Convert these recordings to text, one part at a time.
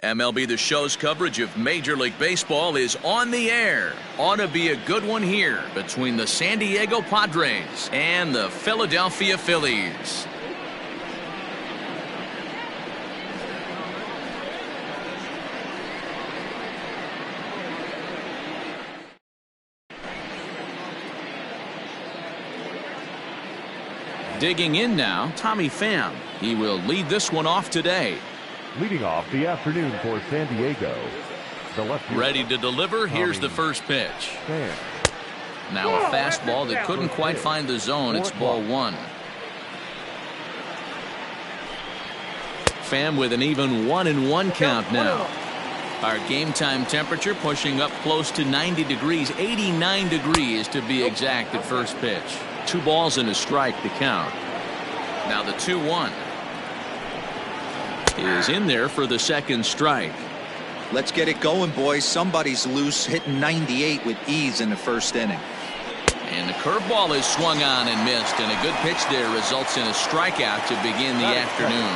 MLB The Show's coverage of Major League Baseball is on the air. Ought to be a good one here between the San Diego Padres and the Philadelphia Phillies. Digging in now, Tommy Pham. He will lead this one off today. Leading off the afternoon for San Diego, the left. Ready to deliver. Here's the first pitch. Now a fastball that couldn't quite find the zone. It's ball one. Pham with an even 1-1 count now. Our game time temperature pushing up close to 90 degrees, 89 degrees to be exact at first pitch. 2 balls and a strike to count. Now the 2-1 is in there for the second strike. Let's get it going, boys. Somebody's loose, hitting 98 with ease in the first inning. And the curveball is swung on and missed, and a good pitch there results in a strikeout to begin the afternoon.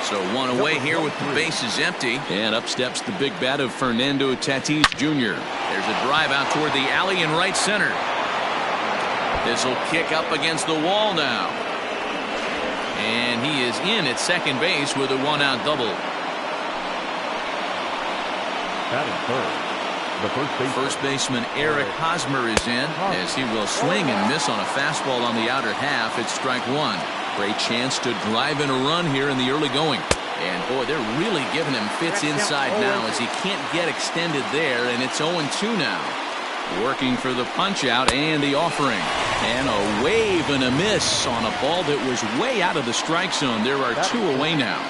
So one away here with the bases empty, and up steps the big bat of Fernando Tatis Jr. There's a drive out toward the alley in right center. This will kick up against the wall now. And he is in at second base with a 1-out double. First baseman Eric Hosmer is in as he will swing and miss on a fastball on the outer half. It's strike one. Great chance to drive in a run here in the early going. And boy, they're really giving him fits inside now as he can't get extended there, and it's 0-2 now. Working for the punch out and the offering. And a wave and a miss on a ball that was way out of the strike zone. There are 2 away now.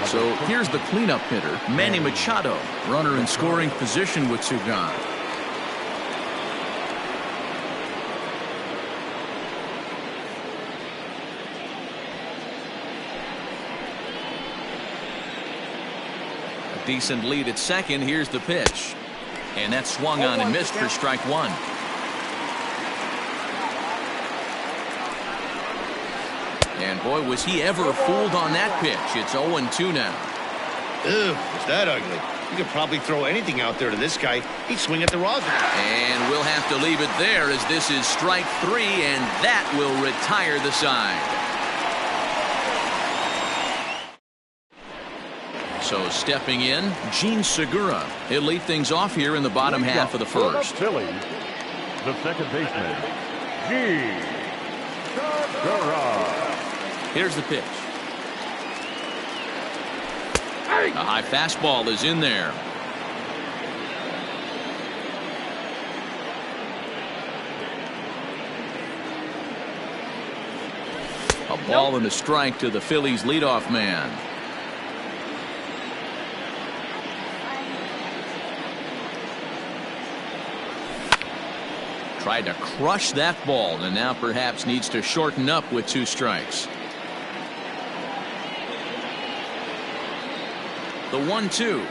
So here's the cleanup hitter, Manny Machado. Runner in scoring position with 2 gone. A decent lead at second. Here's the pitch. And that swung on and missed for strike one. And boy, was he ever fooled on that pitch. It's 0-2 now. Ew, is that ugly? You could probably throw anything out there to this guy. He'd swing at the rosin. And we'll have to leave it there as this is strike 3, and that will retire the side. So stepping in, Gene Segura. He'll lead things off here in the bottom half of the first. Phillies, the second baseman, Gene Segura. Here's the pitch. A high fastball is in there. A ball and a strike to the Phillies leadoff man. Tried to crush that ball and now perhaps needs to shorten up with 2 strikes. The 1-2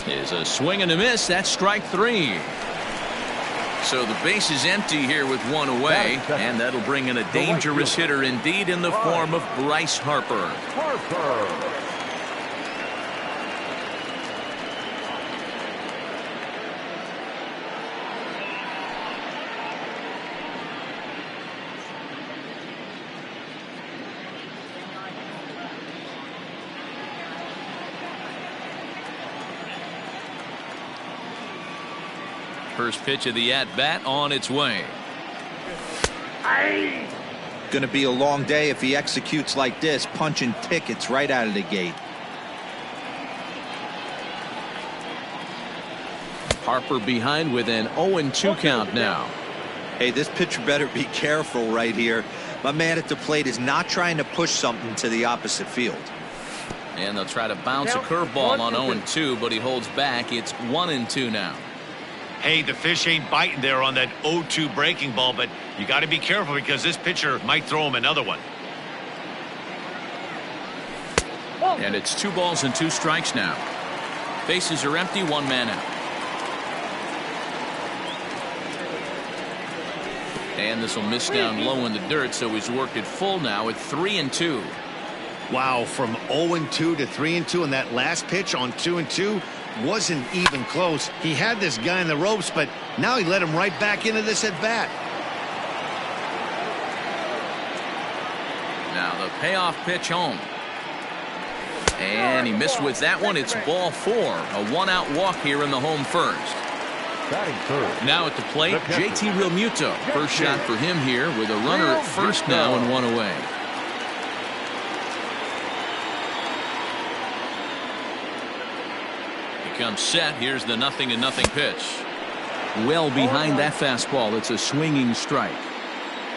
is a swing and a miss. That's strike 3. So the base is empty here with 1 away, and that'll bring in a dangerous hitter indeed in the form of Bryce Harper. First pitch of the at-bat on its way. Going to be a long day if he executes like this, punching tickets right out of the gate. Harper behind with an 0-2 count now. Hey, this pitcher better be careful right here. My man at the plate is not trying to push something to the opposite field. And they'll try to bounce a curveball on 0-2, but he holds back. It's 1-2 now. Hey, the fish ain't biting there on that 0-2 breaking ball, but you got to be careful because this pitcher might throw him another one. And it's 2 balls and 2 strikes now. Bases are empty, 1 man out. And this will miss down low in the dirt, so he's worked it full now at 3-2. Wow, from 0-2 to 3-2, and that last pitch on 2-2 wasn't even close. He had this guy in the ropes, but now he let him right back into this at bat. Now the payoff pitch home. And he missed with that one. It's ball 4. A one-out walk here in the home first. Now at the plate, JT Realmuto. First shot for him here with a runner at first now and one away. He comes set. Here's the 0-0 pitch. Well behind that fastball. It's a swinging strike.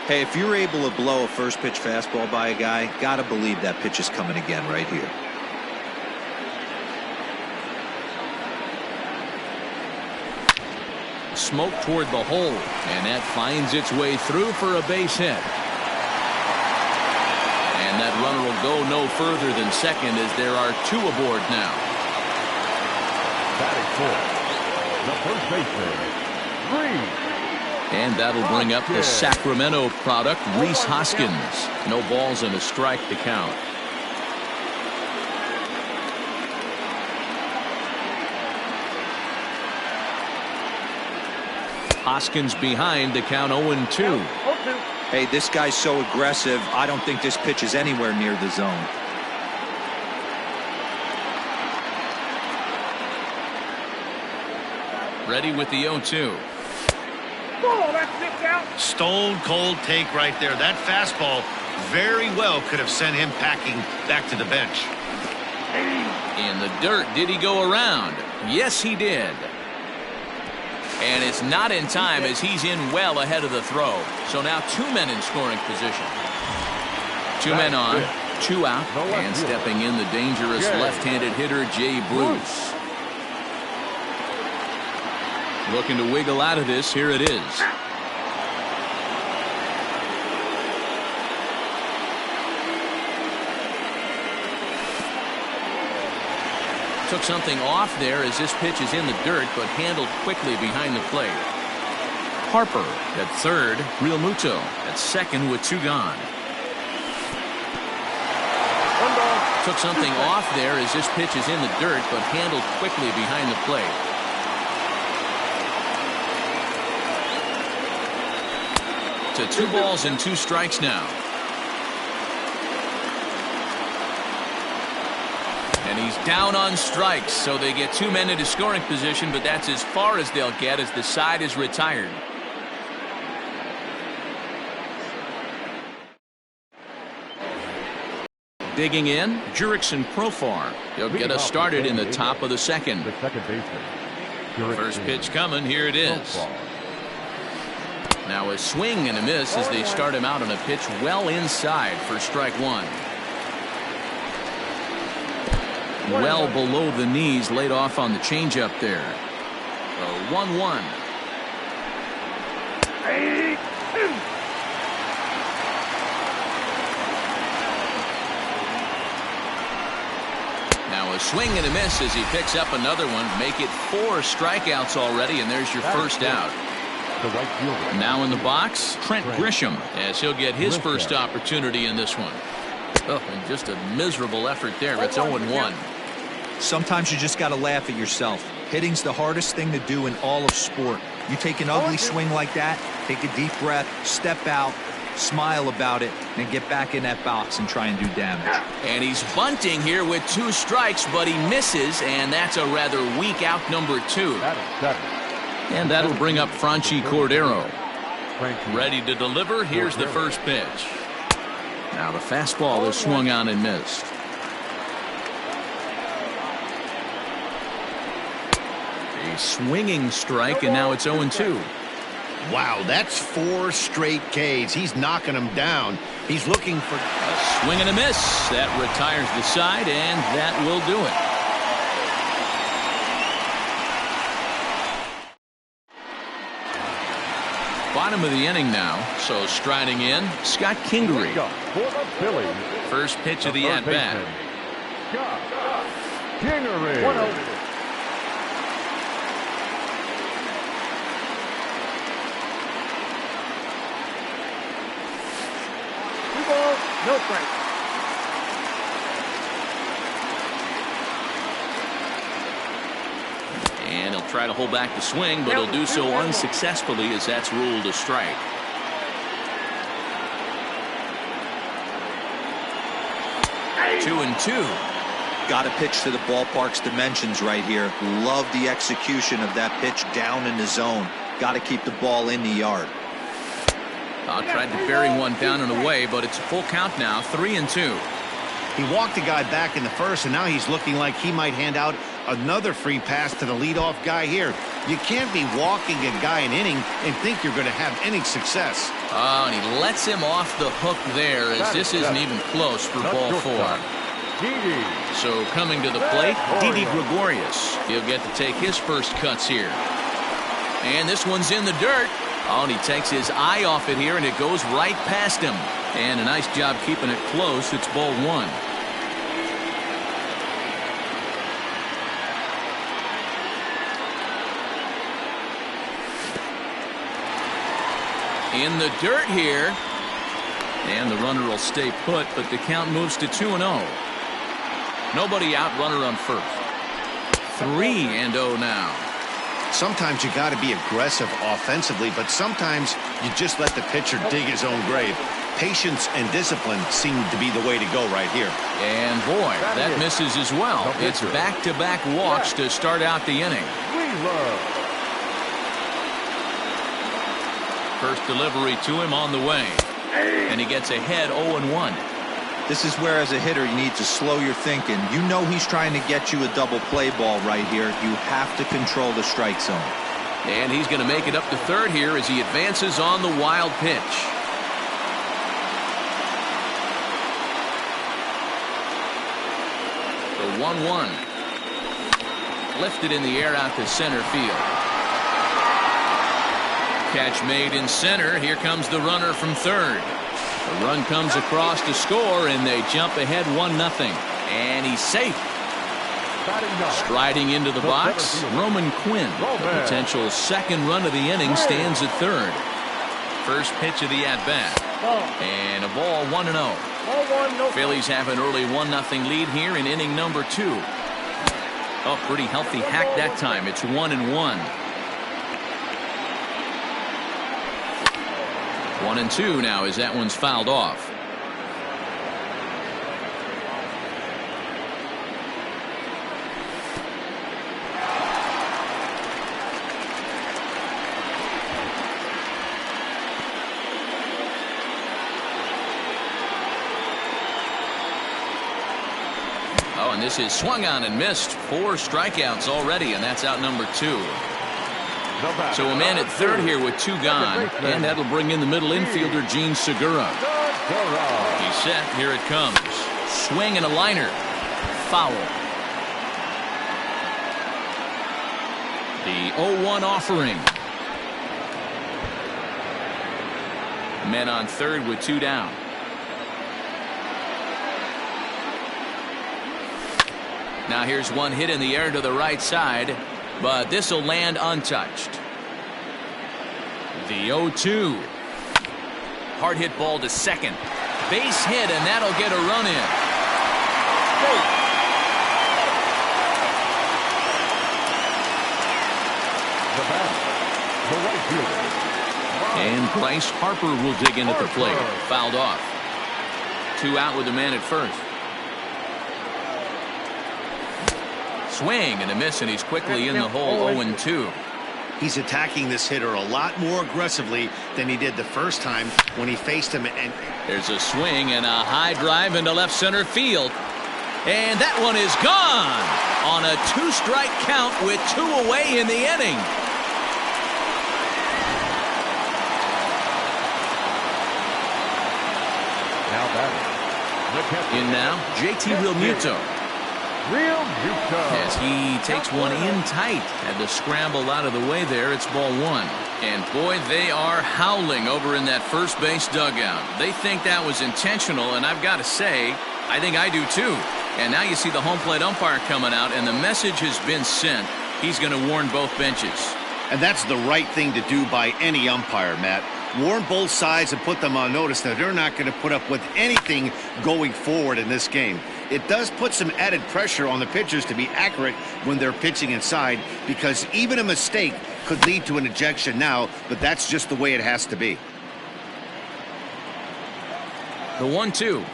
Hey, if you're able to blow a first pitch fastball by a guy, gotta believe that pitch is coming again right here. Smoke toward the hole, and that finds its way through for a base hit. And that runner will go no further than second as there are 2 aboard now. Batting fourth, the first baseman, Reese. And that'll bring up the Sacramento product, Rhys Hoskins. No balls and a strike to count. Hoskins behind to count 0-2. Hey, this guy's so aggressive. I don't think this pitch is anywhere near the zone. Ready with the 0-2. Stone cold take right there. That fastball very well could have sent him packing back to the bench. In the dirt, did he go around? Yes, he did. And it's not in time as he's in well ahead of the throw. So now 2 men in scoring position. 2 men on, 2 out, and stepping in the dangerous left-handed hitter, Jay Bruce. Looking to wiggle out of this. Here it is. Took something off there as this pitch is in the dirt, but handled quickly behind the plate. Harper at third, Realmuto at second with 2 gone. Took something off there as this pitch is in the dirt, but handled quickly behind the plate. To 2 balls and 2 strikes now. And he's down on strikes, so they get 2 men into scoring position, but that's as far as they'll get as the side is retired. Digging in, Jurickson Profar. He'll get us started in the top of the second. The second baseman. First pitch coming, here it is. Now a swing and a miss as they start him out on a pitch well inside for strike 1. Well below the knees, laid off on the changeup there. A 1-1. Now a swing and a miss as he picks up another one. Make it 4 strikeouts already, and there's your first out. Now in the box, Trent Grisham, as he'll get his first opportunity in this one. Oh, and just a miserable effort there. It's 0-1. Sometimes you just got to laugh at yourself. Hitting's the hardest thing to do in all of sport. You take an ugly swing like that, take a deep breath, step out, smile about it, and get back in that box and try and do damage. And he's bunting here with 2 strikes, but he misses, and that's a rather weak out number 2. And that'll bring up Franchi Cordero. Ready to deliver. Here's the first pitch. Now the fastball is swung on and missed. A swinging strike, and now it's 0-2. Wow, that's 4 straight Ks. He's knocking them down. He's looking for a swing and a miss. That retires the side, and that will do it. Bottom of the inning now, so striding in, Scott Kingery. First pitch of the at-bat. Kingery. 1-0. No strike. Try to hold back the swing, but he'll do so unsuccessfully as that's ruled a strike. Two and two. Got to pitch to the ballpark's dimensions right here. Love the execution of that pitch down in the zone. Got to keep the ball in the yard. Tried to bury one down and away, but it's a full count now. 3 and 2. He walked the guy back in the first, and now he's looking like he might hand out another free pass to the leadoff guy here. You can't be walking a guy an inning and think you're going to have any success. And he lets him off the hook there, as this isn't even close for ball 4. So coming to the plate, Didi Gregorius. He'll get to take his first cuts here. And this one's in the dirt. And he takes his eye off it here, and it goes right past him. And a nice job keeping it close. It's ball 1. In the dirt here. And the runner will stay put, but the count moves to 2-0. Nobody out, runner on first. 3-0 now. Sometimes you got to be aggressive offensively, but sometimes you just let the pitcher dig his own grave. Patience and discipline seem to be the way to go right here. And boy, that misses as well. It's back-to-back walks to start out the inning. First delivery to him on the way. And he gets ahead 0-1. This is where, as a hitter, you need to slow your thinking. You know he's trying to get you a double play ball right here. You have to control the strike zone. And he's going to make it up to third here as he advances on the wild pitch. The 1-1. Lifted in the air out to center field. Catch made in center. Here comes the runner from third. The run comes across to score, and they jump ahead 1-0. And he's safe. Striding into the box, Roman Quinn. The potential second run of the inning stands at third. First pitch of the at-bat. And a ball 1-0. Phillies have an early 1-0 lead here in inning number 2. Oh, pretty healthy hack that time. It's 1-1. 1-2 now as that one's fouled off. Oh, and this is swung on and missed. 4 strikeouts already, and that's out number 2. So a man at third here with 2 gone, and that'll bring in the middle infielder, Gene Segura. He's set. Here it comes. Swing and a liner. Foul. The 0-1 offering. Men on third with 2 down. Now here's one hit in the air to the right side. But this will land untouched. The 0-2. Hard hit ball to second. Base hit, and that'll get a run in. And Bryce Harper will dig in at the plate. Fouled off. 2 out with the man at first. Swing and a miss, and he's quickly in the hole. 0-2. He's attacking this hitter a lot more aggressively than he did the first time when he faced him. And there's a swing and a high drive into left center field. And that one is gone on a 2-strike count with 2 away in the inning. In now, JT Realmuto. As he takes one in tight. Had to scramble out of the way there. It's ball 1. And boy, they are howling over in that first base dugout. They think that was intentional, and I've got to say, I think I do too. And now you see the home plate umpire coming out, and the message has been sent. He's going to warn both benches. And that's the right thing to do by any umpire, Matt. Warn both sides and put them on notice that they're not going to put up with anything going forward in this game. It does put some added pressure on the pitchers to be accurate when they're pitching inside, because even a mistake could lead to an ejection now, but that's just the way it has to be. The 1-2.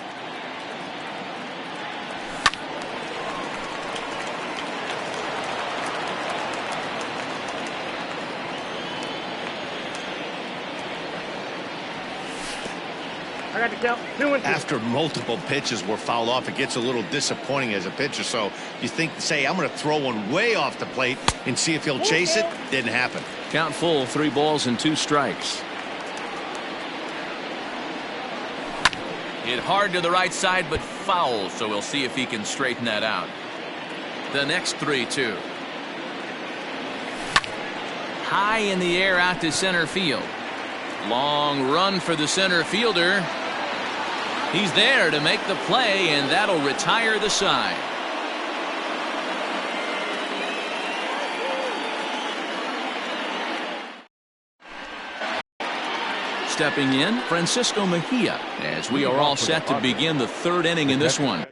I got to count 2 and 2. After multiple pitches were fouled off, it gets a little disappointing as a pitcher. So you think, say, I'm going to throw one way off the plate and see if he'll chase it. Didn't happen. Count full, 3 balls and 2 strikes. Hit hard to the right side, but foul, so we'll see if he can straighten that out. The next 3-2. High in the air out to center field. Long run for the center fielder. He's there to make the play, and that'll retire the side. Stepping in, Francisco Mejia, as we are all set to begin the 3rd inning in this one.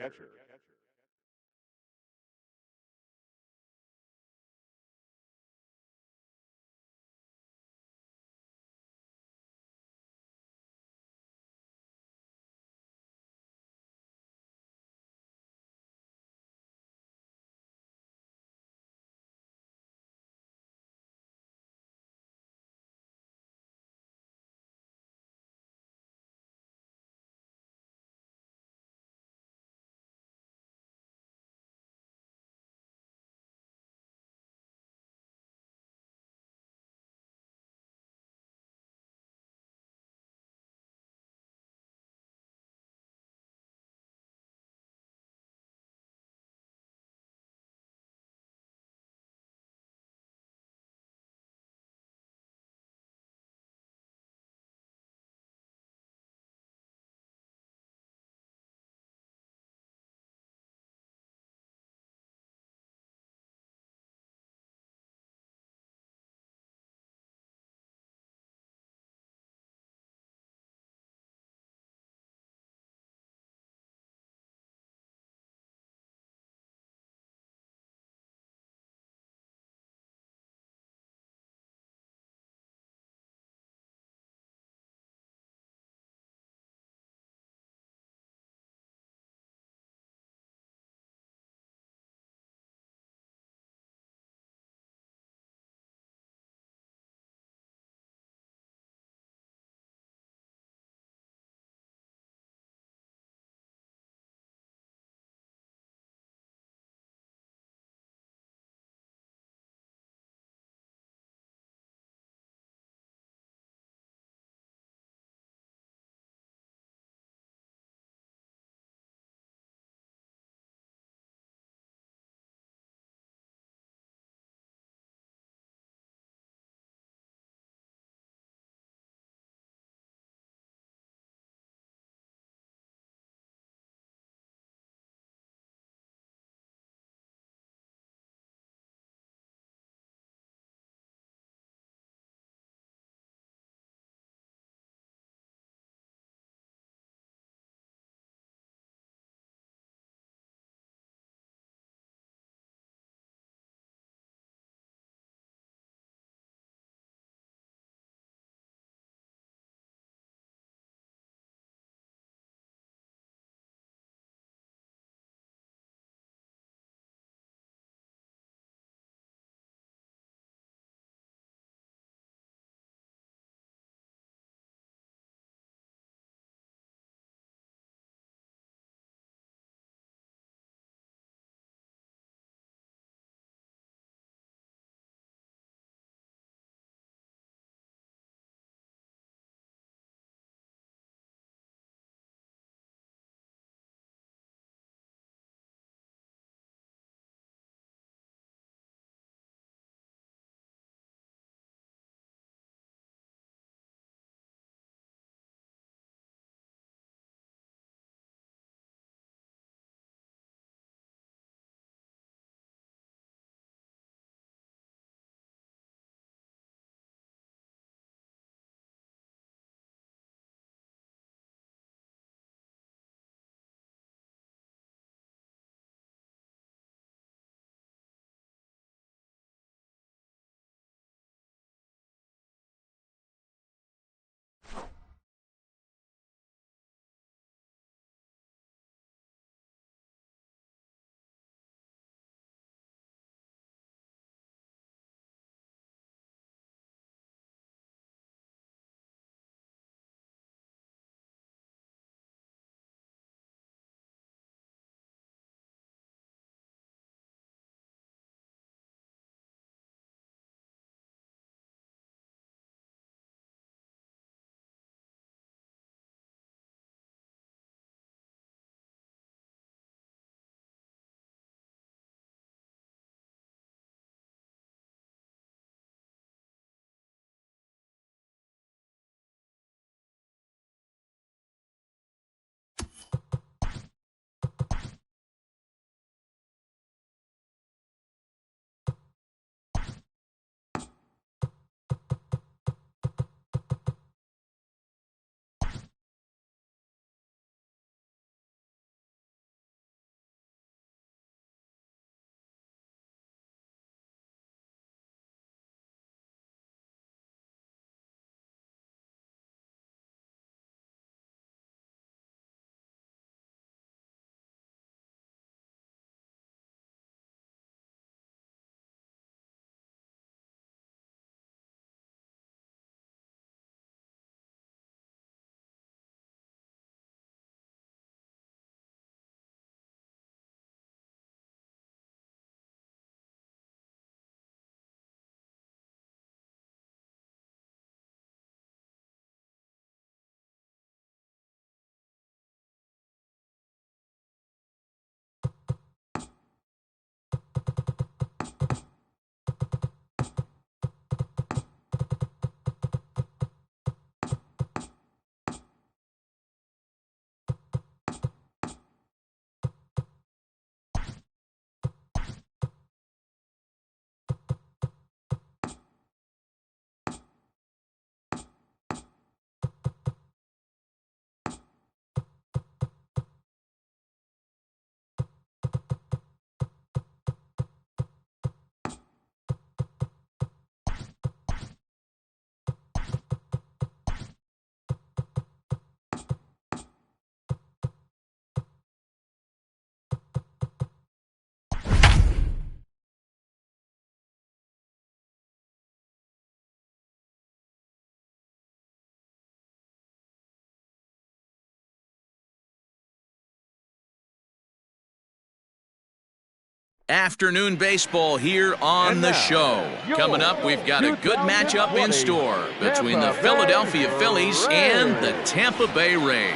Afternoon baseball here on the show. Coming up, we've got a good matchup in store between the Philadelphia Phillies and the Tampa Bay Rays.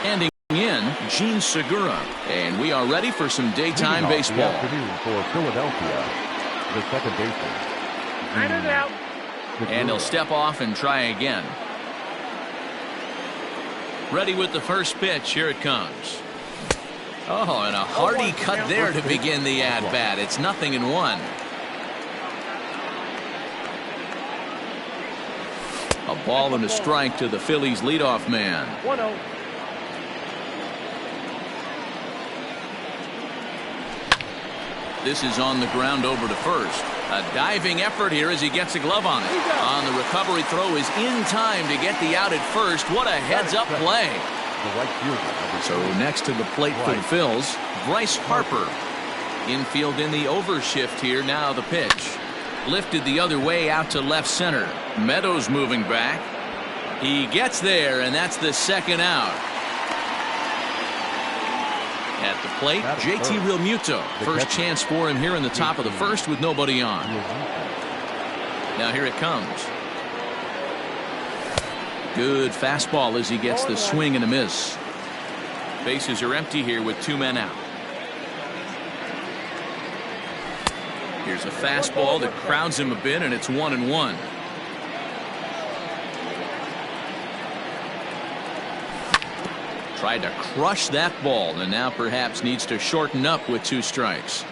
Handing in Gene Segura, and we are ready for some daytime baseball. Afternoon for Philadelphia, the second baseman. Line it out. And he'll step off and try again. Ready with the first pitch. Here it comes. Oh, and a hearty cut there to begin the at-bat. It's 0-1. A ball and a strike to the Phillies leadoff man. 1-0. This is on the ground over to first. A diving effort here as he gets a glove on it. On the recovery throw is in time to get the out at first. What a heads-up play. So next to the plate for the Phils, Bryce Harper. Infield in the overshift here. Now the pitch. Lifted the other way out to left center. Meadows moving back. He gets there, and that's the second out. At the plate, JT Realmuto. First chance for him here in the top of the first with nobody on. Now here it comes. Good fastball as he gets the swing and a miss. Bases are empty here with 2 men out. Here's a fastball that crowds him a bit, and it's 1-1. Tried to crush that ball, and now perhaps needs to shorten up with 2 strikes.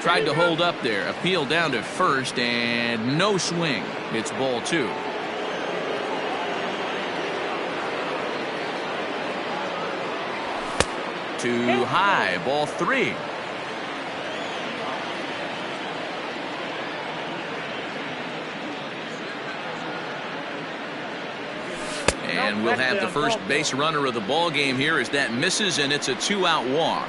Tried to hold up there. Appeal down to first, and no swing. It's ball 2. Too high. Ball 3. And we'll have the first base runner of the ball game here as that misses, and it's a 2-out walk.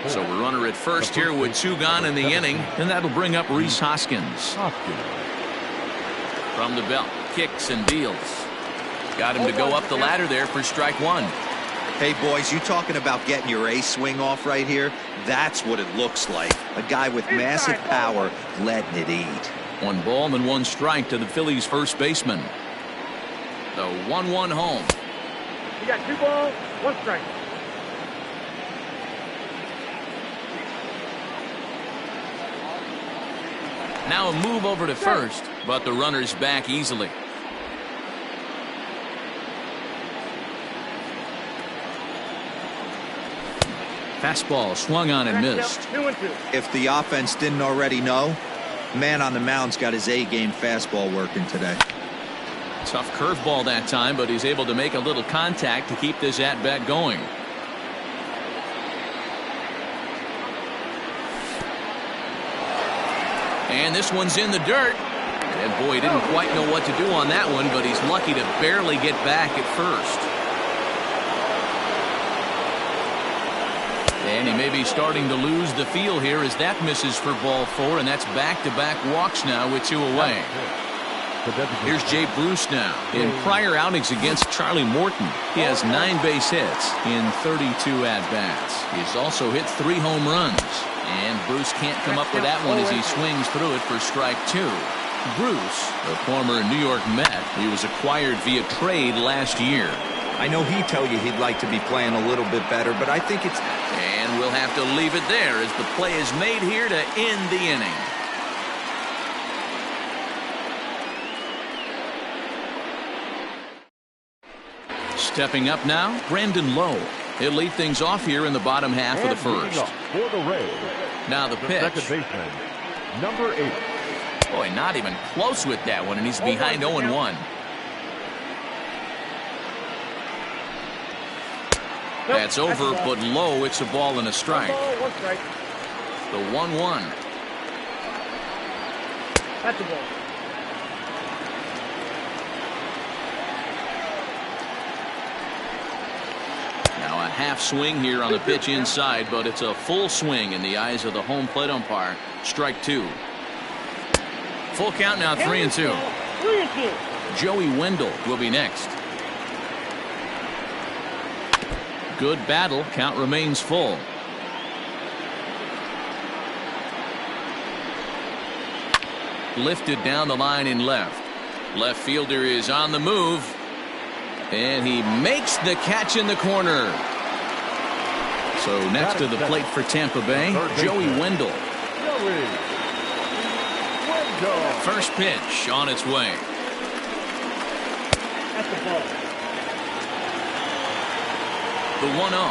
So a runner at first here with 2 gone in the inning, and that'll bring up Rhys Hoskins. From the belt, kicks and deals. Got him to go up the ladder there for strike 1. Hey, boys, you talking about getting your A swing off right here? That's what it looks like. A guy with massive power letting it eat. 1 ball and 1 strike to the Phillies' first baseman. The 1-1 home. You got 2 balls, 1 strike. Now a move over to first, but the runner's back easily. Fastball swung on and missed. 2-2. If the offense didn't already know, man on the mound's got his A-game fastball working today. Tough curveball that time, but he's able to make a little contact to keep this at-bat going. And this one's in the dirt. And boy, he didn't quite know what to do on that one, but he's lucky to barely get back at first. And he may be starting to lose the feel here as that misses for ball 4, and that's back-to-back walks now with 2 away. Here's Jay Bruce now. In prior outings against Charlie Morton, he has 9 base hits in 32 at-bats. He's also hit 3 home runs. And Bruce can't come up with that one as he swings through it for strike 2. Bruce, a former New York Met, he was acquired via trade last year. I know he'd tell you he'd like to be playing a little bit better, but I think it's... And we'll have to leave it there as the play is made here to end the inning. Stepping up now, Brandon Lowe. He'll lead things off here in the bottom half of the first. For the Rays, now the pitch. Second baseman, number 8. Boy, not even close with that one, and he's behind 0-1. That's over, but low. It's a ball and a strike. 1 strike. The 1-1. That's a ball. Now a half swing here on the pitch inside, but it's a full swing in the eyes of the home plate umpire. Strike two. Full count now, 3-2. 3-2. Joey Wendell will be next. Good battle. Count remains full. Lifted down the line in left. Left fielder is on the move. And he makes the catch in the corner. So next to the plate for Tampa Bay, Joey Wendell. First pitch on its way. That's the ball. The 1-0.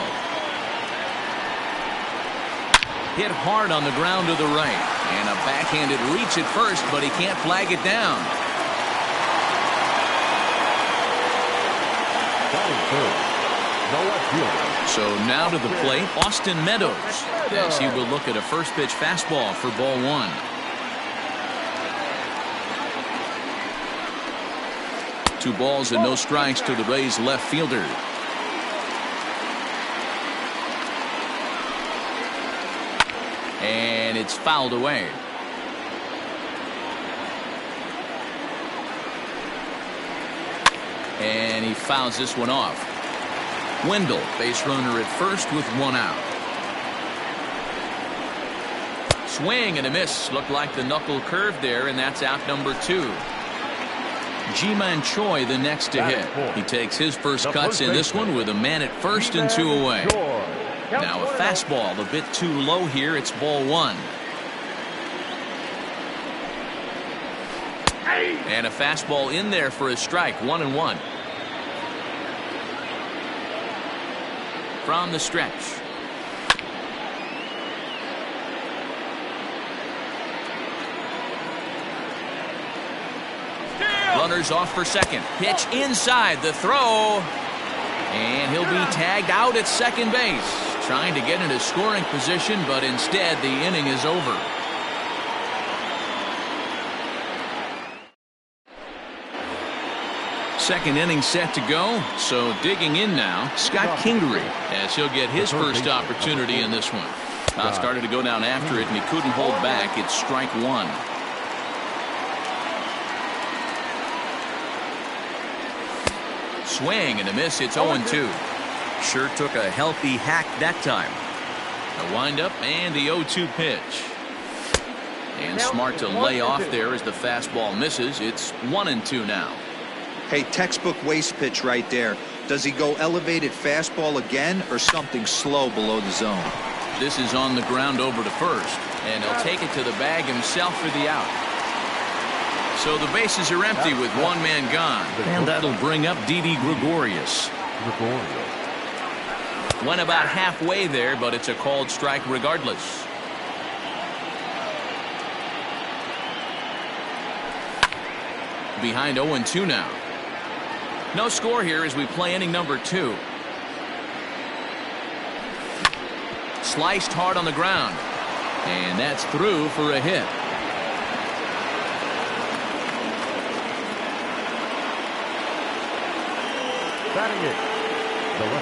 Hit hard on the ground to the right. And a backhanded reach at first, but he can't flag it down. So now to the plate, Austin Meadows, as he will look at a first pitch fastball for ball one. Two balls and no strikes to the Rays left fielder. And it's fouled away. And he fouls this one off. Wendell, base runner at first with one out. Swing and a miss. Looked like the knuckle curve there, and that's out number two. Ji-Man Choi the next to hit. He takes his first cuts in this one with a man at first and two away. Now a fastball a bit too low here. It's ball one. And a fastball in there for a strike. 1-1. From the stretch. Runners off for second. Pitch inside the throw. And he'll be tagged out at second base. Trying to get into scoring position, but instead the inning is over. Second inning set to go, so digging in now, Scott Kingery, as he'll get his first opportunity in this one. Started to go down after it, and he couldn't hold back. It's strike one. Swing and a miss. It's 0-2. Sure took a healthy hack that time. A windup and the 0-2 pitch. And smart to lay off there as the fastball misses. It's 1-2 now. Hey, textbook waste pitch right there. Does he go elevated fastball again or something slow below the zone? This is on the ground over to first, and he'll take it to the bag himself for the out. So the bases are empty with one man gone, and that'll bring up Didi Gregorius. Went about halfway there, but it's a called strike regardless. Behind 0-2 now. No score here as we play inning number 2. Sliced hard on the ground. And that's through for a hit.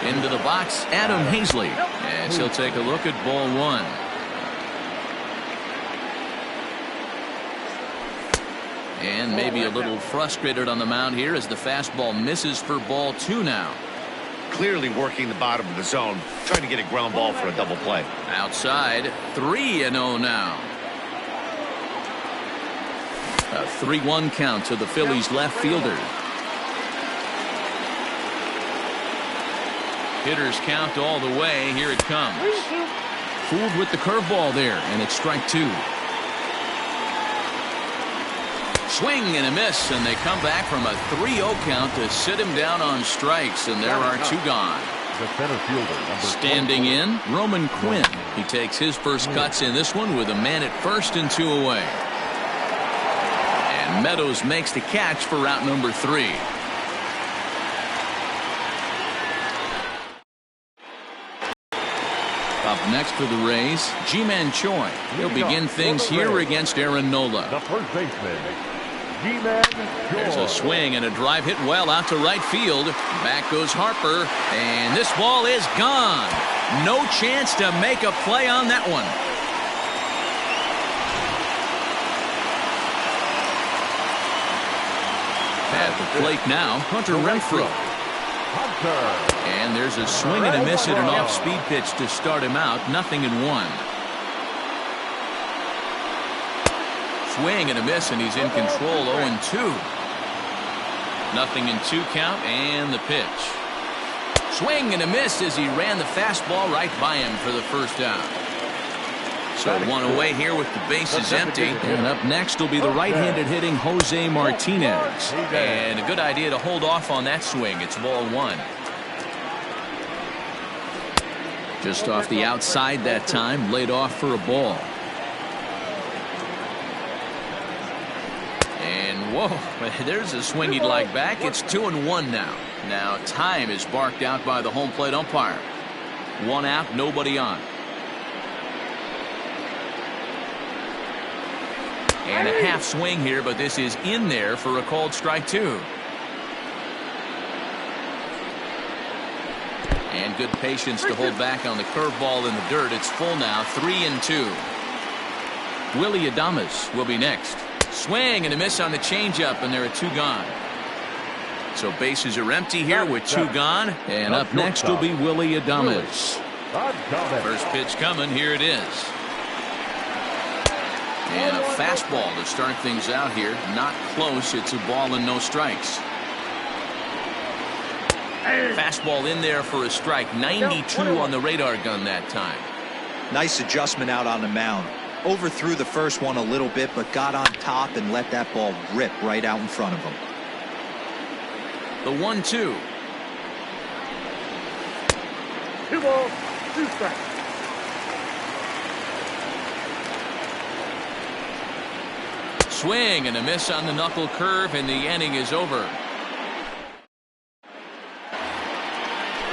Into the box, Adam Hazley. As he'll take a look at ball one. And maybe a little frustrated on the mound here as the fastball misses for ball two now. Clearly working the bottom of the zone, trying to get a ground ball for a double play. Outside, 3-0 now. A 3-1 count to the Phillies left fielder. Hitters count all the way. Here it comes. Fooled with the curveball there, and it's strike two. Swing and a miss, and they come back from a 3-0 count to sit him down on strikes, and there are two gone. The center fielder, standing in, Roman Quinn. He takes his first cuts in this one with a man at first and two away. And Meadows makes the catch for route number 3. Up next for the Rays, Ji-Man Choi. He'll begin things here against Aaron Nola. the first baseman, There's a swing and a drive hit well out to right field. Back goes Harper, and this ball is gone. No chance to make a play on that one. At the plate now, Hunter Renfroe. And there's a swing and a miss at an off-speed pitch to start him out. 0-1. Swing and a miss, and he's in control. 0-2. 0-2 count, and the pitch. Swing and a miss as he ran the fastball right by him for the first out. So one away here with the bases empty. And up next will be the right-handed hitting Jose Martinez. And a good idea to hold off on that swing. It's ball one. Just off the outside that time, laid off for a ball. And whoa, there's a swing he'd like back. It's 2-1 now. Now time is barked out by the home plate umpire. One out, nobody on. And a half swing here, but this is in there for a called strike two. And good patience to hold back on the curveball in the dirt. It's full now, 3-2. Willie Adames will be next. Swing and a miss on the changeup, and there are two gone. So bases are empty here with two gone. And up next will be Willie Adames. First pitch coming, here it is. And a fastball to start things out here. Not close. It's a ball and no strikes. Fastball in there for a strike. 92 on the radar gun that time. Nice adjustment out on the mound. Overthrew the first one a little bit, but got on top and let that ball rip right out in front of him. The 1-2. 2 balls, 2 strikes. Swing and a miss on the knuckle curve, and the inning is over.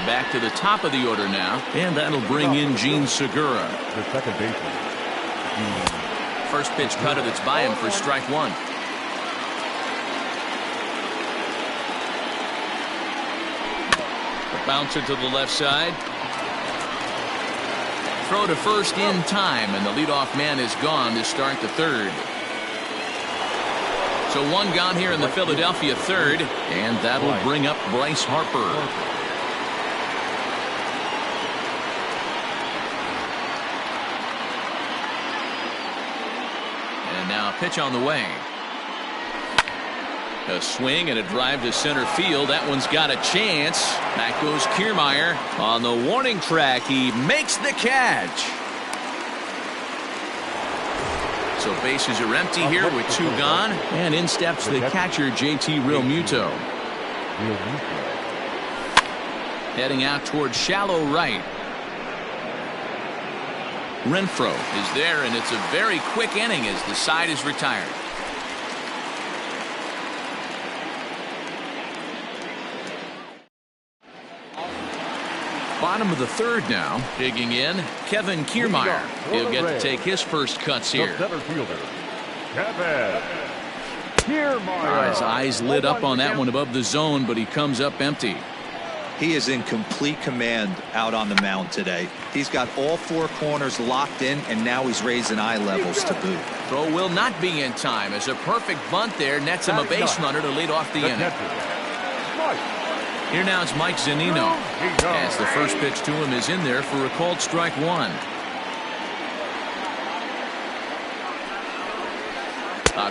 Back to the top of the order now, and that'll bring in Gene Segura. The second baseman. First pitch cutter that's by him for strike one. The bouncer to the left side. Throw to first in time, and the leadoff man is gone to start the third. So one gone here in the Philadelphia third, and that'll bring up Bryce Harper. And now a pitch on the way. A swing and a drive to center field. That one's got a chance. Back goes Kiermaier on the warning track. He makes the catch. So bases are empty here with two gone, and in steps the catcher JT Realmuto. Heading out towards shallow right. Renfroe is there, and it's a very quick inning as the side is retired. Bottom of the third now. Digging in, Kevin Kiermaier. He'll get to take his first cuts here. Center fielder, Kevin Kiermaier. His eyes lit up on that one above the zone, but he comes up empty. He is in complete command out on the mound today. He's got all four corners locked in, and now he's raising eye levels to boot. Throw will not be in time as a perfect bunt there nets him a base runner to lead off the inning. Here now it's Mike Zunino, as the first pitch to him is in there for a called strike one.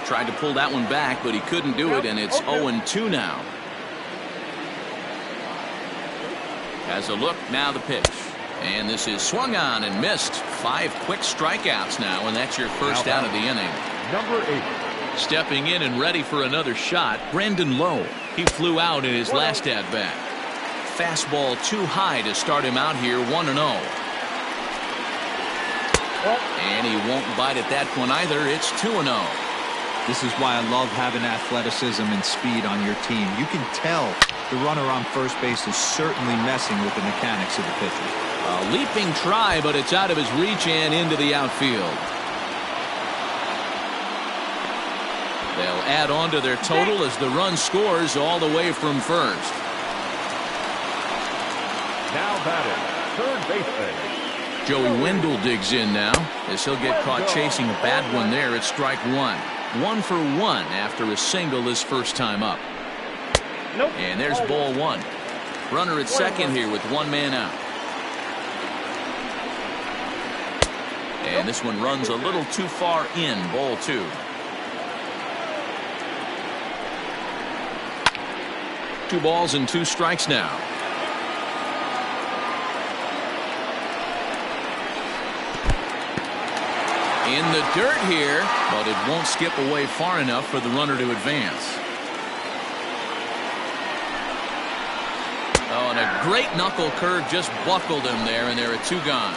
Tried to pull that one back, but he couldn't do it, and it's 0-2 now. Has a look, now the pitch. And this is swung on and missed. 5 quick strikeouts now, and that's your first out of the inning. Number 8. Stepping in and ready for another shot, Brandon Lowe. He flew out in his last at-bat. Fastball too high to start him out here, 1-0. And he won't bite at that one either. It's 2-0. This is why I love having athleticism and speed on your team. You can tell the runner on first base is certainly messing with the mechanics of the pitcher. A leaping try, but it's out of his reach and into the outfield. They'll add on to their total as the run scores all the way from first. Now batting, third baseman. Joey Wendell digs in now as he'll get caught chasing a bad one there at strike one. 1 for 1 after a single his first time up. And there's ball one. Runner at second here with one man out. And this one runs a little too far in. Ball two. Two balls and two strikes now. In the dirt here, but it won't skip away far enough for the runner to advance. Oh, and a great knuckle curve just buckled him there, and there are two gone.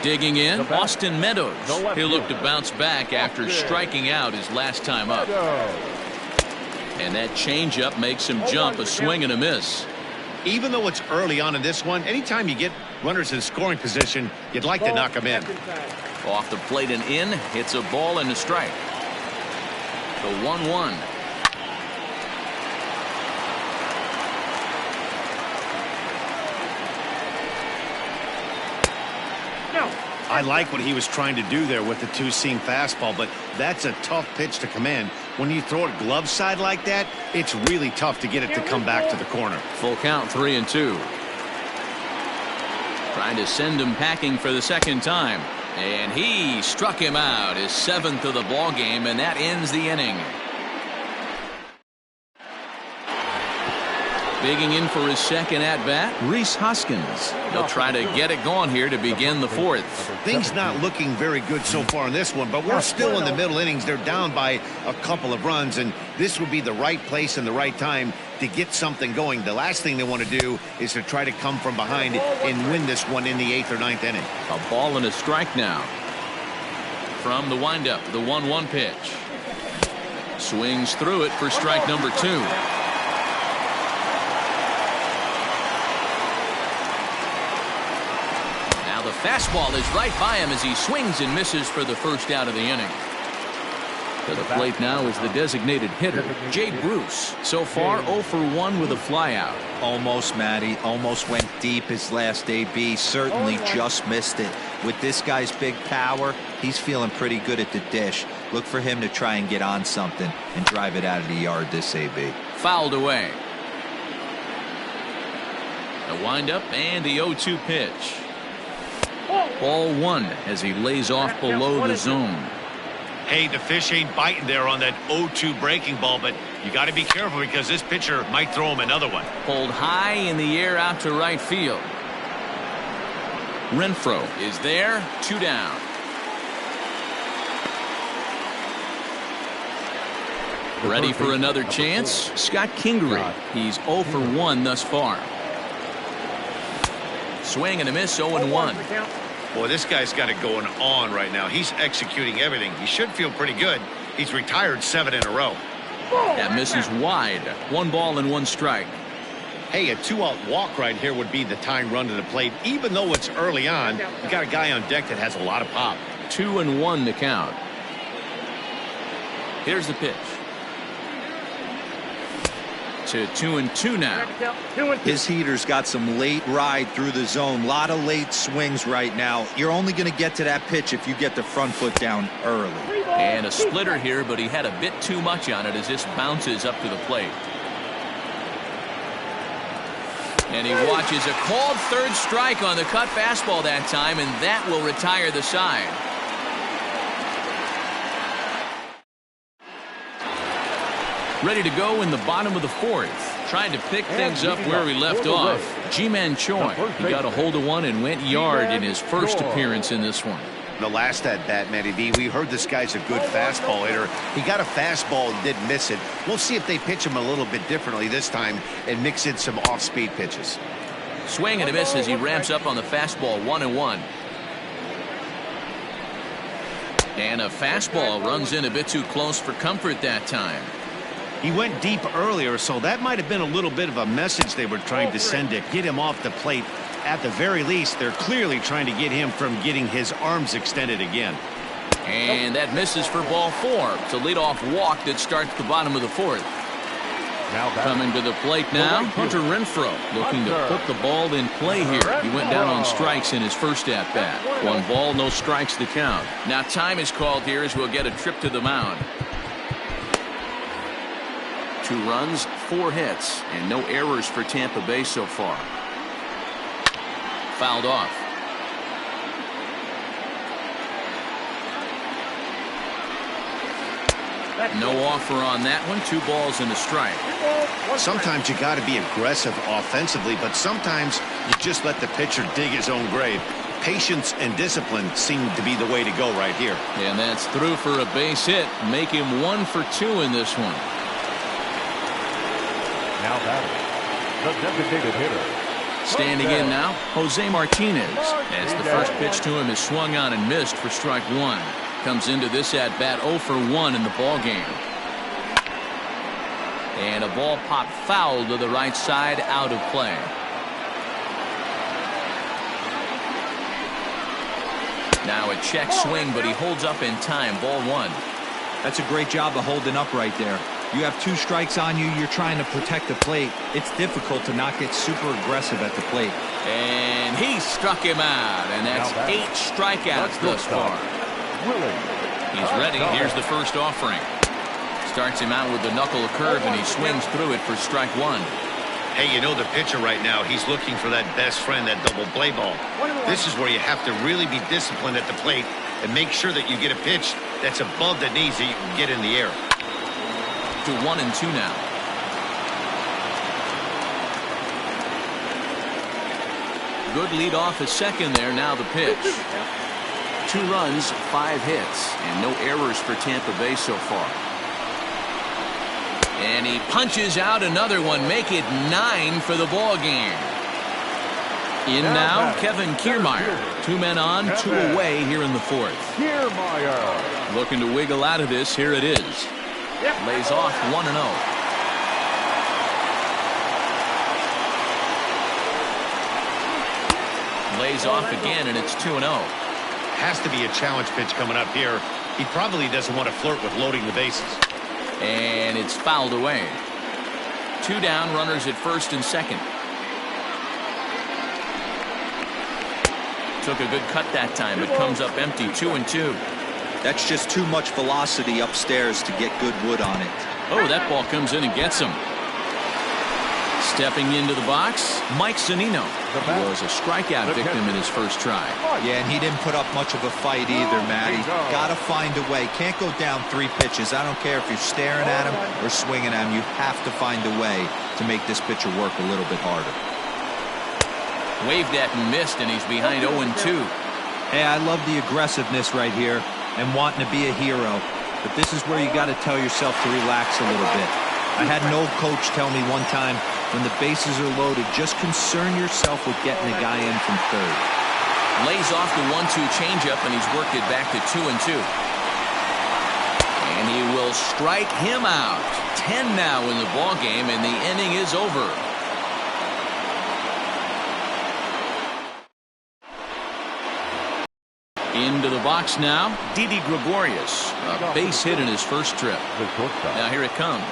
Digging in, Austin Meadows. He'll look to bounce back after striking out his last time up. And that changeup makes him jump a swing and a miss. Even though it's early on in this one, anytime you get runners in scoring position, you'd like to knock them in. Off the plate and in, hits a ball and a strike. The 1-1. I like what he was trying to do there with the two-seam fastball, but that's a tough pitch to command. When you throw it glove side like that, it's really tough to get it to come back to the corner. Full count, 3-2. Trying to send him packing for the second time. And he struck him out, his 7th of the ball game, and that ends the inning. Digging in for his second at-bat, Rhys Hoskins. They'll try to get it going here to begin the 4th. Things not looking very good so far in this one, but we're still in the middle innings. They're down by a couple of runs, and this would be the right place and the right time to get something going. The last thing they want to do is to try to come from behind and win this one in the 8th or 9th inning. A ball and a strike now. From the windup, the 1-1 pitch. Swings through it for strike number 2. The fastball is right by him as he swings and misses for the first out of the inning. To the plate now is the designated hitter, Jay Bruce. So far 0 for 1 with a flyout. Almost, Matty. Almost went deep his last AB. Certainly just missed it. With this guy's big power, he's feeling pretty good at the dish. Look for him to try and get on something and drive it out of the yard this AB. Fouled away. The windup and the 0-2 pitch. Ball one as he lays off below the zone. Hey, the fish ain't biting there on that 0-2 breaking ball, but you got to be careful because this pitcher might throw him another one. Pulled high in the air out to right field. Renfroe is there, 2 down. Ready for another chance? Scott Kingery. He's 0 for 1 thus far. Swing and a miss, 0-1. Boy, this guy's got it going on right now. He's executing everything. He should feel pretty good. He's retired 7 in a row. That misses wide. 1 ball and 1 strike. Hey, a 2-out walk right here would be the tying run to the plate. Even though it's early on, you got a guy on deck that has a lot of pop. 2-1 to count. Here's the pitch. To 2-2 now. His heater's got some late ride through the zone. A lot of late swings right now. You're only going to get to that pitch if you get the front foot down early. And a splitter here, but he had a bit too much on it as this bounces up to the plate. And he watches a called third strike on the cut fastball that time, and that will retire the side. Ready to go in the bottom of the 4th. Trying to pick things up where we left off. Ji-Man Choi. He got a hold of one and went yard in his first appearance in this one. The last at bat, Matty V, we heard this guy's a good fastball hitter. He got a fastball and didn't miss it. We'll see if they pitch him a little bit differently this time and mix in some off-speed pitches. Swing and a miss as he ramps up on the fastball, 1-1. And a fastball runs in a bit too close for comfort that time. He went deep earlier, so that might have been a little bit of a message they were trying to send to get him off the plate. At the very least, they're clearly trying to get him from getting his arms extended again. And that misses for ball 4. It's a leadoff walk that starts the bottom of the 4th. Coming to the plate now, Hunter Renfroe looking to put the ball in play here. He went down on strikes in his first at-bat. 1 ball, no strikes to count. Now time is called here as we'll get a trip to the mound. 2 runs, 4 hits, and no errors for Tampa Bay so far. Fouled off. No offer on that one. 2 balls and a strike. Sometimes you got to be aggressive offensively, but sometimes you just let the pitcher dig his own grave. Patience and discipline seem to be the way to go right here. And that's through for a base hit. Make him 1 for 2 in this one. Now batting, the designated hitter. Standing in now, Jose Martinez, as the first pitch to him is swung on and missed for strike 1. Comes into this at bat 0 for 1 in the ball game. And a ball popped foul to the right side, out of play. Now a check swing, but he holds up in time. Ball 1. That's a great job of holding up right there. You have 2 strikes on you. You're trying to protect the plate. It's difficult to not get super aggressive at the plate. And he struck him out. And that's 8 strikeouts thus far. He's ready. Here's the first offering. Starts him out with the knuckle curve, and he swings through it for strike 1. Hey, you know the pitcher right now, he's looking for that best friend, that double play ball. This is where you have to really be disciplined at the plate and make sure that you get a pitch that's above the knees that you can get in the air. To 1 and 2 now. Good lead off at second there. Now the pitch. 2 runs, 5 hits, and no errors for Tampa Bay so far. And he punches out another one. Make it 9 for the ball game. In now, Kevin Kiermaier. 2 men on, 2 away here in the 4th. Kiermaier. Looking to wiggle out of this. Here it is. Lays off 1-0. Lays off again, and it's 2-0. Has to be a challenge pitch coming up here. He probably doesn't want to flirt with loading the bases. And it's fouled away. 2 down, runners at first and second. Took a good cut that time, but comes up empty. 2-2. That's just too much velocity upstairs to get good wood on it. Oh, that ball comes in and gets him. Stepping into the box, Mike Zunino. He was a strikeout victim in his first try. Yeah, and he didn't put up much of a fight either, Matty. Got to find a way. Can't go down 3 pitches. I don't care if you're staring at him or swinging at him. You have to find a way to make this pitcher work a little bit harder. Waved at and missed, and he's behind 0-2. Hey, I love the aggressiveness right here and wanting to be a hero. But this is where you got to tell yourself to relax a little bit. I had an old coach tell me one time, when the bases are loaded, just concern yourself with getting the guy in from third. Lays off the 1-2 changeup, and he's worked it back to 2-2. And he will strike him out. 10 now in the ball game, and the inning is over. Into the box now, Didi Gregorius. A base hit in his first trip. Now here it comes.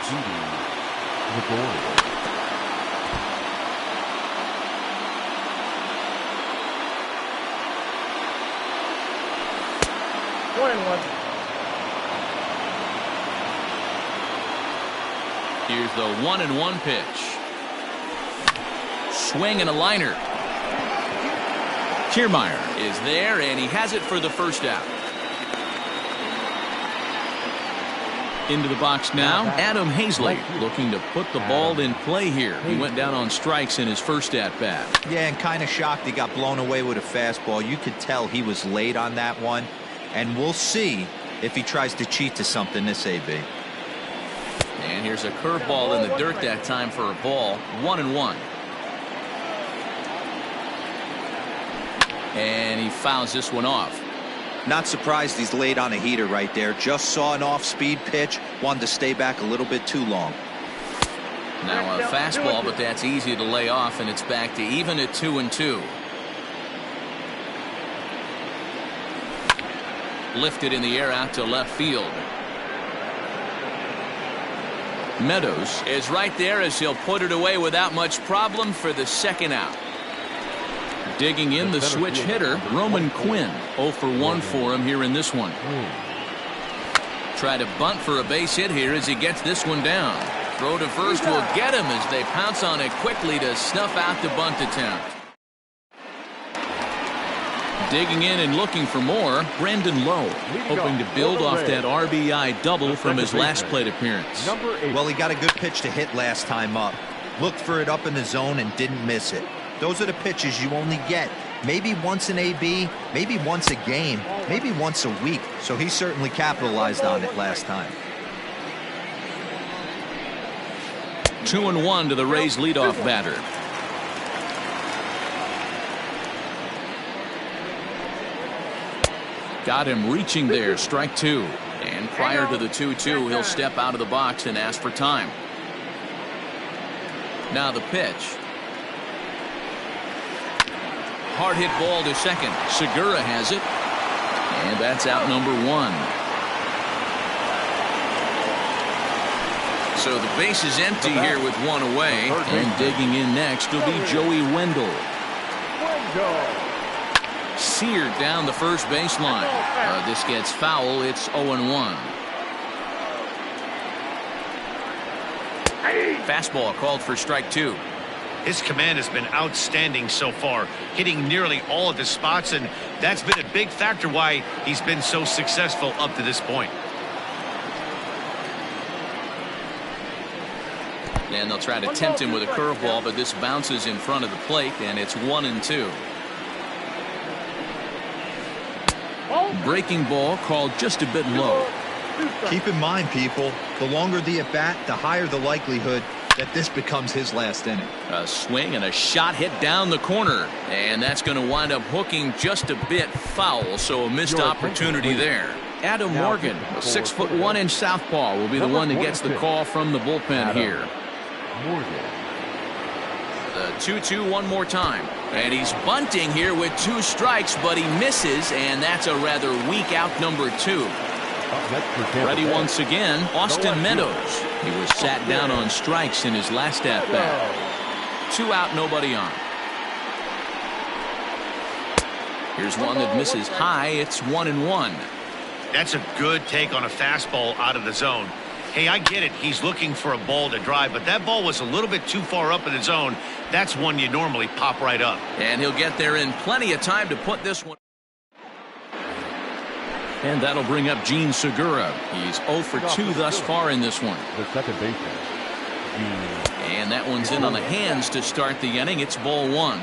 Here's the 1-1 pitch. Swing and a liner. Kiermaier is there, and he has it for the first out. Into the box now, Adam Hazley looking to put the ball in play here. He went down on strikes in his first at-bat. Yeah, and kind of shocked he got blown away with a fastball. You could tell he was late on that one, and we'll see if he tries to cheat to something this AB. And here's a curveball in the dirt that time for a ball. 1-1. And he fouls this one off. Not surprised he's late on a heater right there. Just saw an off-speed pitch. Wanted to stay back a little bit too long. Now a fastball, but that's easy to lay off, and it's back to even at 2-2. Lifted in the air out to left field. Meadows is right there as he'll put it away without much problem for the second out. Digging in the switch hitter, Roman Quinn. 0 for 1 for him here in this one. Try to bunt for a base hit here as he gets this one down. Throw to first will get him as they pounce on it quickly to snuff out the bunt attempt. Digging in and looking for more, Brandon Lowe, hoping to build off that RBI double from his last plate appearance. Well, he got a good pitch to hit last time up. Looked for it up in the zone and didn't miss it. Those are the pitches you only get maybe once in AB, maybe once a game, maybe once a week. So he certainly capitalized on it last time. 2-1 to the Rays leadoff batter. Got him reaching there, strike 2. And prior to the 2-2, he'll step out of the box and ask for time. Now the pitch. Hard hit ball to second. Segura has it. And that's out number 1. So the base is empty here with 1 away. And digging in next will be Joey Wendell. Seared down the first baseline. This gets foul. It's 0-1. Fastball called for strike 2. His command has been outstanding so far, hitting nearly all of his spots, and that's been a big factor why he's been so successful up to this point. And they'll try to tempt him with a curveball, but this bounces in front of the plate, and it's 1-2. Breaking ball called just a bit low. Keep in mind, people, the longer the at-bat, the higher the likelihood that this becomes his last inning. A swing and a shot hit down the corner, and that's going to wind up hooking just a bit foul, so a missed opportunity there. Adam Morgan, a 6'1" southpaw, will be the one that gets the call from the bullpen here. The 2-2 one more time, and he's bunting here with 2 strikes, but he misses, and that's a rather weak out number 2. Ready once again, Austin Meadows. He was sat down on strikes in his last at-bat. 2 out, nobody on. Here's one that misses high. It's 1-1. That's a good take on a fastball out of the zone. Hey, I get it. He's looking for a ball to drive, but that ball was a little bit too far up in the zone. That's one you normally pop right up. And he'll get there in plenty of time to put this one. And that'll bring up Gene Segura. He's 0 for 2 thus far in this one. The second baseman. And that one's in on the hands to start the inning. It's ball 1.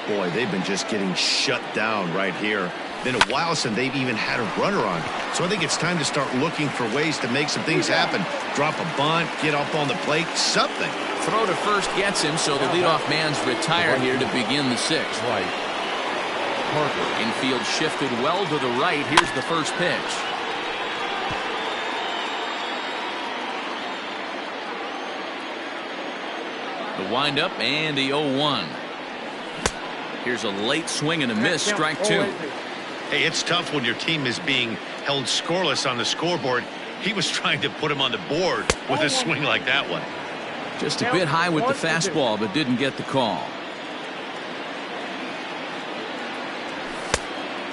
Boy, they've been just getting shut down right here. Been a while since they've even had a runner on. So I think it's time to start looking for ways to make some things happen. Drop a bunt, get up on the plate, something. Throw to first gets him, so the leadoff man's retired here to begin the 6th. Infield shifted well to the right. Here's the first pitch. The windup and the 0-1. Here's a late swing and a miss, strike 2. Hey, it's tough when your team is being held scoreless on the scoreboard. He was trying to put him on the board with a swing like that one. Just a bit high with the fastball, but didn't get the call.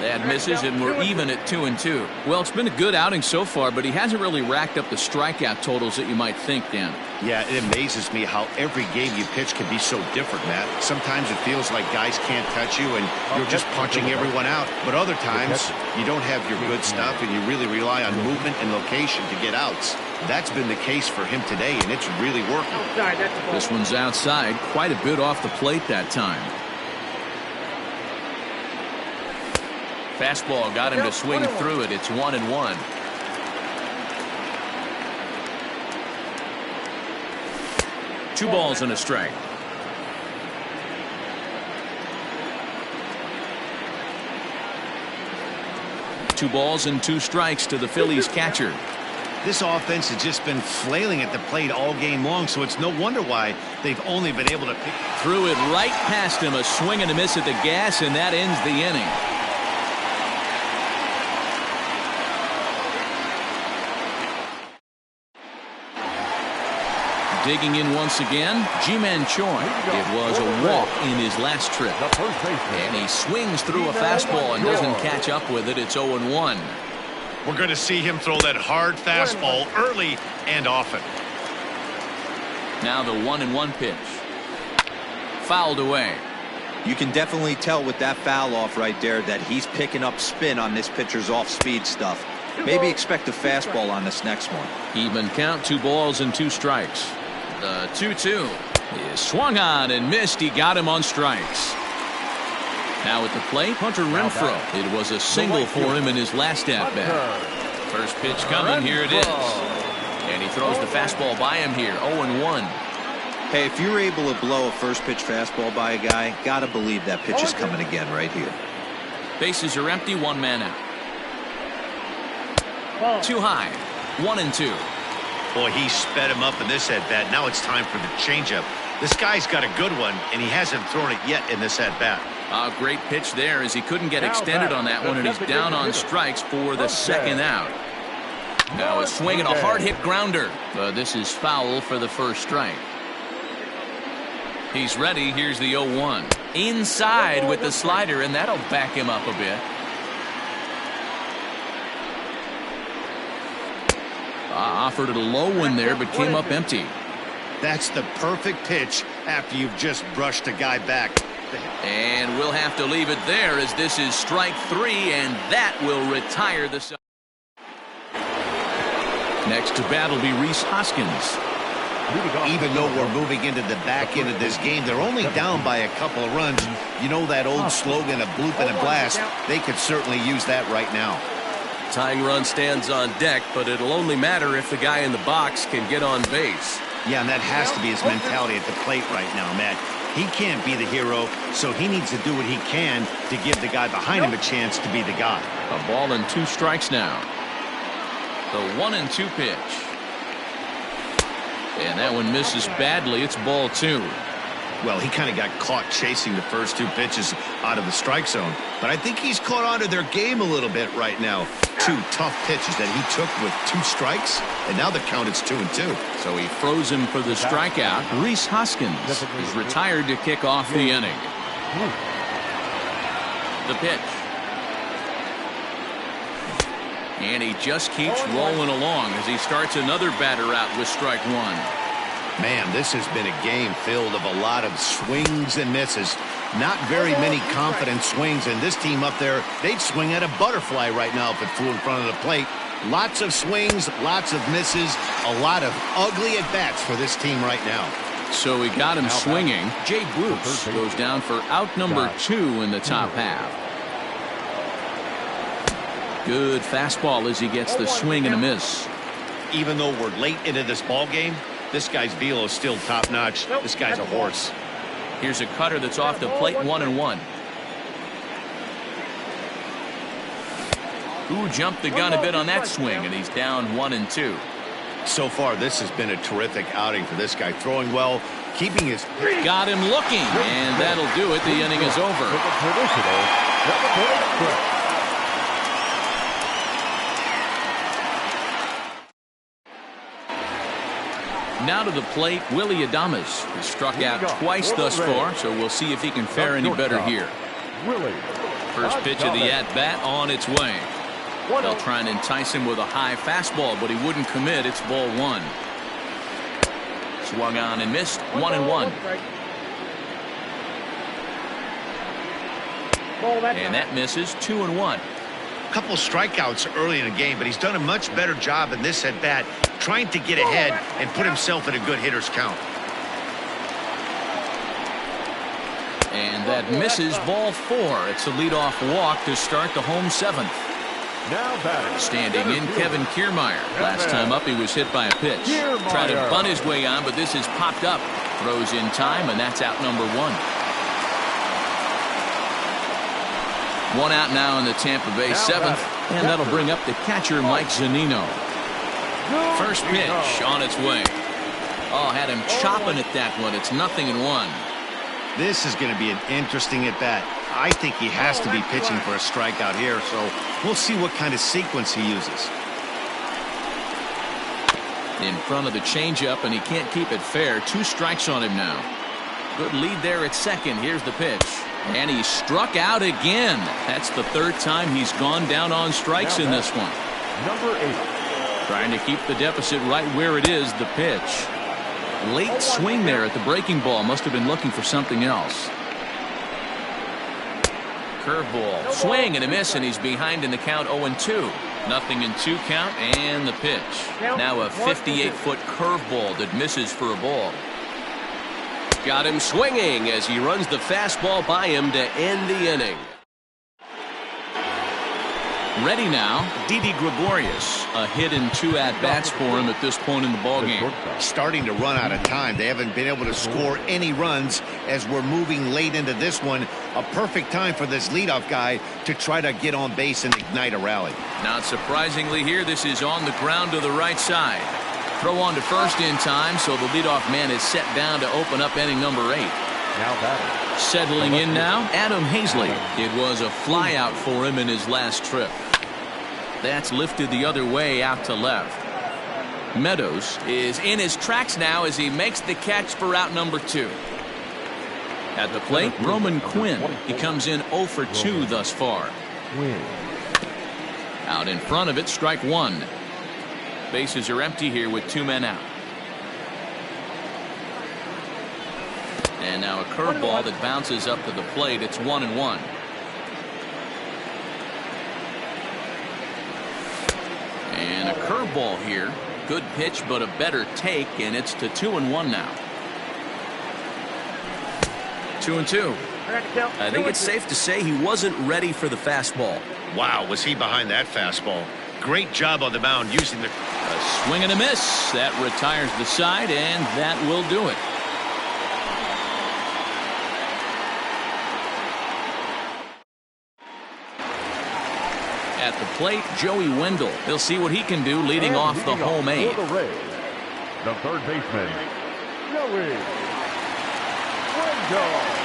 That misses, and we're even at 2-2. Well, it's been a good outing so far, but he hasn't really racked up the strikeout totals that you might think, Dan. Yeah, it amazes me how every game you pitch can be so different, Matt. Sometimes it feels like guys can't touch you and you're just punching everyone out. But other times you don't have your good stuff and you really rely on movement and location to get outs. That's been the case for him today, and it's really working. This one's outside, quite a bit off the plate that time. Fastball got him to swing through it. It's 1-1. Two balls and a strike. Two balls and two strikes to the Phillies catcher. This offense has just been flailing at the plate all game long, so it's no wonder why they've only been able to pick. Threw it right past him, a swing and a miss at the gas, and that ends the inning. Digging in once again, Ji-Man Choi. It was a walk in his last trip. And he swings through a fastball and doesn't catch up with it. It's 0-1. We're going to see him throw that hard fastball early and often. Now the 1-1 pitch. Fouled away. You can definitely tell with that foul off right there that he's picking up spin on this pitcher's off-speed stuff. Maybe expect a fastball on this next one. Even count, 2 balls and 2 strikes. The 2-2 is swung on and missed. He got him on strikes. Now at the plate, Hunter Renfroe. It was a single for him in his last at-bat. First pitch coming. Here it is. And he throws the fastball by him here. 0-1. Hey, if you're able to blow a first pitch fastball by a guy, gotta believe that pitch is coming again right here. Bases are empty, 1 man out. Too high. 1-2. Boy, he sped him up in this at-bat. Now it's time for the changeup. This guy's got a good one, and he hasn't thrown it yet in this at-bat. A great pitch there as he couldn't get extended on that one, and he's down on strikes for the second out. Now a swing and a hard-hit grounder. This is foul for the first strike. He's ready. Here's the 0-1. Inside with the slider, and that'll back him up a bit. Offered it a low one there, but came up empty. That's the perfect pitch after you've just brushed a guy back. And we'll have to leave it there as this is strike 3, and that will retire the... Next to bat will be Rhys Hoskins. Even though we're moving into the back end of this game, they're only down by a couple of runs. You know that old slogan, a bloop and a blast? They could certainly use that right now. Tying run stands on deck, but it'll only matter if the guy in the box can get on base. Yeah, and that has to be his mentality at the plate right now, Matt. He can't be the hero, so he needs to do what he can to give the guy behind him a chance to be the guy. A ball and 2 strikes now. The 1-2 pitch. And that one misses badly. It's ball 2. Well, he kind of got caught chasing the first 2 pitches out of the strike zone. But I think he's caught on to their game a little bit right now. 2 tough pitches that he took with 2 strikes, and now the count is 2-2. So he froze him for the strikeout. Rhys Hoskins is retired to kick off the inning. The pitch. And he just keeps rolling along as he starts another batter out with strike 1. Man, this has been a game filled of a lot of swings and misses. Not very many confident swings, and this team up there, they'd swing at a butterfly right now if it flew in front of the plate. Lots of swings, lots of misses, a lot of ugly at-bats for this team right now. So he got him swinging. Jay Bruce goes down for out number 2 in the top half. Good fastball as he gets the swing and a miss. Even though we're late into this ball game, this guy's velo is still top-notch. This guy's a horse. Here's a cutter that's off the plate, 1-1. Who jumped the gun a bit on that swing, and he's down 1-2. So far, this has been a terrific outing for this guy. Throwing well, keeping his... Got him looking, and that'll do it. The inning is over. Now to the plate, Willie Adames has struck out twice thus far, so we'll see if he can fare any better here. First pitch of the at-bat on its way. They'll try and entice him with a high fastball, but he wouldn't commit. It's ball 1. Swung on and missed. 1-1. And that misses. 2-1. Couple strikeouts early in the game, but he's done a much better job in this at-bat trying to get ahead and put himself in a good hitter's count. And that misses. Ball 4. It's a leadoff walk to start the home 7th. Standing in, Kevin Kiermaier. Last time up, he was hit by a pitch. Tried to bunt his way on, but this has popped up. Throws in time, and that's out number 1. 1 out now in the Tampa Bay 7th, and that'll bring up the catcher, Mike Zunino. First pitch on its way. Oh, had him chopping at that one. It's 0-1. This is going to be an interesting at-bat. I think he has to be pitching for a strikeout here, so we'll see what kind of sequence he uses. In front of the changeup, and he can't keep it fair. 2 strikes on him now. Good lead there at second. Here's the pitch. And he struck out again. That's the 3rd time he's gone down on strikes in this one. Number 8. Trying to keep the deficit right where it is. The pitch. Late swing there at the breaking ball. Must have been looking for something else. Curveball. Swing and a miss, and he's behind in the count 0-2. Nothing in 2 count, and the pitch. Now a 58-foot curveball that misses for a ball. Got him swinging as he runs the fastball by him to end the inning. Ready now, Didi Gregorius. A hit in 2 at-bats for him at this point in the ballgame. Starting to run out of time. They haven't been able to score any runs as we're moving late into this one. A perfect time for this leadoff guy to try to get on base and ignite a rally. Not surprisingly here, this is on the ground to the right side. Throw on to first in time, so the leadoff man is set down to open up inning number 8. Now batting. Settling in now, Adam Hazley. It was a flyout for him in his last trip. That's lifted the other way out to left. Meadows is in his tracks now as he makes the catch for out number 2. At the plate, Roman Quinn. He comes in 0 for 2 thus far. Out in front of it, strike 1. Bases are empty here with 2 men out. And now a curveball that bounces up to the plate. It's 1-1. And a curveball here. Good pitch, but a better take, and it's to 2-1 now. 2-2. I think it's safe to say he wasn't ready for the fastball. Wow, was he behind that fastball. Great job on the mound using the... A swing and a miss. That retires the side, and that will do it. At the plate, Joey Wendell. He'll see what he can do leading off the home 8. For the Rays, the 3rd baseman, Joey Wendell.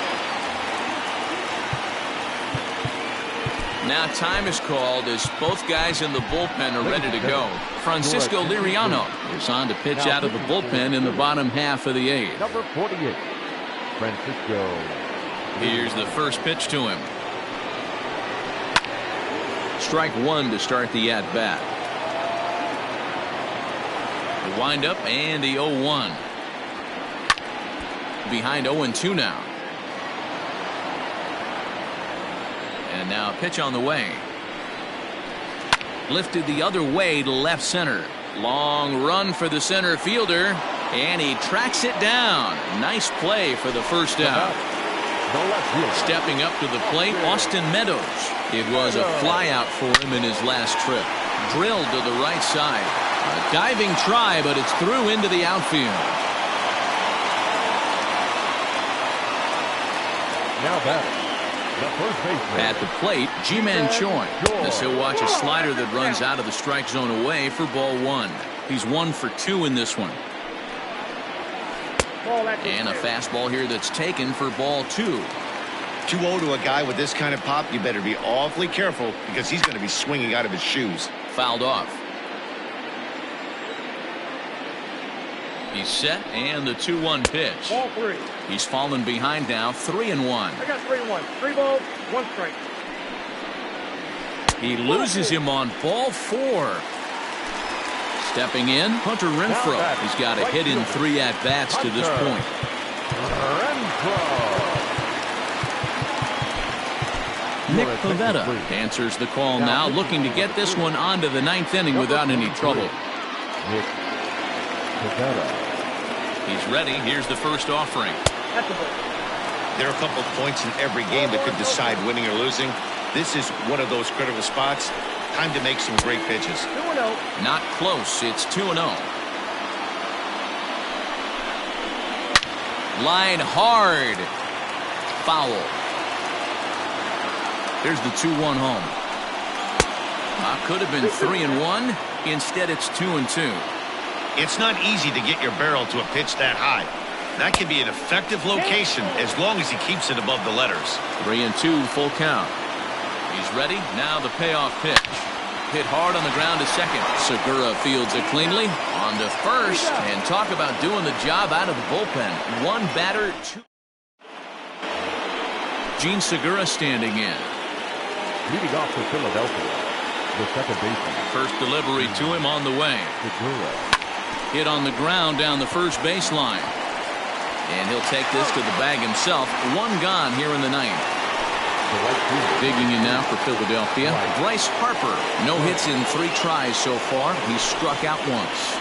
Now time is called as both guys in the bullpen are ready to go. Francisco Liriano is on to pitch out of the bullpen in the bottom half of the 8th. Number 48, Francisco. Here's the first pitch to him. Strike 1 to start the at-bat. The windup and the 0-1. Behind 0-2 now. And now a pitch on the way. Lifted the other way to left center. Long run for the center fielder, and he tracks it down. Nice play for the first out. Stepping up to the plate, Austin Meadows. It was a flyout for him in his last trip. Drilled to the right side. A diving try, but it's through into the outfield. Now batting, the first baseman. At the plate, Ji-Man Choi. As he'll watch a slider that runs out of the strike zone away for ball 1. He's 1 for 2 in this one. And a fastball here that's taken for ball 2. 2-0 to a guy with this kind of pop, you better be awfully careful because he's going to be swinging out of his shoes. Fouled off. He's set, and the 2-1 pitch. Ball 3. He's fallen behind now, 3-1. I got 3-1. 3 balls, 1 strike. He loses him on ball 4. Stepping in, Hunter Renfroe. He's got a hit in 3 at-bats to this point. Nick Pivetta answers the call now, looking to get this one onto the 9th inning without any trouble. Nick Pivetta. He's ready. Here's the first offering. There are a couple of points in every game that could decide winning or losing. This is one of those critical spots. Time to make some great pitches. 2-0. Not close. It's 2-0. Line hard. Foul. Here's the 2-1 home. Could have been 3-1. Instead, it's 2-2. It's not easy to get your barrel to a pitch that high. That can be an effective location as long as he keeps it above the letters. 3-2, full count. He's ready. Now the payoff pitch. Hit hard on the ground to second. Segura fields it cleanly on to first. And talk about doing the job out of the bullpen. One batter, two. Gene Segura standing in. Leading off for Philadelphia, the second baseman. First delivery to him on the way. Segura. Hit on the ground down the first baseline. And he'll take this to the bag himself. One gone here in the ninth. Digging in now for Philadelphia, Bryce Harper. No hits in 3 tries so far. He's struck out once.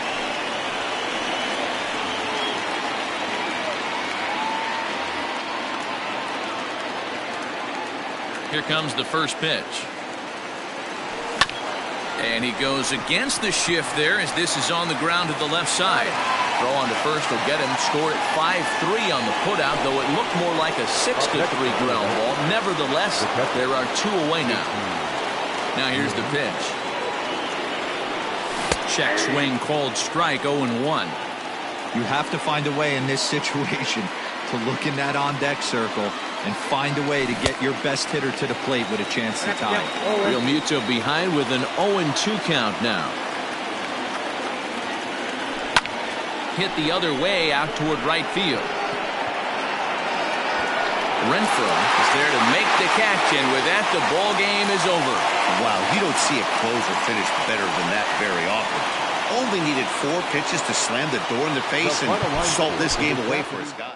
Here comes the first pitch. And he goes against the shift there as this is on the ground to the left side. Throw on to first will get him. Score at 5-3 on the putout, though it looked more like a 6-3 ground ball. Nevertheless, there are 2 away now. Now here's the pitch. Check swing called strike, 0-1. You have to find a way in this situation to look in that on-deck circle and find a way to get your best hitter to the plate with a chance to tie. Real Muto behind with an 0-2 count now. Hit the other way out toward right field. Renfroe is there to make the catch, and with that, the ball game is over. Wow, you don't see a closer finish better than that very often. Only needed 4 pitches to slam the door in the face and salt this game away for his guy.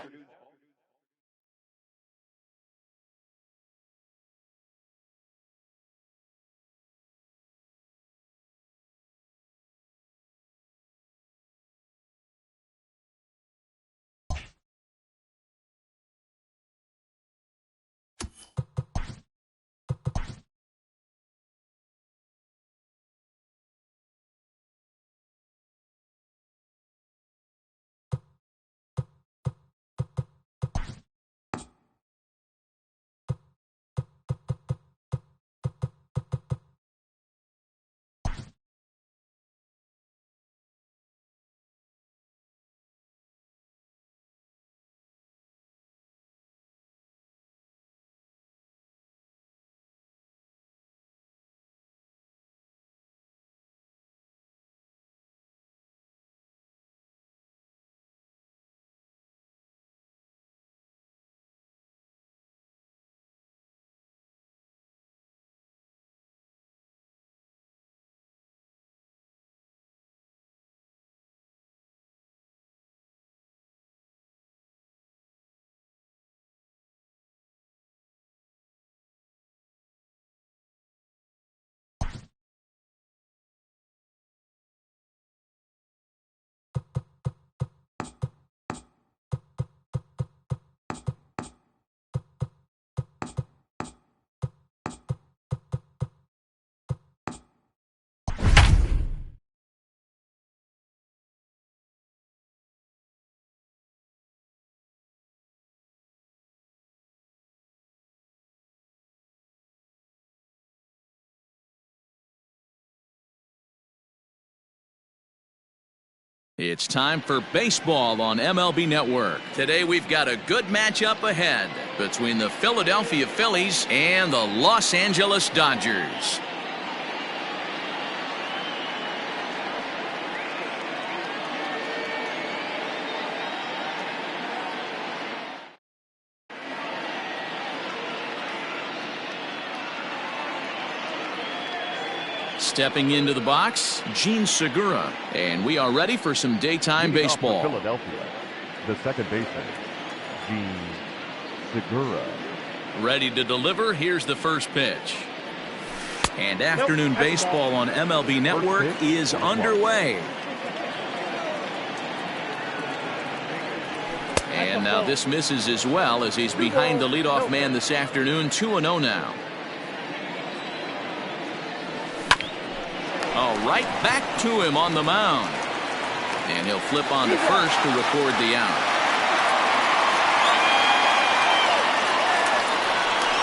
It's time for baseball on MLB Network. Today we've got a good matchup ahead between the Philadelphia Phillies and the Los Angeles Dodgers. Stepping into the box, Gene Segura. And we are ready for some daytime baseball. Philadelphia, the second baseman, Gene Segura. Ready to deliver. Here's the first pitch. And afternoon baseball on MLB Network is underway. And now this misses as well as he's behind the leadoff man this afternoon. 2-0 now. Right back to him on the mound. And he'll flip on to first to record the out.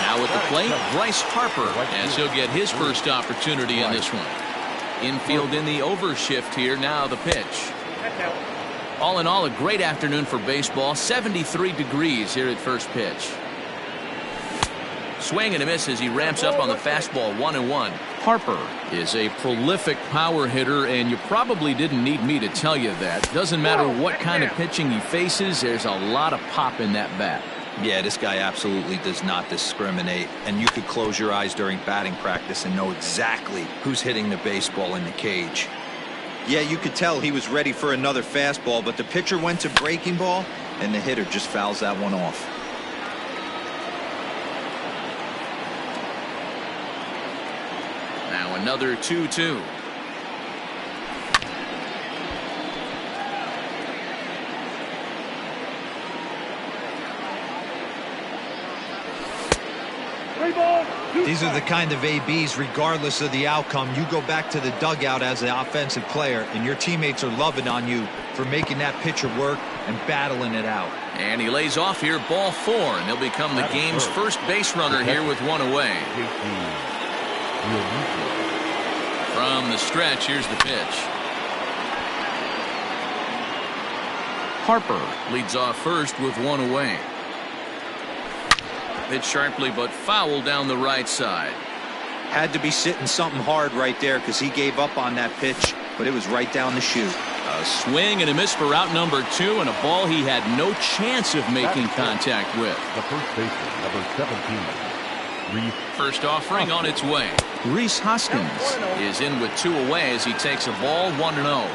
Now at the plate, Bryce Harper, as he'll get his first opportunity in this one. Infield in the overshift here. Now the pitch. All in all, a great afternoon for baseball. 73 degrees here at first pitch. Swing and a miss as he ramps up on the fastball. 1-1. Harper is a prolific power hitter, and you probably didn't need me to tell you that. Doesn't matter what kind of pitching he faces, there's a lot of pop in that bat. Yeah, this guy absolutely does not discriminate, and you could close your eyes during batting practice and know exactly who's hitting the baseball in the cage. Yeah, you could tell he was ready for another fastball, but the pitcher went to breaking ball, and the hitter just fouls that one off. Now another 2-2. These are the kind of ABs, regardless of the outcome, you go back to the dugout as an offensive player, and your teammates are loving on you for making that pitcher work and battling it out. And he lays off here, ball 4, and he'll become the game's first base runner here with one away. From the stretch, here's the pitch. Harper leads off first with one away. Hit sharply but foul down the right side. Had to be sitting something hard right there because he gave up on that pitch, but it was right down the chute. A swing and a miss for out number 2, and a ball he had no chance of making contact with. The first baseman, number 17, Reese. First offering on its way. Reese Hoskins is in with 2 away as he takes a ball 1-0.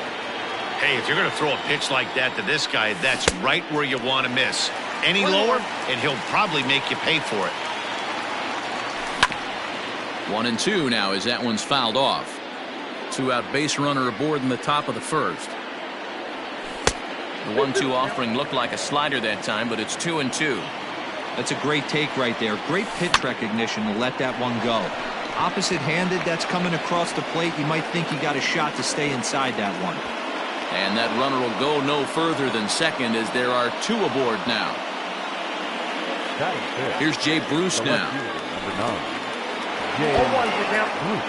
Hey, if you're going to throw a pitch like that to this guy, that's right where you want to miss. Any lower, and he'll probably make you pay for it. 1-2 now as that one's fouled off. 2-out base runner aboard in the top of the first. The 1-2 offering looked like a slider that time, but it's 2-2. That's a great take right there. Great pitch recognition to let that one go. Opposite-handed, that's coming across the plate. You might think he got a shot to stay inside that one. And that runner will go no further than second as there are 2 aboard now. Here's Jay Bruce now. Number 9. Jay Bruce.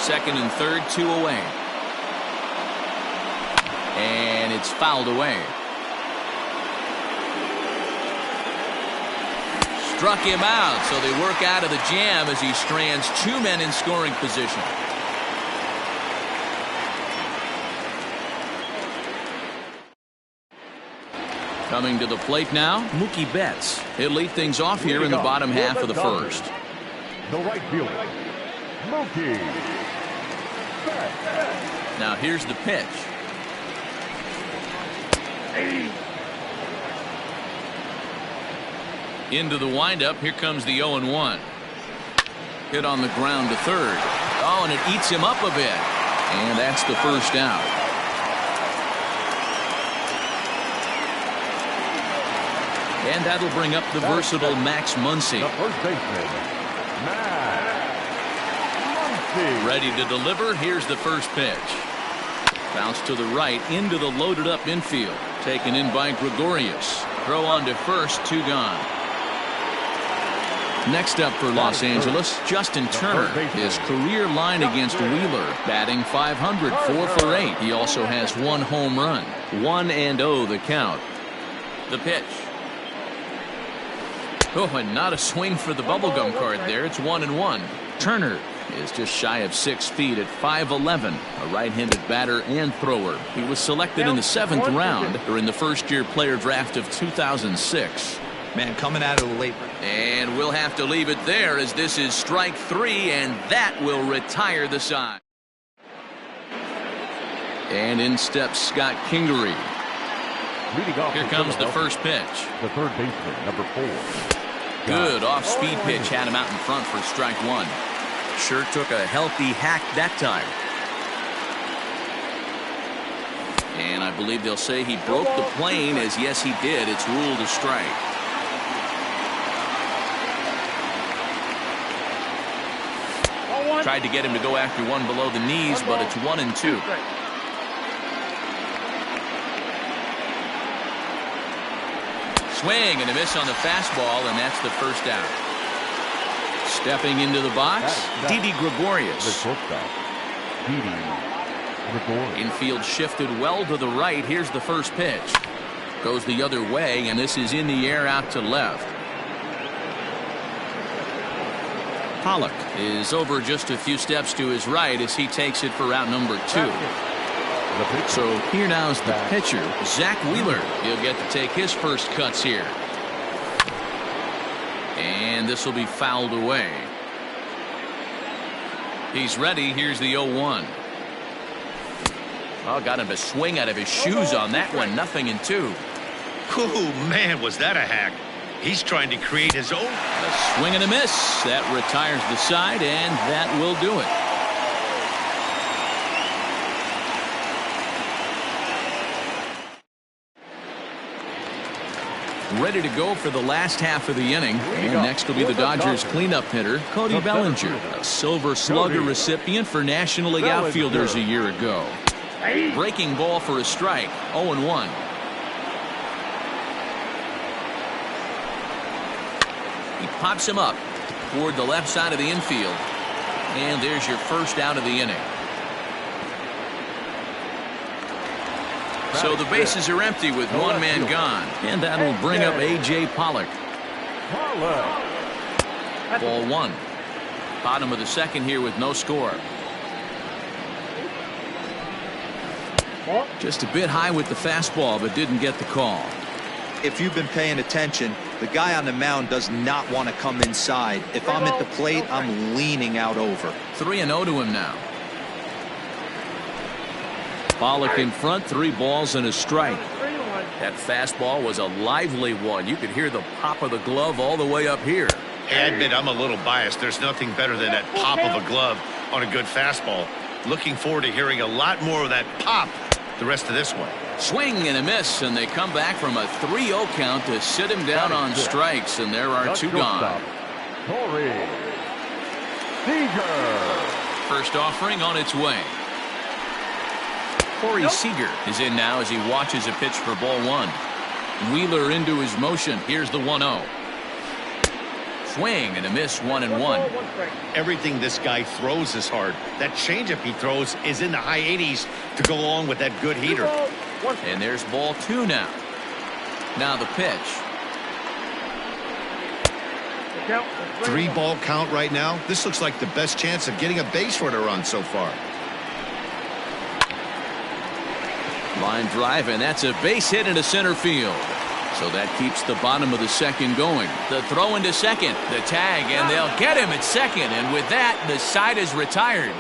Second and third, 2 away. And it's fouled away. Struck him out, so they work out of the jam as he strands 2 men in scoring position. Coming to the plate now, Mookie Betts. He'll lead things off here in the bottom half of the first. The right fielder, Mookie Betts. Now here's the pitch. Into the windup, here comes the 0-1. Hit on the ground to third. Oh, and it eats him up a bit. And that's the first out. And that'll bring up the versatile Max Muncy. The first baseman, Max Muncy. Ready to deliver. Here's the first pitch. Bounce to the right into the loaded up infield. Taken in by Gregorius. Throw on to first, 2 gone. Next up for Los Angeles, Justin Turner. His career line against Wheeler, batting .500, 4 for 8. He also has 1 home run. 1-0 the count. The pitch. Oh, and not a swing for the bubblegum card there. It's 1-1. Turner is just shy of 6 feet at 5'11", a right-handed batter and thrower. He was selected in the 7th round during the first-year player draft of 2006. Man, coming out of the late. And we'll have to leave it there as this is strike 3, and that will retire the side. And in steps Scott Kingery. Here comes the first pitch. The third baseman, number 4. Good off-speed pitch had him out in front for strike 1. Sure took a healthy hack that time. And I believe they'll say he broke the plane, as yes he did. It's ruled a strike. Tried to get him to go after one below the knees, but it's 1-2. Swing and a miss on the fastball, and that's the first out. Stepping into the box, Didi Gregorius. The shortstop, Didi Gregorius. Infield shifted well to the right. Here's the first pitch. Goes the other way, and this is in the air out to left. Pollock is over just a few steps to his right as he takes it for route number 2. So here now is the pitcher, Zach Wheeler. He'll get to take his first cuts here. And this will be fouled away. He's ready. Here's the 0-1. Oh, got him to swing out of his shoes on that one. 0-2. Oh, man, was that a hack. He's trying to create his own. A swing and a miss. That retires the side, and that will do it. Ready to go for the last half of the inning. And next will be the Dodgers cleanup hitter, Cody Bellinger, a Silver Slugger recipient for National League outfielders a year ago. Breaking ball for a strike. 0-1. He pops him up toward the left side of the infield. And there's your first out of the inning. So the bases are empty with one man gone. And that'll bring up A.J. Pollock. Ball 1. Bottom of the second here with no score. Just a bit high with the fastball, but didn't get the call. If you've been paying attention, the guy on the mound does not want to come inside. If I'm at the plate, I'm leaning out over. 3-0 to him now. Pollock in front, 3 balls and a strike. That fastball was a lively one. You could hear the pop of the glove all the way up here. Hey, I admit I'm a little biased. There's nothing better than that pop of a glove on a good fastball. Looking forward to hearing a lot more of that pop the rest of this one. Swing and a miss, and they come back from a 3-0 count to sit him down on strikes, and there are 2 gone. First offering on its way. Corey Seager is in now as he watches a pitch for ball 1. Wheeler into his motion. Here's the 1-0. Swing and a miss. 1-1. Everything this guy throws is hard. That changeup he throws is in the high 80s to go along with that good heater. And there's ball 2 now. Now the pitch. 3-ball count right now. This looks like the best chance of getting a base runner on so far. Line drive, and that's a base hit into center field. So that keeps the bottom of the second going. The throw into second, the tag, and they'll get him at second. And with that, the side is retired.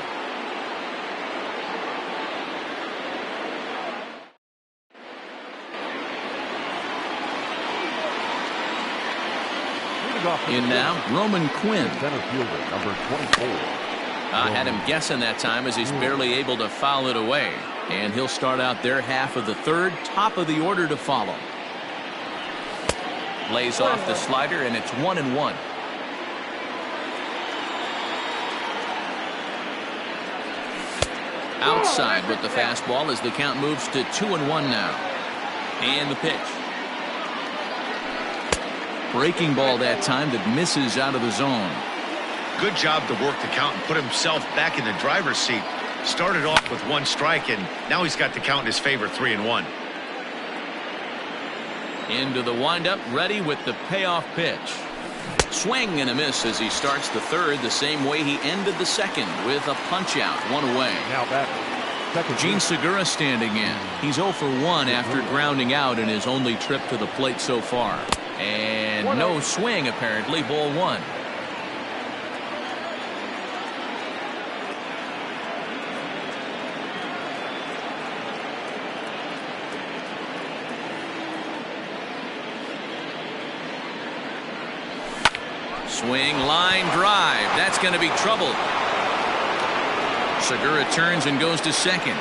In now, Roman Quinn. Center fielder, number 24. I had him guessing that time as he's barely able to foul it away. And he'll start out their half of the third, top of the order to follow. Lays off the slider, and it's 1-1. Outside with the fastball as the count moves to 2-1 now. And the pitch. Breaking ball that time that misses out of the zone. Good job to work the count and put himself back in the driver's seat. Started off with 1 strike, and now he's got the count in his favor, 3-1. Into the windup, ready with the payoff pitch. Swing and a miss as he starts the third the same way he ended the second with a punch out, 1 away. Now that Gene Segura standing in. He's 0 for 1 after grounding out in his only trip to the plate so far. And no swing apparently, ball 1. Swing, line drive. That's going to be trouble. Segura turns and goes to second.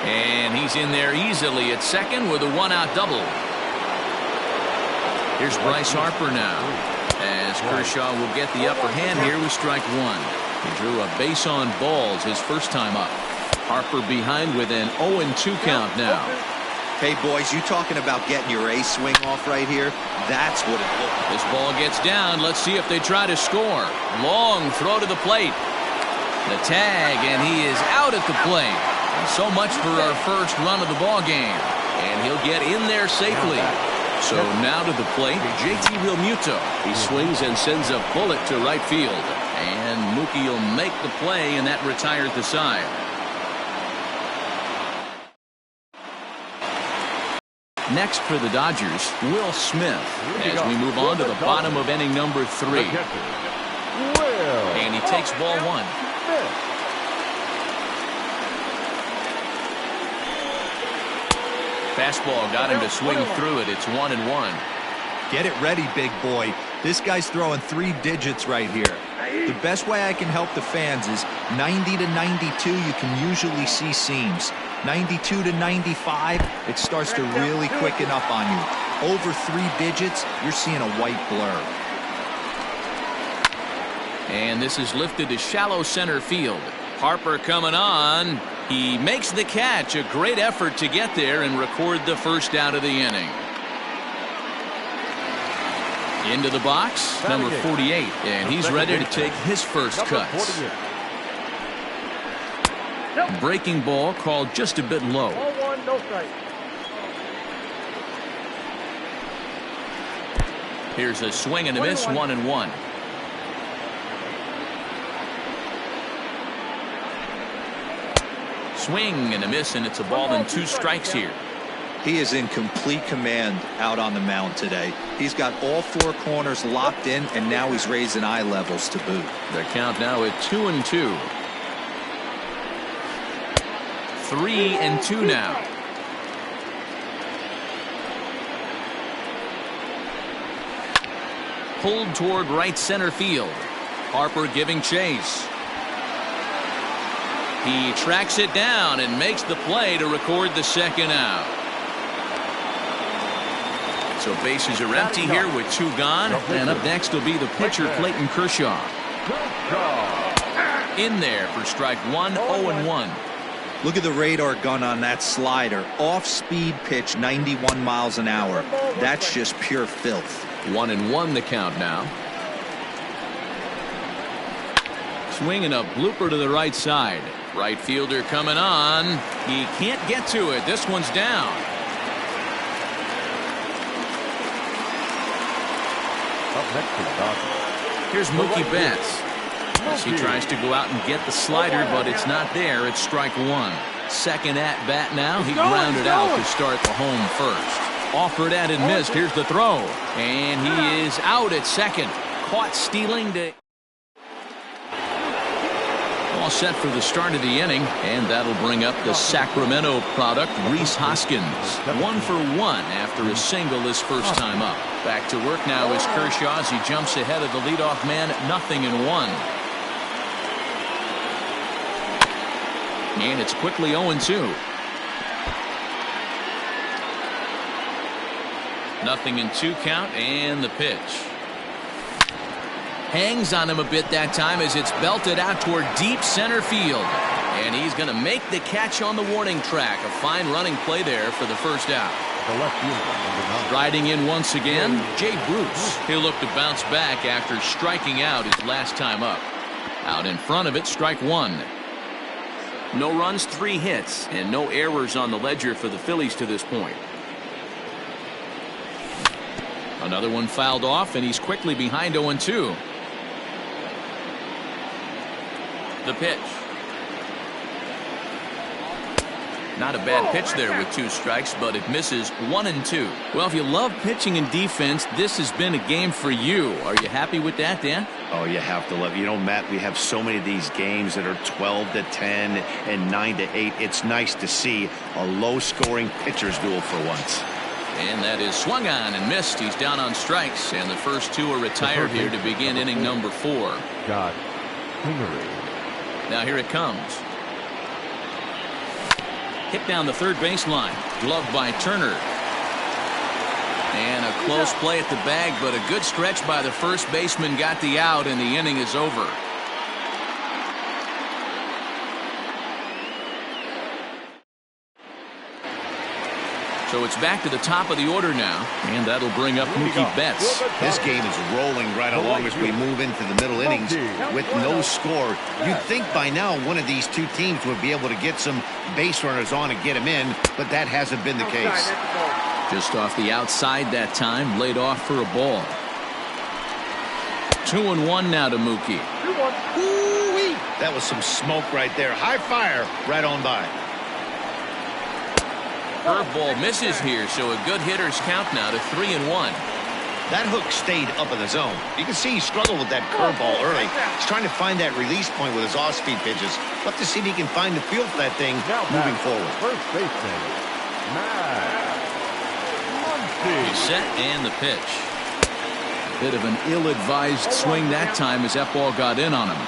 And he's in there easily at second with a 1-out double. Here's Bryce Harper now, as Kershaw will get the upper hand here with strike 1. He drew a base on balls his first time up. Harper behind with an 0-2 count now. Hey, boys, you talking about getting your A swing off right here? That's what it looks like. This ball gets down. Let's see if they try to score. Long throw to the plate. The tag, and he is out at the plate. So much for our first run of the ball game. And And he'll get in there safely. So now to the plate, JT Realmuto. He swings and sends a bullet to right field. And Mookie will make the play, and that retires the side. Next for the Dodgers, Will Smith, as we move on to the bottom of inning number 3. And he takes ball 1. Fastball got him to swing through it. It's 1-1. Get it ready, big boy. This guy's throwing 3 digits right here. The best way I can help the fans is 90 to 92, you can usually see seams. 92 to 95, it starts to really quicken up on you. Over 3 digits, you're seeing a white blur. And this is lifted to shallow center field. Harper coming on. He makes the catch. A great effort to get there and record the first out of the inning. Into the box, number 48, and he's ready to take his first cuts. Breaking ball called just a bit low. Ball 1, no strike. Here's a swing and a miss, 1-1. Swing and a miss, and it's a ball and 2 strikes here. He is in complete command out on the mound today. He's got all 4 corners locked in, and now he's raising eye levels to boot. The count now at 2-2. 3-2 now. Pulled toward right center field. Harper giving chase. He tracks it down and makes the play to record the second out. So bases are empty here with 2 gone. And up next will be the pitcher, Clayton Kershaw. In there for strike 1, 0-1. Look at the radar gun on that slider. Off-speed pitch, 91 miles an hour. That's just pure filth. 1-1 the count now. Swinging a blooper to the right side. Right fielder coming on. He can't get to it. This one's down. Up next is Dodgers. Here's Mookie Betts. As he tries to go out and get the slider, but it's not there. It's strike 1. Second at bat now. He grounded out to start the home first. Offered at and missed. Here's the throw. And he is out at second. Caught stealing to... All set for the start of the inning, and that'll bring up the Sacramento product, Rhys Hoskins. 1 for 1 after a single his first time up. Back to work now is Kershaw as he jumps ahead of the leadoff man, 0-1. And it's quickly 0-2. 0-2 count, and the pitch. Hangs on him a bit that time as it's belted out toward deep center field. And he's going to make the catch on the warning track. A fine running play there for the first out. The left fielder, Riding in once again, Jay Bruce. He'll look to bounce back after striking out his last time up. Out in front of it, strike 1. No runs, 3 hits, and no errors on the ledger for the Phillies to this point. Another one fouled off, and he's quickly behind 0-2. The pitch. Not a bad pitch there with 2 strikes, but it misses 1-2. Well, if you love pitching and defense, this has been a game for you. Are you happy with that, Dan? Oh, you have to love it. You know, Matt, we have so many of these games that are 12-10 and 9-8. It's nice to see a low-scoring pitcher's duel for once. And that is swung on and missed. He's down on strikes, and the first 2 are retired here to begin inning number 4. got Kingery. Now here it comes. Hit down the third baseline. Gloved by Turner. And a close play at the bag, but a good stretch by the first baseman got the out, and the inning is over. So it's back to the top of the order now, and that'll bring up Mookie Betts. This game is rolling right along as we move into the middle innings with no score. You'd think by now one of these two teams would be able to get some base runners on and get them in, but that hasn't been the case. Just off the outside that time, laid off for a ball. 2-1 now to Mookie. Ooh-wee. That was some smoke right there. High fire right on by. Curveball misses here, so a good hitter's count now to 3-1. That hook stayed up in the zone. You can see he struggled with that curveball early. He's trying to find that release point with his off-speed pitches. We'll have to see if he can find the feel for that thing moving forward. First baseman, He's set and the pitch. Bit of an ill-advised swing that time as that ball got in on him.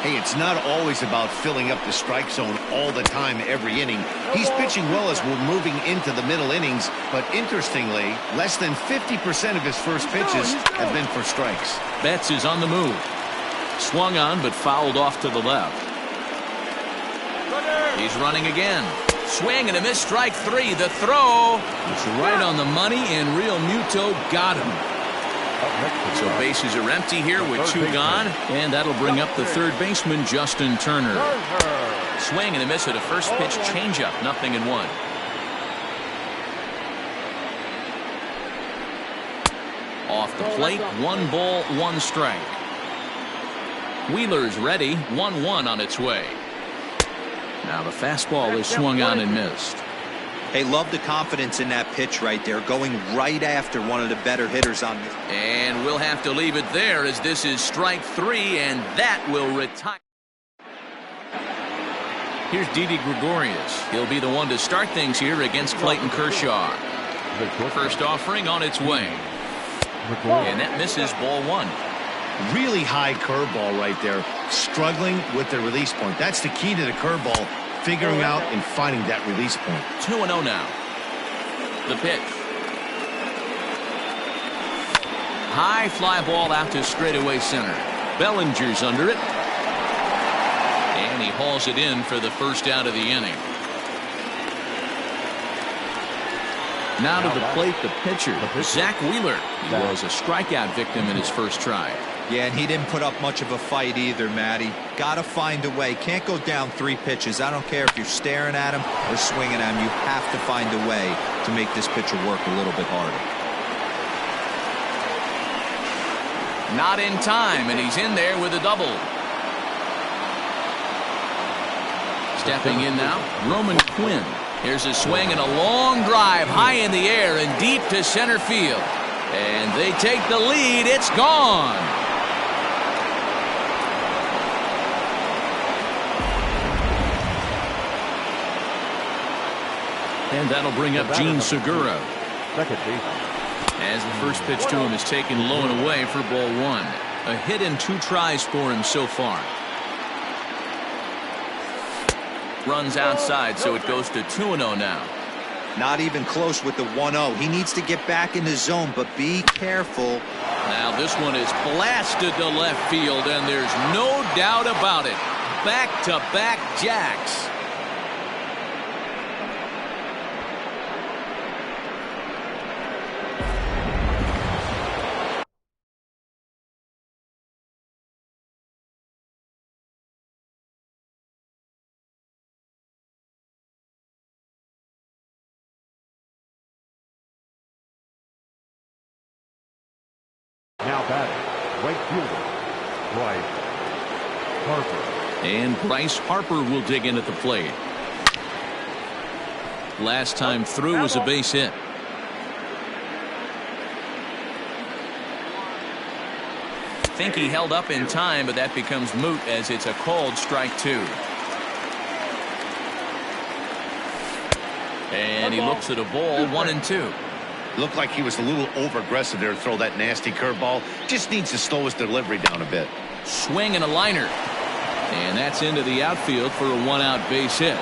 Hey, it's not always about filling up the strike zone all the time every inning. He's pitching well as we're moving into the middle innings, but interestingly, less than 50% of his first pitches have been for strikes. Betts is on the move. Swung on, but fouled off to the left. He's running again. Swing and a miss, strike three. The throw. It's right on the money, and Real Muto got him. So bases are empty here with two gone, and that'll bring up the third baseman, Justin Turner. Swing and a miss at a first pitch changeup, 0-1. Off the plate, 1 ball, 1 strike. Wheeler's ready, 1-1 on its way. Now the fastball is swung on and missed. Hey, love the confidence in that pitch right there, going right after one of the better hitters on this. And we'll have to leave it there as this is strike 3, and that will retire. Here's Didi Gregorius. He'll be the one to start things here against Clayton Kershaw. First offering on its way. And that misses, ball 1. Really high curveball right there. Struggling with the release point. That's the key to the curveball. Figuring out and finding that release point. 2-0 now. The pitch. High fly ball out to straightaway center. Bellinger's under it. And he hauls it in for the first out of the inning. Now to the plate, the pitcher, Zach Wheeler. He was a strikeout victim in his first try. Yeah, and he didn't put up much of a fight either, Matty. Got to find a way. Can't go down 3 pitches. I don't care if you're staring at him or swinging at him. You have to find a way to make this pitcher work a little bit harder. Not in time, and he's in there with a double. Stepping in now, Roman Quinn. Here's a swing and a long drive high in the air and deep to center field. And they take the lead. It's gone. And that'll bring up Gene Segura. second base. As the first pitch to him is taken low and away for ball 1. A hit in 2 tries for him so far. Runs outside, so it goes to 2-0 now. Not even close with the 1-0. He needs to get back in the zone, but be careful. Now this one is blasted to left field, and there's no doubt about it. Back-to-back jacks. Now batting, right fielder, Bryce Harper. And Bryce Harper will dig in at the plate. Last time through was a base hit. Think he held up in time, but that becomes moot as it's a called strike 2. And he looks at a ball, 1-2. Looked like he was a little over-aggressive there to throw that nasty curveball. Just needs to slow his delivery down a bit. Swing and a liner. And that's into the outfield for a 1-out base hit.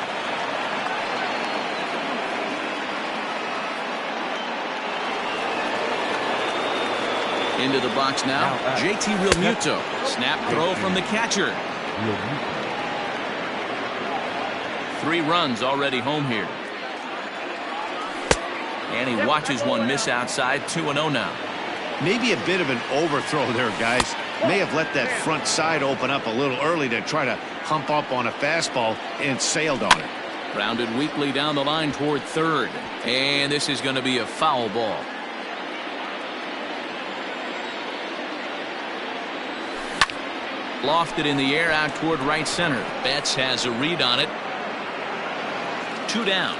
Into the box now, JT Realmuto. Snap throw from the catcher. 3 runs already home here. And he watches one miss outside. 2-0 now. Maybe a bit of an overthrow there, guys. May have let that front side open up a little early to try to hump up on a fastball and sailed on it. Grounded weakly down the line toward third. And this is going to be a foul ball. Lofted in the air out toward right center. Betts has a read on it. 2 down.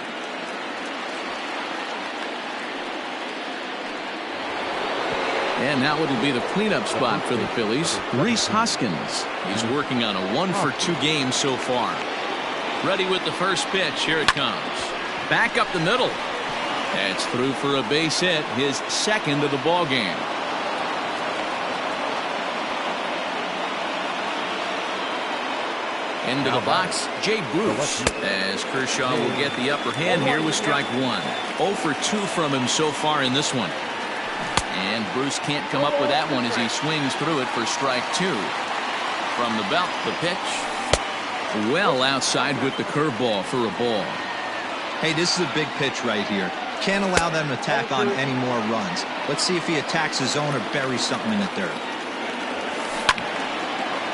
And now it'll be the cleanup spot for the Phillies. Rhys Hoskins. He's working on a 1-for-2 game so far. Ready with the first pitch. Here it comes. Back up the middle. That's through for a base hit. His second of the ball game. Into the box, Jay Bruce, as Kershaw will get the upper hand here with strike 1. 0 for 2 from him so far in this one. And Bruce can't come up with that one as he swings through it for strike 2. From the belt, the pitch. Well outside with the curveball for a ball. Hey, this is a big pitch right here. Can't allow them to tack on any more runs. Let's see if he attacks his zone or buries something in the dirt.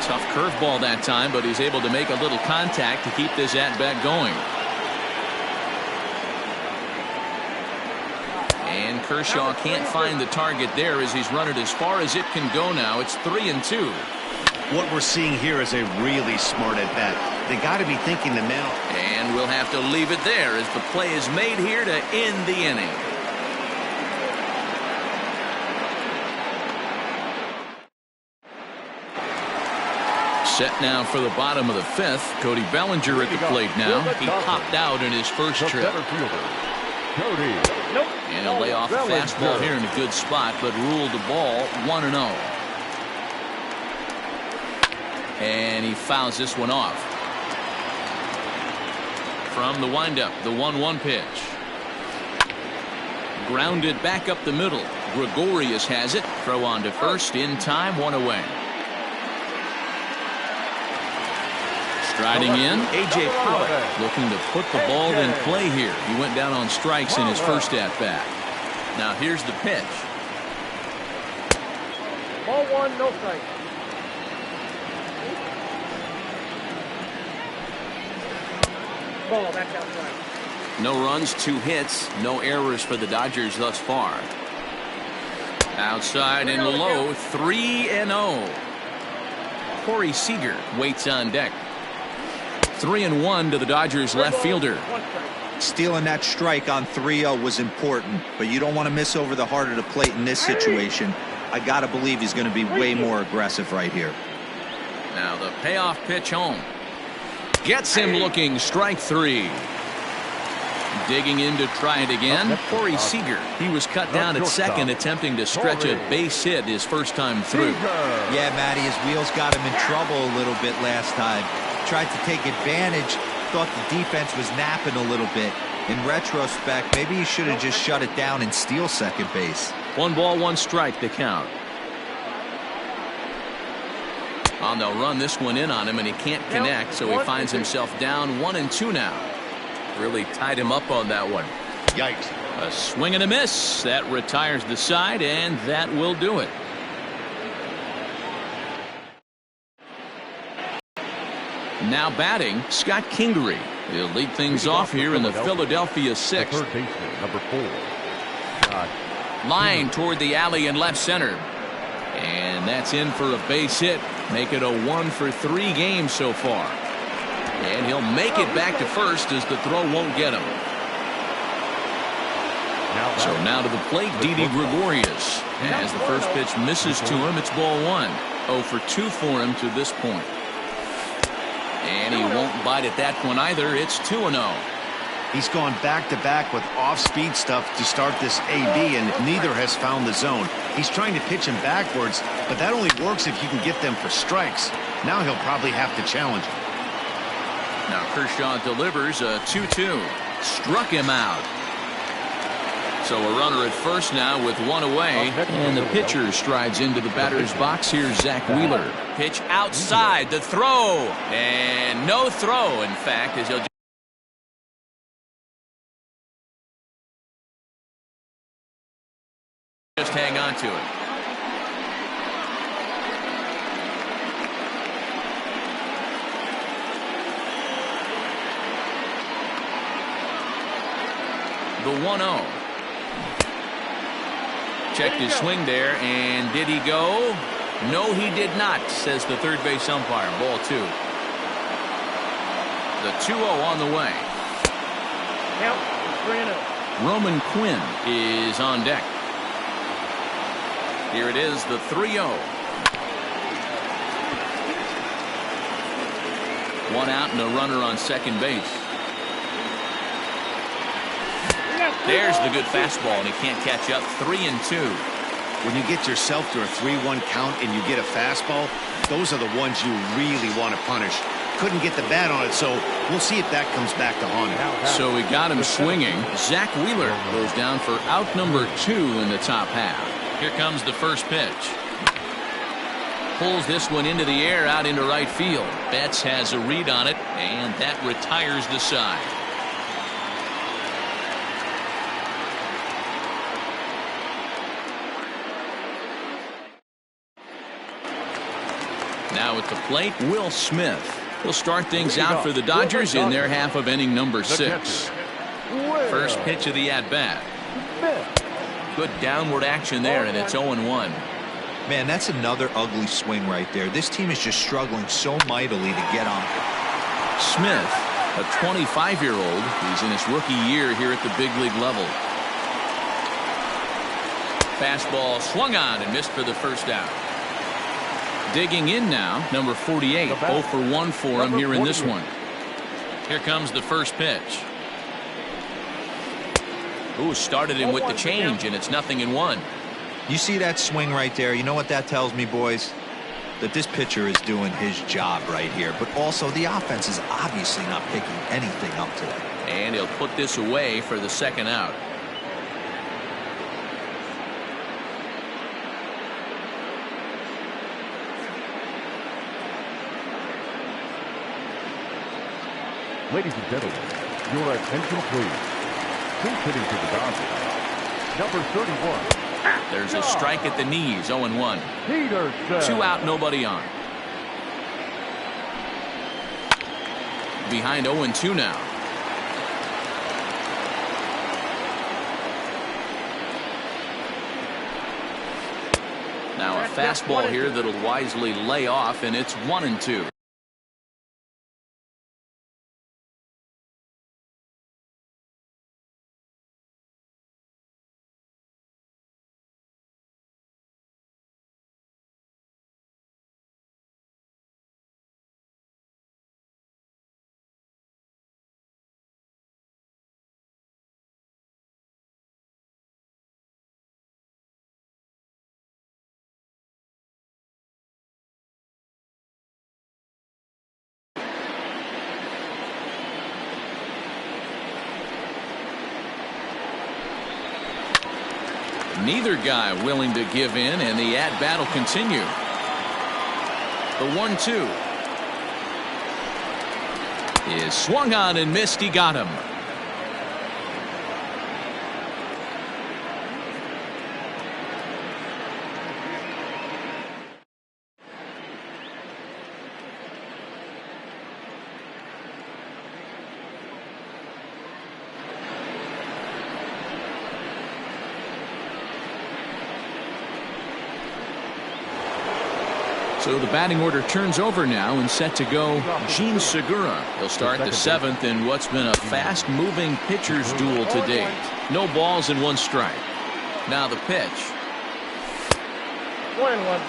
Tough curveball that time, but he's able to make a little contact to keep this at-bat going. And Kershaw can't find the target there as he's run it as far as it can go now. It's 3-2. What we're seeing here is a really smart at-bat. They got to be thinking the now. And we'll have to leave it there as the play is made here to end the inning. Set now for the bottom of the 5th. Cody Bellinger at the plate now. He popped out in his first trip. And he'll lay off a fastball here in a good spot, but ruled the ball 1-0. And he fouls this one off. From the windup, the 1-1 pitch. Grounded back up the middle. Gregorius has it. Throw on to first in time, 1 away. Striding in, A.J. Pollock looking to put the ball in play here. He went down on strikes in his first at-bat. Now here's the pitch. Ball 1, no strike. Ball, that's outside. No runs, 2 hits, no errors for the Dodgers thus far. Outside and low, 3-0. Corey Seager waits on deck. 3-1 to the Dodgers left fielder. Stealing that strike on 3-0 was important, but you don't want to miss over the heart of the plate in this situation. I got to believe he's going to be way more aggressive right here. Now the payoff pitch home. Gets him looking, strike 3. Digging in to try it again. Corey Seager. He was cut down at second, attempting to stretch a base hit his first time through. Yeah, Matty, his wheels got him in trouble a little bit last time. Tried to take advantage, thought the defense was napping a little bit. In retrospect, maybe he should have just shut it down and steal second base. 1 ball, 1 strike to count. And they'll run this one in on him, and he can't connect, so he finds himself down 1-2 now. Really tied him up on that one. Yikes. A swing and a miss. That retires the side, and that will do it. Now batting, Scott Kingery. He'll lead things off here in the Philadelphia 6th. Third baseman, number 4. Line toward the alley in left center. And that's in for a base hit. Make it a 1-for-3 game so far. And he'll make it back to first as the throw won't get him. So now to the plate, Didi Gregorius. As the first pitch misses to him, it's ball 1. 0 for 2 for him to this point. And he won't bite at that one either. It's 2-0. He's gone back-to-back with off-speed stuff to start this AB, and neither has found the zone. He's trying to pitch him backwards, but that only works if you can get them for strikes. Now he'll probably have to challenge him. Now Kershaw delivers a 2-2. Struck him out. So a runner at first now with 1 away. And the pitcher strides into the batter's box. Here's Zach Wheeler. Pitch outside, the throw. And no throw, in fact, as he'll Just hang on to it. The 1-0. Checked his swing there, and did he go? No, he did not, says the third base umpire. Ball 2. The 2-0 on the way. Count 3-0. Roman Quinn is on deck. Here it is, the 3-0. One out and a runner on second base. There's the good fastball, and he can't catch up. 3-2. When you get yourself to a 3-1 count and you get a fastball, those are the ones you really want to punish. Couldn't get the bat on it, so we'll see if that comes back to haunt him. So we got him swinging. Zach Wheeler goes down for out number 2 in the top half. Here comes the first pitch. Pulls this one into the air out into right field. Betts has a read on it, and that retires the side. Now at the plate, Will Smith. He'll start things out for the Dodgers in their half of inning number 6. First pitch of the at-bat. Good downward action there, and it's 0-1. Man, that's another ugly swing right there. This team is just struggling so mightily to get on. Smith, a 25-year-old. He's in his rookie year here at the big league level. Fastball swung on and missed for the first out. Digging in now, number 48. 0 for 1 for him here in this one. Here comes the first pitch. Ooh, started him with the change, and it's 0-1. You see that swing right there? You know what that tells me, boys? That this pitcher is doing his job right here. But also, the offense is obviously not picking anything up today. And he'll put this away for the second out. Ladies and gentlemen, your attention please. Who's hitting to the Dodgers? Number 31. There's a strike at the knees, 0-1. Peterson. 2 out, nobody on. Behind 0-2 now. Now a fastball here that'll wisely lay off, and it's 1-2. Neither guy willing to give in, and the at-bat will continue. The 1-2 is swung on and missed. He got him. So the batting order turns over now and set to go Gene Segura. He'll start the 7th in what's been a fast-moving pitcher's duel to date. No balls and 1 strike. Now the pitch. 1-1.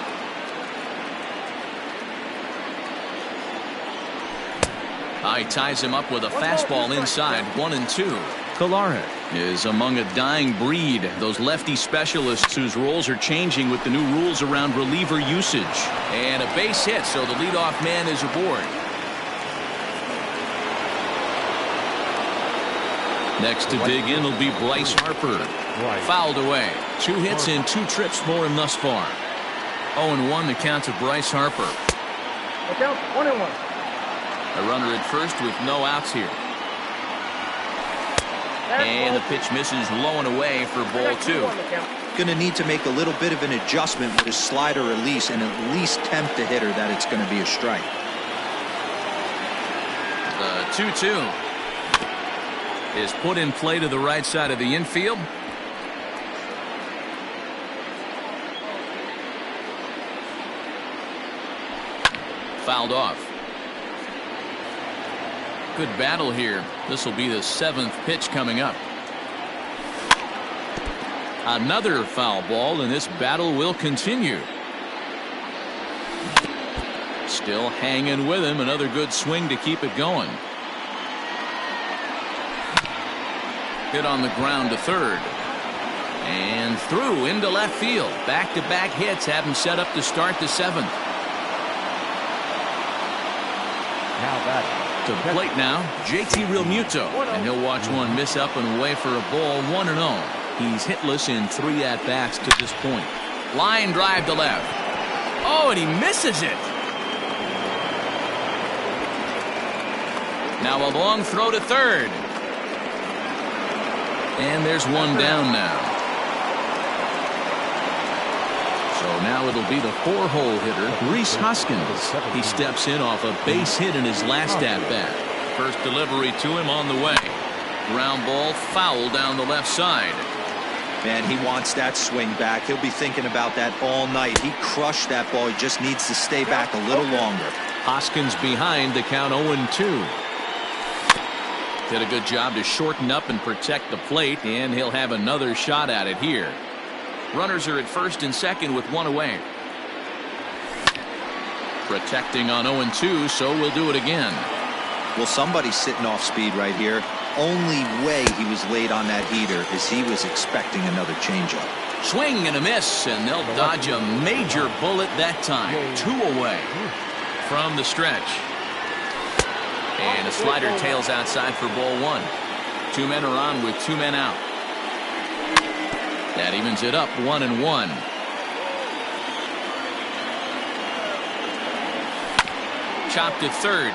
He ties him up with a fastball inside, 1-2. Kolarik is among a dying breed, those lefty specialists whose roles are changing with the new rules around reliever usage. And a base hit, so the leadoff man is aboard. Next to dig in will be Bryce Harper. Fouled away. 2 hits and 2 trips for him thus far. 0-1 the count to Bryce Harper. Look out, 1-1. A runner at first with no outs here. And the pitch misses low and away for ball 2. going to need to make a little bit of an adjustment with his slider release and at least tempt the hitter that it's going to be a strike. The 2-2 is put in play to the right side of the infield. Fouled off. Good battle here. This will be the 7th pitch coming up. Another foul ball, and this battle will continue. Still hanging with him. Another good swing to keep it going. Hit on the ground to third. And through into left field. Back-to-back hits have him set up to start the 7th. Now batting. To the plate now, JT Realmuto. And he'll watch one miss up and away for a ball, 1-0. He's hitless in 3 at-bats to this point. Line drive to left. Oh, and he misses it. Now a long throw to third. And there's one down now. So now it'll be the 4-hole hitter, Rhys Hoskins. He steps in off a base hit in his last at-bat. First delivery to him on the way. Ground ball foul down the left side. Man, he wants that swing back. He'll be thinking about that all night. He crushed that ball. He just needs to stay back a little longer. Hoskins behind to count 0-2. Did a good job to shorten up and protect the plate, and he'll have another shot at it here. Runners are at first and second with one away. Protecting on 0-2, so we'll do it again. Well, somebody's sitting off speed right here. Only way he was late on that heater is he was expecting another changeup. Swing and a miss, and they'll dodge a major bullet that time. 2 away from the stretch. And a slider tails outside for ball 1. 2 men are on with 2 men out. That evens it up 1-1. Chopped to third,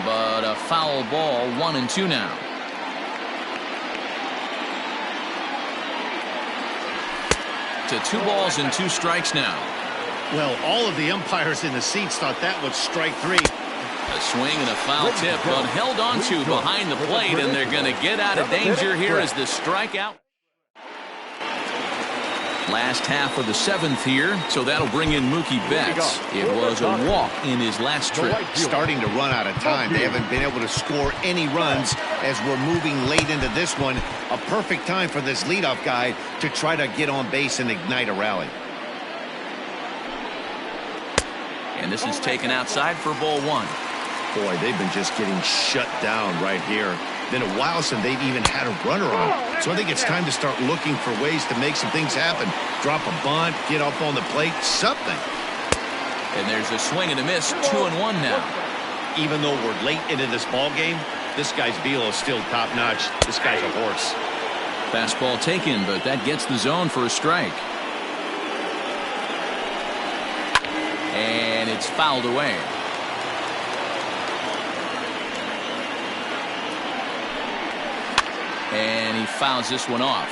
but a foul ball, 1-2 now. To 2 balls and 2 strikes now. Well, all of the umpires in the seats thought that was strike 3. A swing and a foul tip, but held on to behind the plate, and they're going to get out of danger here as the strikeout. Last half of the 7th here, so that'll bring in Mookie Betts. It was a walk in his last trip. Starting to run out of time. They haven't been able to score any runs as we're moving late into this one. A perfect time for this leadoff guy to try to get on base and ignite a rally. And this is taken outside for ball 1. Boy, they've been just getting shut down right here. Been a while since they've even had a runner on. So I think it's time to start looking for ways to make some things happen. Drop a bunt, get up on the plate, something. And there's a swing and a miss, 2-1 now. Even though we're late into this ball game, this guy's velo is still top-notch. This guy's a horse. Fastball taken, but that gets the zone for a strike. And it's fouled away. And he fouls this one off.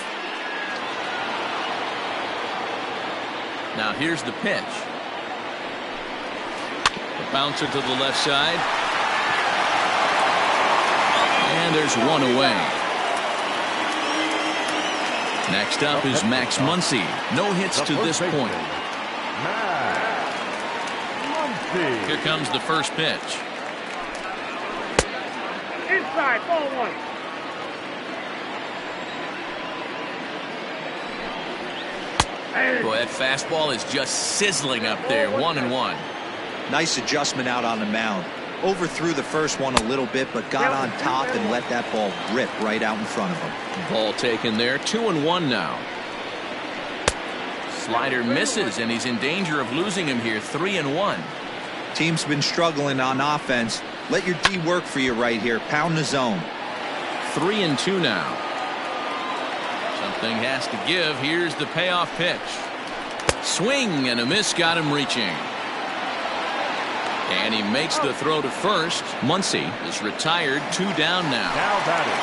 Now here's the pitch. The bouncer to the left side. And there's one away. Next up is Max Muncy. No hits to this point. Here comes the first pitch. Inside, ball 1. Boy, that fastball is just sizzling up there. 1-1. Nice adjustment out on the mound. Overthrew the first one a little bit, but got on top and let that ball rip right out in front of him. Ball taken there. 2-1 now. Slider misses, and he's in danger of losing him here. 3-1. Team's been struggling on offense. Let your D work for you right here. Pound the zone. 3-2 now. Something has to give. Here's the payoff pitch. Swing and a miss got him reaching. And he makes the throw to first. Muncy is retired, 2 down now. Now batting,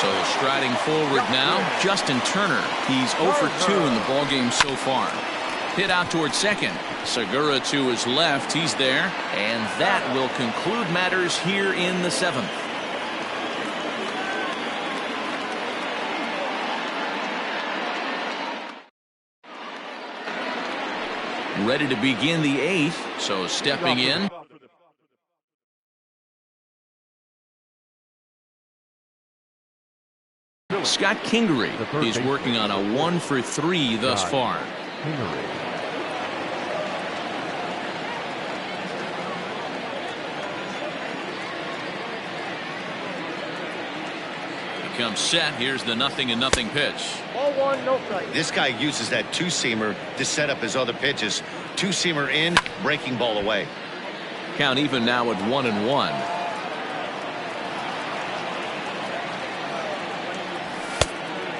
So striding forward now, Justin Turner. He's 0 for 2 in the ballgame so far. Hit out towards second. Segura to his left. He's there. And that will conclude matters here in the 7th. Ready to begin the 8th. So stepping in. Scott Kingery. He's working on a 1 for 3 thus far. Comes set. Here's the 0-0 pitch. Ball 1, no strike. This guy uses that two-seamer to set up his other pitches. Two-seamer in, breaking ball away. Count even now at 1-1.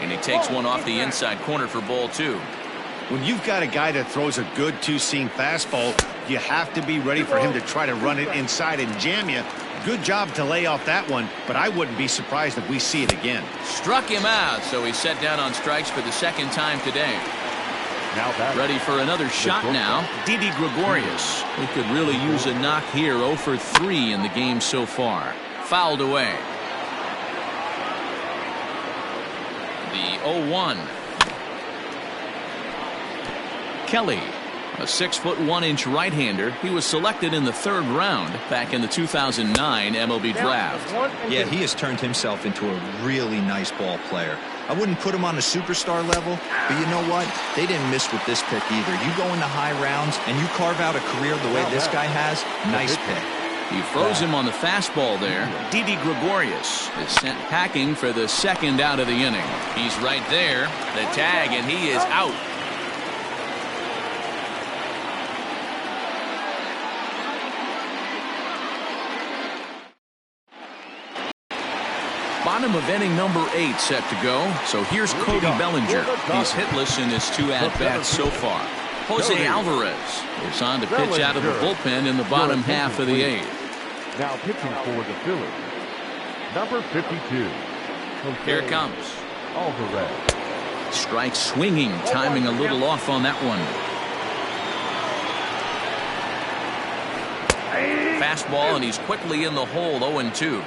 And he takes one off the inside corner for ball 2. When you've got a guy that throws a good two-seam fastball, you have to be ready for him to try to run it inside and jam you. Good job to lay off that one, but I wouldn't be surprised if we see it again. Struck him out, so he's set down on strikes for the 2nd time today. now batting. Ready for another shot now. Didi Gregorius. He could really use a knock here. 0 for 3 in the game so far. Fouled away. The 0-1. Kelly, a 6'1" right-hander. He was selected in the 3rd round back in the 2009 MLB draft. Yeah, he has turned himself into a really nice ball player. I wouldn't put him on a superstar level, but you know what? They didn't miss with this pick either. You go into high rounds and you carve out a career the way this guy has, nice pick. He froze him on the fastball there. Didi Gregorius is sent packing for the 2nd out of the inning. He's right there. The tag, and he is out. Bottom of inning number 8 set to go. So here's Cody Bellinger. He's hitless in his 2 at-bats so far. Jose Alvarez is on to pitch out of the bullpen in the bottom half of the 8th. Now pitching for the Phillies, number 52. Here it comes. Alvarez. Strike swinging, timing a little off on that one. Fastball, and he's quickly in the hole. 0-2.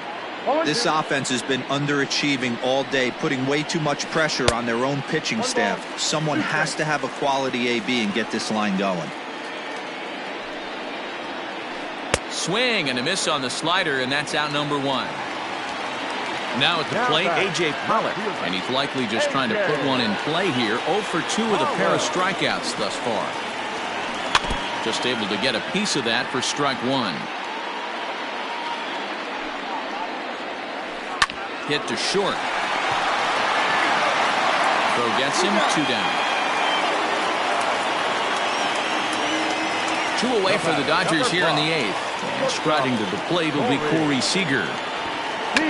This offense has been underachieving all day, putting way too much pressure on their own pitching staff. Someone has to have a quality AB and get this line going. Swing and a miss on the slider, and that's out number 1. Now at the plate, A.J. Pollock, and he's likely just trying to put one in play here. 0 for 2 with a pair of strikeouts thus far. Just able to get a piece of that for strike 1. Hit to short. Throw gets him. 2 down. 2 away for the Dodgers here in the 8th. And striding to the plate will be Corey Seager.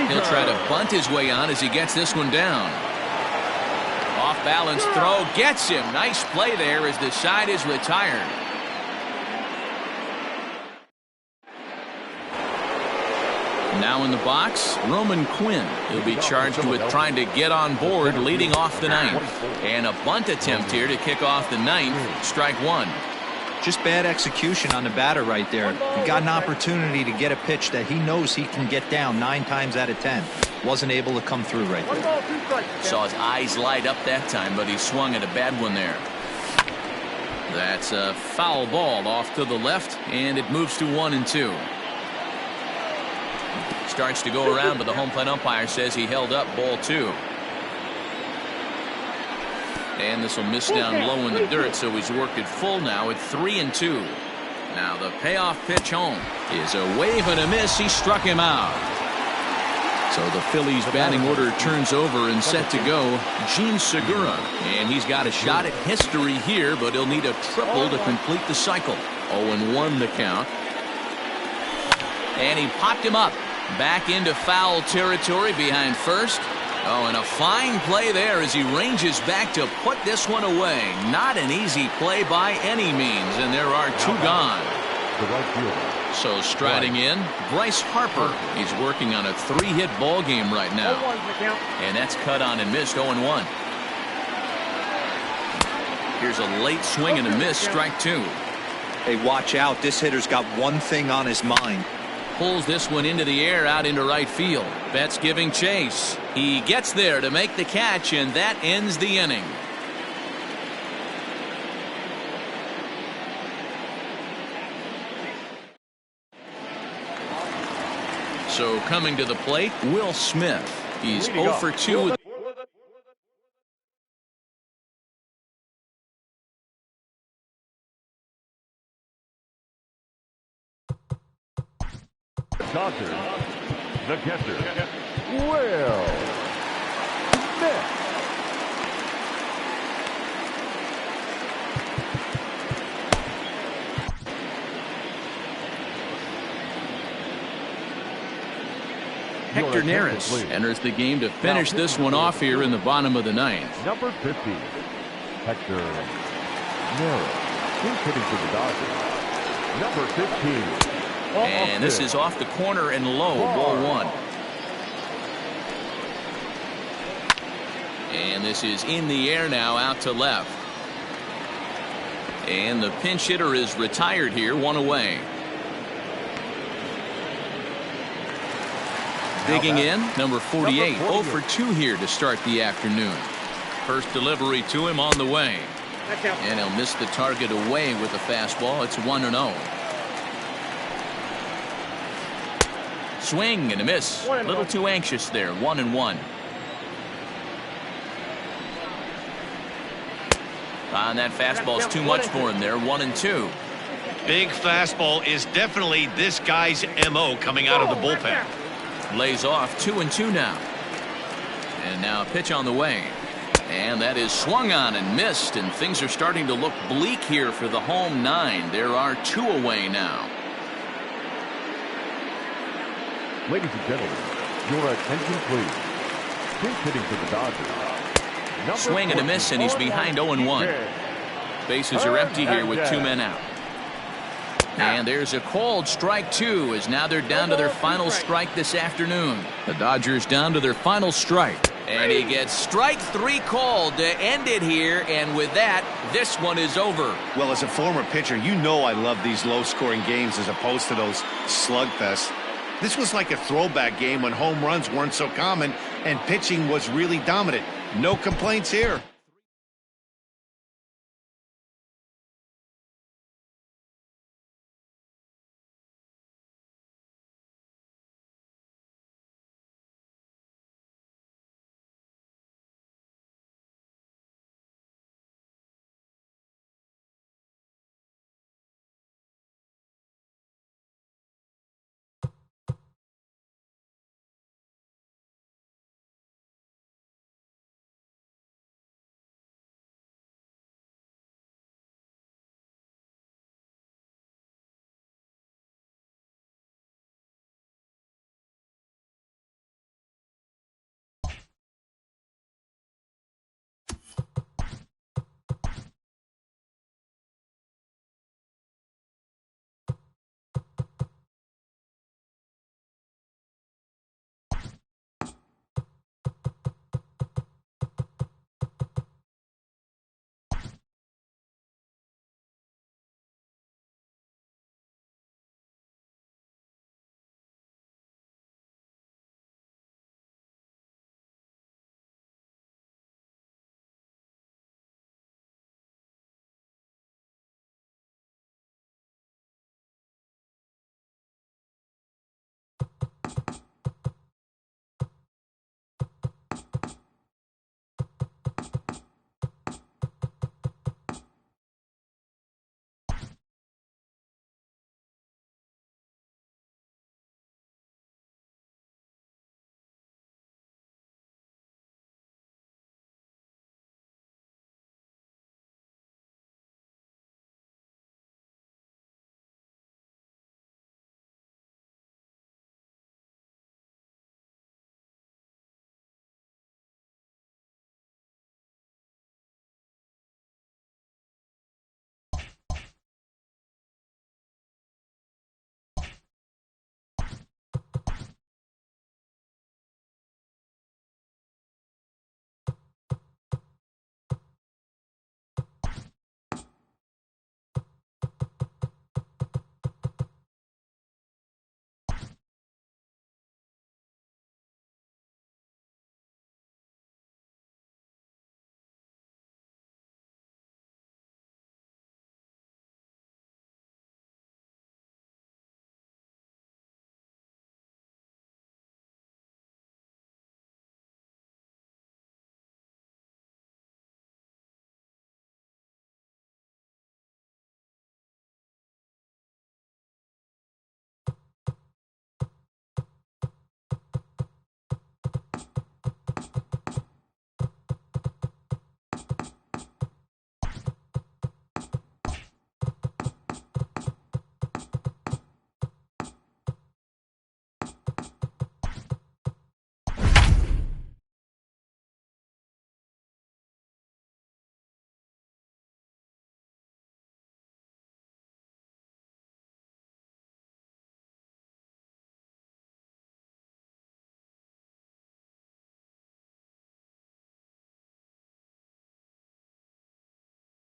He'll try to bunt his way on as he gets this one down. Off balance throw gets him. Nice play there as the side is retired. Now in the box, Roman Quinn. He'll be charged with trying to get on board leading off the 9th. And a bunt attempt here to kick off the 9th. Strike 1. Just bad execution on the batter right there. He got an opportunity to get a pitch that he knows he can get down 9 times out of 10. Wasn't able to come through right there. Saw his eyes light up that time, but he swung at a bad one there. That's a foul ball off to the left, and it moves to 1-2. Starts to go around, but the home plate umpire says he held up ball 2. And this will miss down low in the dirt, so he's worked it full now at 3-2. Now the payoff pitch home is a wave and a miss. He struck him out. So the Phillies batting order turns over and set to go. Gene Segura, and he's got a shot at history here, but he'll need a triple to complete the cycle. 0-1 the count. And he popped him up. Back into foul territory behind first. Oh, and a fine play there as he ranges back to put this one away. Not an easy play by any means, and there are 2 gone. So striding in, Bryce Harper. He's working on a 3-hit ball game right now. 0-1's the count. And that's cut on and missed 0-1. Here's a late swing and a miss, strike 2. Hey, watch out. This hitter's got one thing on his mind. Pulls this one into the air out into right field. Betts giving chase. He gets there to make the catch, and that ends the inning. So coming to the plate, Will Smith. He's 0 for 2 with Dodgers, the catcher, Will Smith. Hector Neris enters the game to finish this one off here in the bottom of the ninth. Number 50, Hector Neris. He's hitting for the Dodgers. Number 15. And this is off the corner and low, ball 1. And this is in the air now, out to left. And the pinch hitter is retired here, 1 away. Digging in, number 48, 0 for 2 here to start the afternoon. First delivery to him on the way. And he'll miss the target away with the fastball. It's 1-0. Swing and a miss. A little too anxious there. 1-1. That fastball's too much for him there. 1-2. Big fastball is definitely this guy's MO coming out of the bullpen. Lays off 2-2 now. And now a pitch on the way. And that is swung on and missed. And things are starting to look bleak here for the home 9. There are 2 away now. Ladies and gentlemen, your attention please. He's hitting for the Dodgers. Swing and a miss, and he's behind 0-1. Bases are empty here with 2 men out. And there's a called strike 2, as now they're down to their final strike this afternoon. The Dodgers down to their final strike. And he gets strike 3 called to end it here, and with that, this one is over. Well, as a former pitcher, you know I love these low-scoring games as opposed to those slugfests. This was like a throwback game when home runs weren't so common and pitching was really dominant. No complaints here.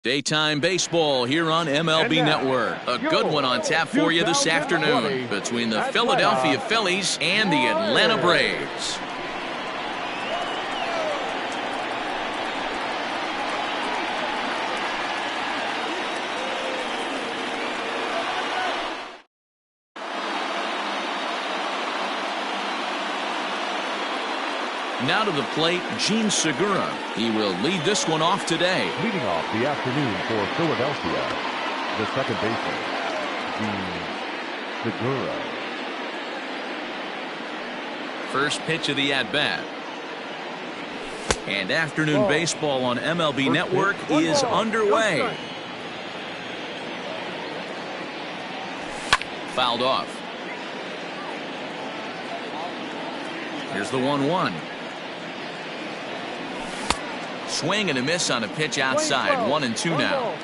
Daytime baseball here on MLB Network. A good one on tap for you this afternoon between the Philadelphia Phillies and the Atlanta Braves. Now to the plate, Gene Segura. He will lead this one off today. Leading off the afternoon for Philadelphia, the second baseman, Gene Segura. First pitch of the at-bat. And afternoon baseball on MLB Network is underway. Fouled off. Here's the 1-1. Swing and a miss on a pitch outside. 1-2 now.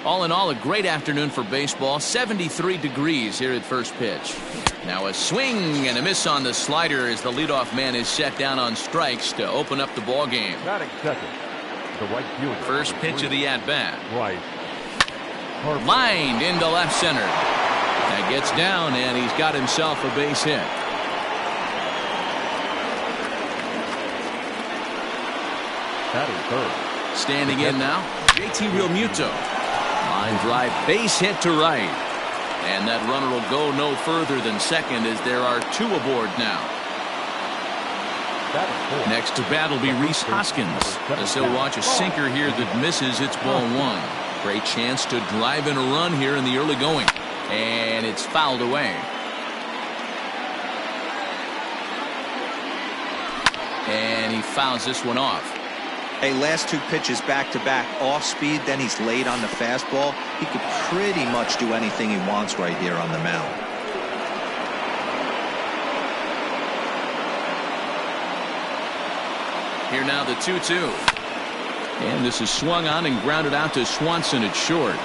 All in all, a great afternoon for baseball. 73 degrees here at first pitch. Now a swing and a miss on the slider as the leadoff man is set down on strikes to open up the ball game. Batting second, the right fielder. First pitch of the at-bat. Right. Lined into left center. That gets down, and he's got himself a base hit. Third. Standing in now, JT Realmuto. Line drive, base hit to right. And that runner will go no further than second as there are two aboard now. Next to bat will be Rhys Hoskins as he'll watch a sinker here that misses. It's ball one. Great chance to drive in a run here in the early going. And it's fouled away. And he fouls this one off. Hey, last two pitches back-to-back, off speed, then he's late on the fastball. He could pretty much do anything he wants right here on the mound. Here now the 2-2. And this is swung on and grounded out to Swanson at short.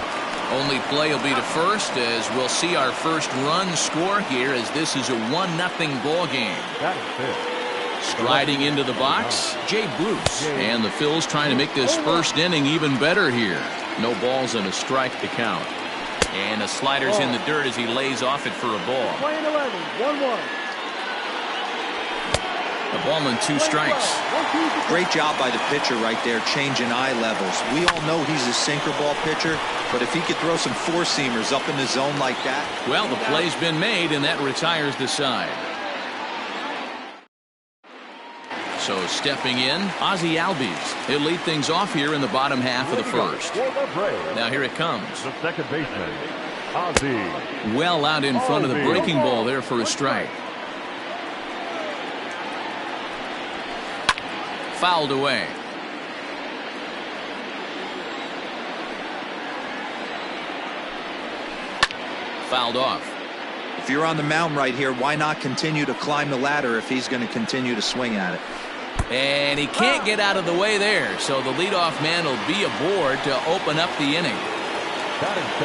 Only play will be to first as we'll see our first run score here as this is a 1-0 ball game. That is fifth. Striding into the box, Jay Bruce. And the Phils trying to make this first inning even better here. No balls and a strike to count. And the slider's in the dirt as he lays off it for a ball. Playing 11, 1-1. A ball and two strikes. Great job by the pitcher right there, changing eye levels. We all know he's a sinker ball pitcher, but if he could throw some four-seamers up in the zone like that. Well, the play's been made, and that retires the side. So stepping in, Ozzie Albies. He'll lead things off here in the bottom half of the first. Now here it comes. The second baseman, Ozzie. Well out in front of the breaking ball there for a strike. Fouled away. Fouled off. If you're on the mound right here, why not continue to climb the ladder if he's going to continue to swing at it? And he can't get out of the way there, so the leadoff man will be aboard to open up the inning.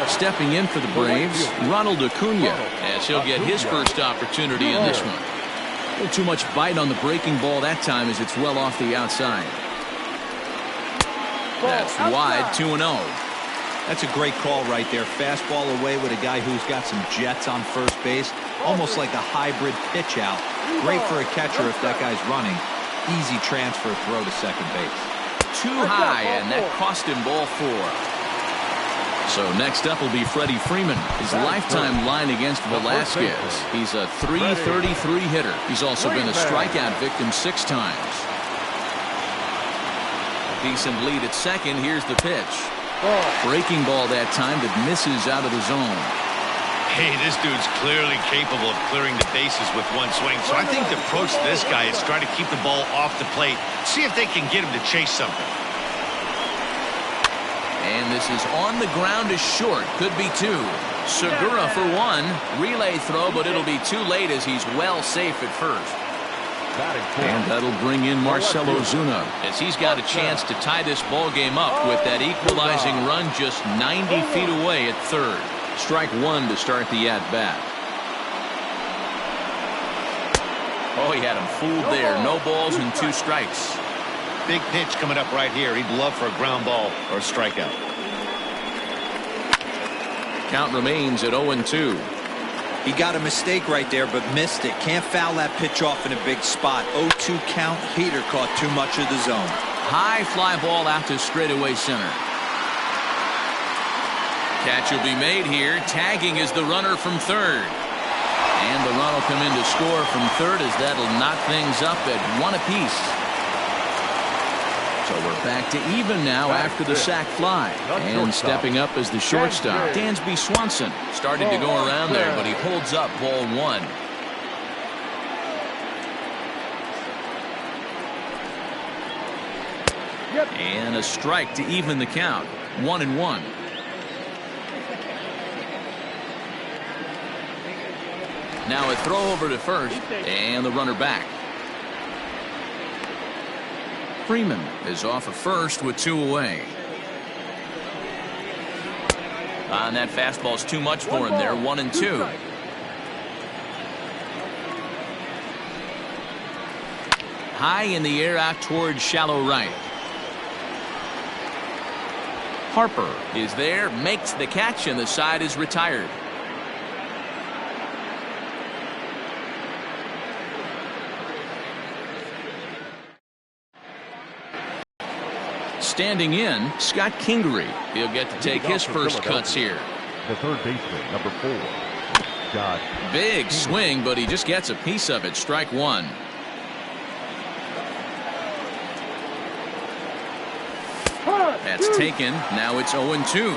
Stepping in for the Braves, Ronald Acuna, as he'll get his first opportunity in this one. A little too much bite on the breaking ball that time as it's well off the outside. That's wide, 2-0. That's a great call right there. Fastball away with a guy who's got some jets on first base. Almost like a hybrid pitch out. Great for a catcher if that guy's running. Easy transfer throw to second base. Too high, and that cost him ball four. So next up will be Freddie Freeman. His lifetime line against Velasquez. He's a .333 hitter. He's also been a strikeout victim 6 times. Decent lead at second. Here's the pitch. Breaking ball that time that misses out of the zone. Hey, this dude's clearly capable of clearing the bases with one swing. So I think the approach to this guy is try to keep the ball off the plate. See if they can get him to chase something. And this is on the ground is short. Could be 2. Segura for 1. Relay throw, but it'll be too late as he's well safe at first. And that'll bring in Marcell Ozuna as he's got a chance to tie this ball game up with that equalizing run just 90 feet away at third. Strike 1 to start the at-bat. Oh, he had him fooled there. No balls and 2 strikes. Big pitch coming up right here. He'd love for a ground ball or a strikeout. count remains at 0-2. He got a mistake right there, but missed it. Can't foul that pitch off in a big spot. 0-2 count. Heater caught too much of the zone. High fly ball out to straightaway center. Catch will be made here. Tagging is the runner from third. And the run will come in to score from third, as that'll knock things up at 1 apiece. So we're back to even now after the sac fly. And stepping up as the shortstop, Dansby Swanson. Started to go around there, but he holds up ball 1. And a strike to even the count. 1-1. Now a throw over to first, and the runner back. Freeman is off of first with 2 away. And that fastball's too much for him there. 1-2. High in the air out towards shallow right. Harper is there, makes the catch, and the side is retired. Standing in, Scott Kingery. He'll get to take his first cuts here. The third baseman, number 4. Scott. Big swing, but he just gets a piece of it. Strike 1. That's taken. Now it's 0-2.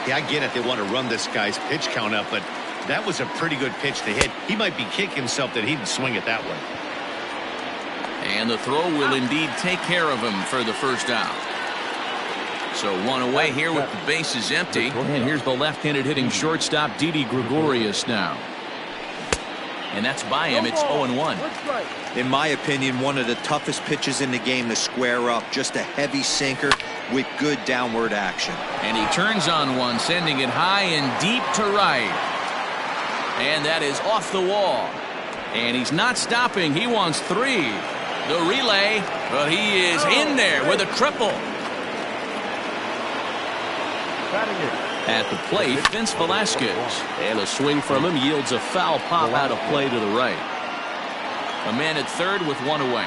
Yeah, I get it. They want to run this guy's pitch count up, but that was a pretty good pitch to hit. He might be kicking himself that he didn't swing it that way. And the throw will indeed take care of him for the first out. So 1 away here with the bases empty. And here's the left-handed hitting shortstop, Didi Gregorius now. And that's by him. It's 0-1. In my opinion, one of the toughest pitches in the game to square up. Just a heavy sinker with good downward action. And he turns on one, sending it high and deep to right. And that is off the wall. And he's not stopping. He wants 3. The relay, but he is in there with a triple. At the plate, Vince Velasquez. And a swing from him yields a foul pop out of play to the right. A man at third with 1 away.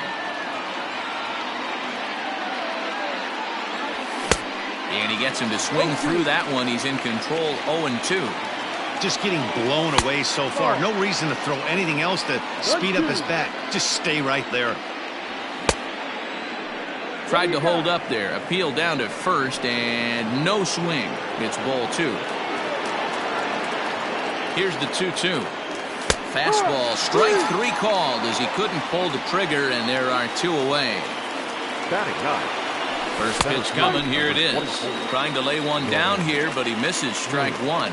And he gets him to swing through that one. He's in control. 0-2. Just getting blown away so far. No reason to throw anything else to speed up his bat. Just stay right there. Tried to hold up there. Appeal down to first, and no swing. It's ball 2. Here's the 2-2. Fastball, strike 3 called as he couldn't pull the trigger, and there are 2 away. First pitch coming. Here it is. Trying to lay one down here, but he misses. Strike 1.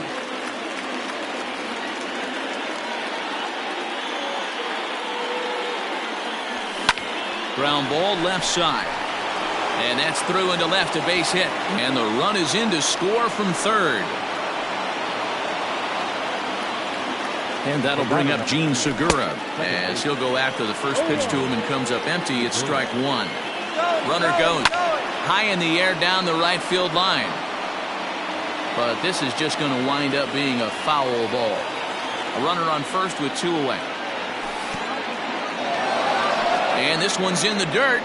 Ground ball left side. And that's through into left, a base hit. And the run is in to score from third. And that'll bring up Gene Segura as he'll go after the first pitch to him and comes up empty. It's strike 1. Runner goes high in the air down the right field line. But this is just going to wind up being a foul ball. A runner on first with 2 away. And this one's in the dirt.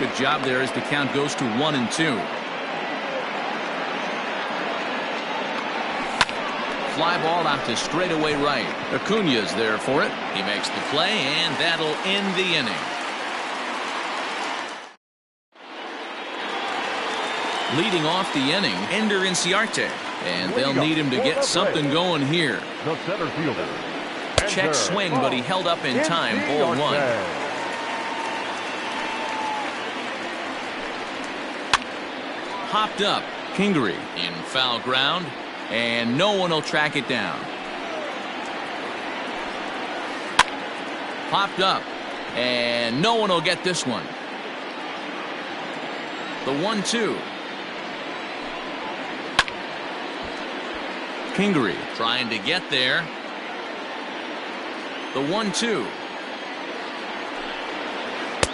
Good job there as the count goes to 1-2. Fly ball out to straightaway right. Acuna's there for it. He makes the play, and that'll end the inning. Leading off the inning, Ender Inciarte. And they'll need him to get something going here. The center fielder. Check swing, but he held up in time. Ball 1. Hopped up. Kingery in foul ground, and no one will track it down. Popped up, and no one will get this one. The 1-2. Kingery trying to get there. The 1-2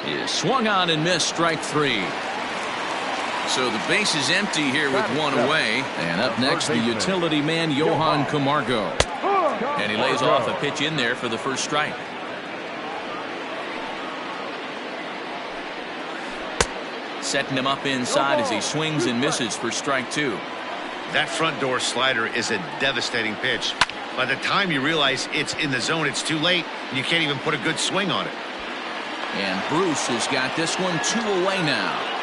is swung on and missed. Strike 3. So the base is empty here with one away. And up next, the utility man, Johan Camargo. And he lays off a pitch in there for the first strike. Setting him up inside as he swings and misses for strike two. That front door slider is a devastating pitch. By the time you realize it's in the zone, it's too late, and you can't even put a good swing on it. And Bruce has got this one 2 away now.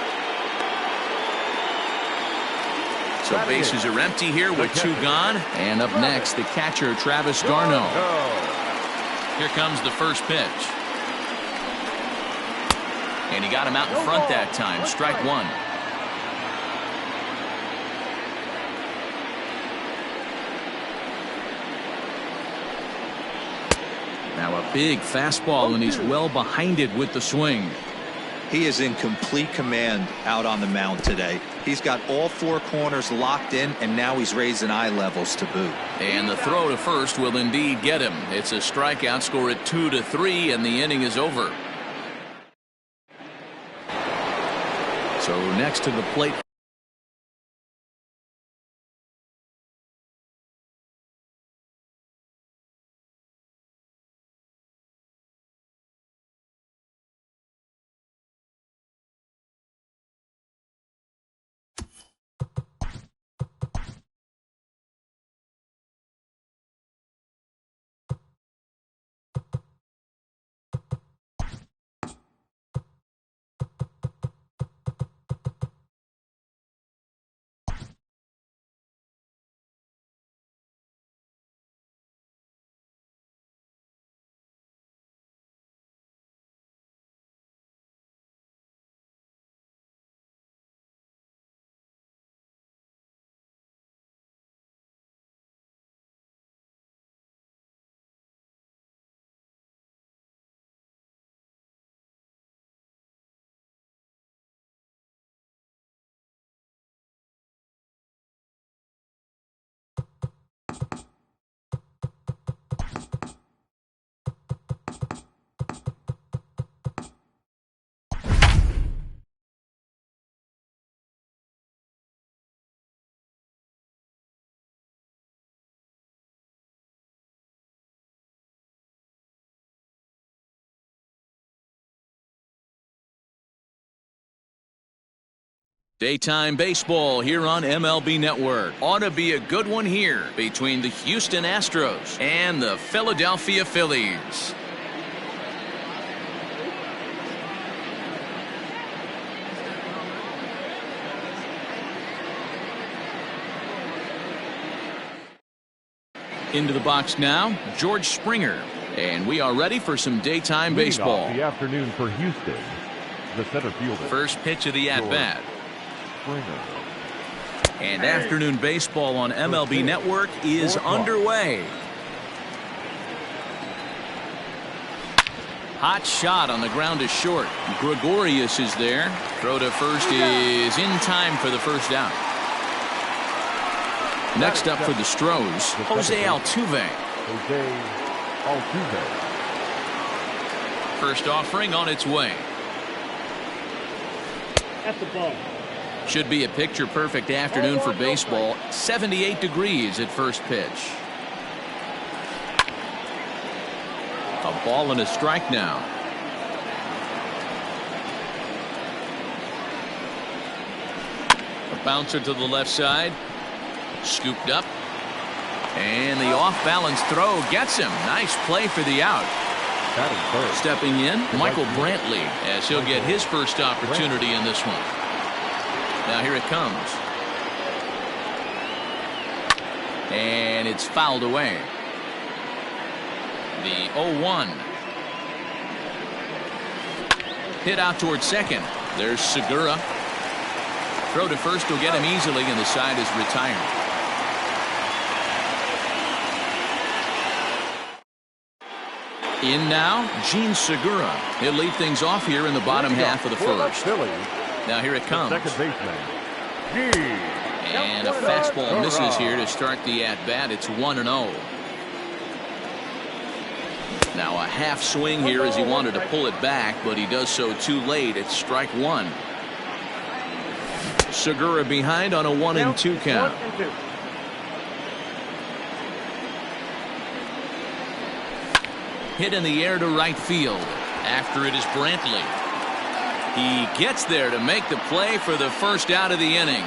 So bases are empty here with 2 gone. And up next, the catcher, Travis d'Arnaud. Here comes the first pitch. And he got him out in front that time. Strike one. Now a big fastball, and he's well behind it with the swing. He is in complete command out on the mound today. He's got all 4 corners locked in, and now he's raising eye levels to boot. And the throw to first will indeed get him. It's a strikeout, score at 2-3, and the inning is over. So next to the plate. Daytime baseball here on MLB Network. Ought to be a good one here between the Houston Astros and the Philadelphia Phillies. Into the box now, George Springer. And we are ready for some daytime baseball. The afternoon for Houston, the center fielder. First pitch of the at-bat. And afternoon baseball on MLB Network is underway. Hot shot on the ground is short. Gregorius is there. Throw to first is in time for the first out. Next up for the Stros, Jose Altuve. First offering on its way. That's the ball. Should be a picture-perfect afternoon for baseball. 78 degrees at first pitch. A ball and a strike now. A bouncer to the left side. Scooped up. And the off-balance throw gets him. Nice play for the out. Stepping in, Michael Brantley, as he'll get his first opportunity in this one. Now here it comes. And it's fouled away. The 0-1. Hit out towards second. There's Segura. Throw to first will get him easily, and the side is retired. In now, Gene Segura. He'll lead things off here in the bottom half of the first. Now here it comes. Second baseman. And a fastball misses here to start the at-bat. It's 1-0. Now a half swing here as he wanted to pull it back, but he does so too late. It's strike one. Segura behind on a 1-2 count. 1-2. Hit in the air to right field. After it is Brantley. He gets there to make the play for the first out of the inning.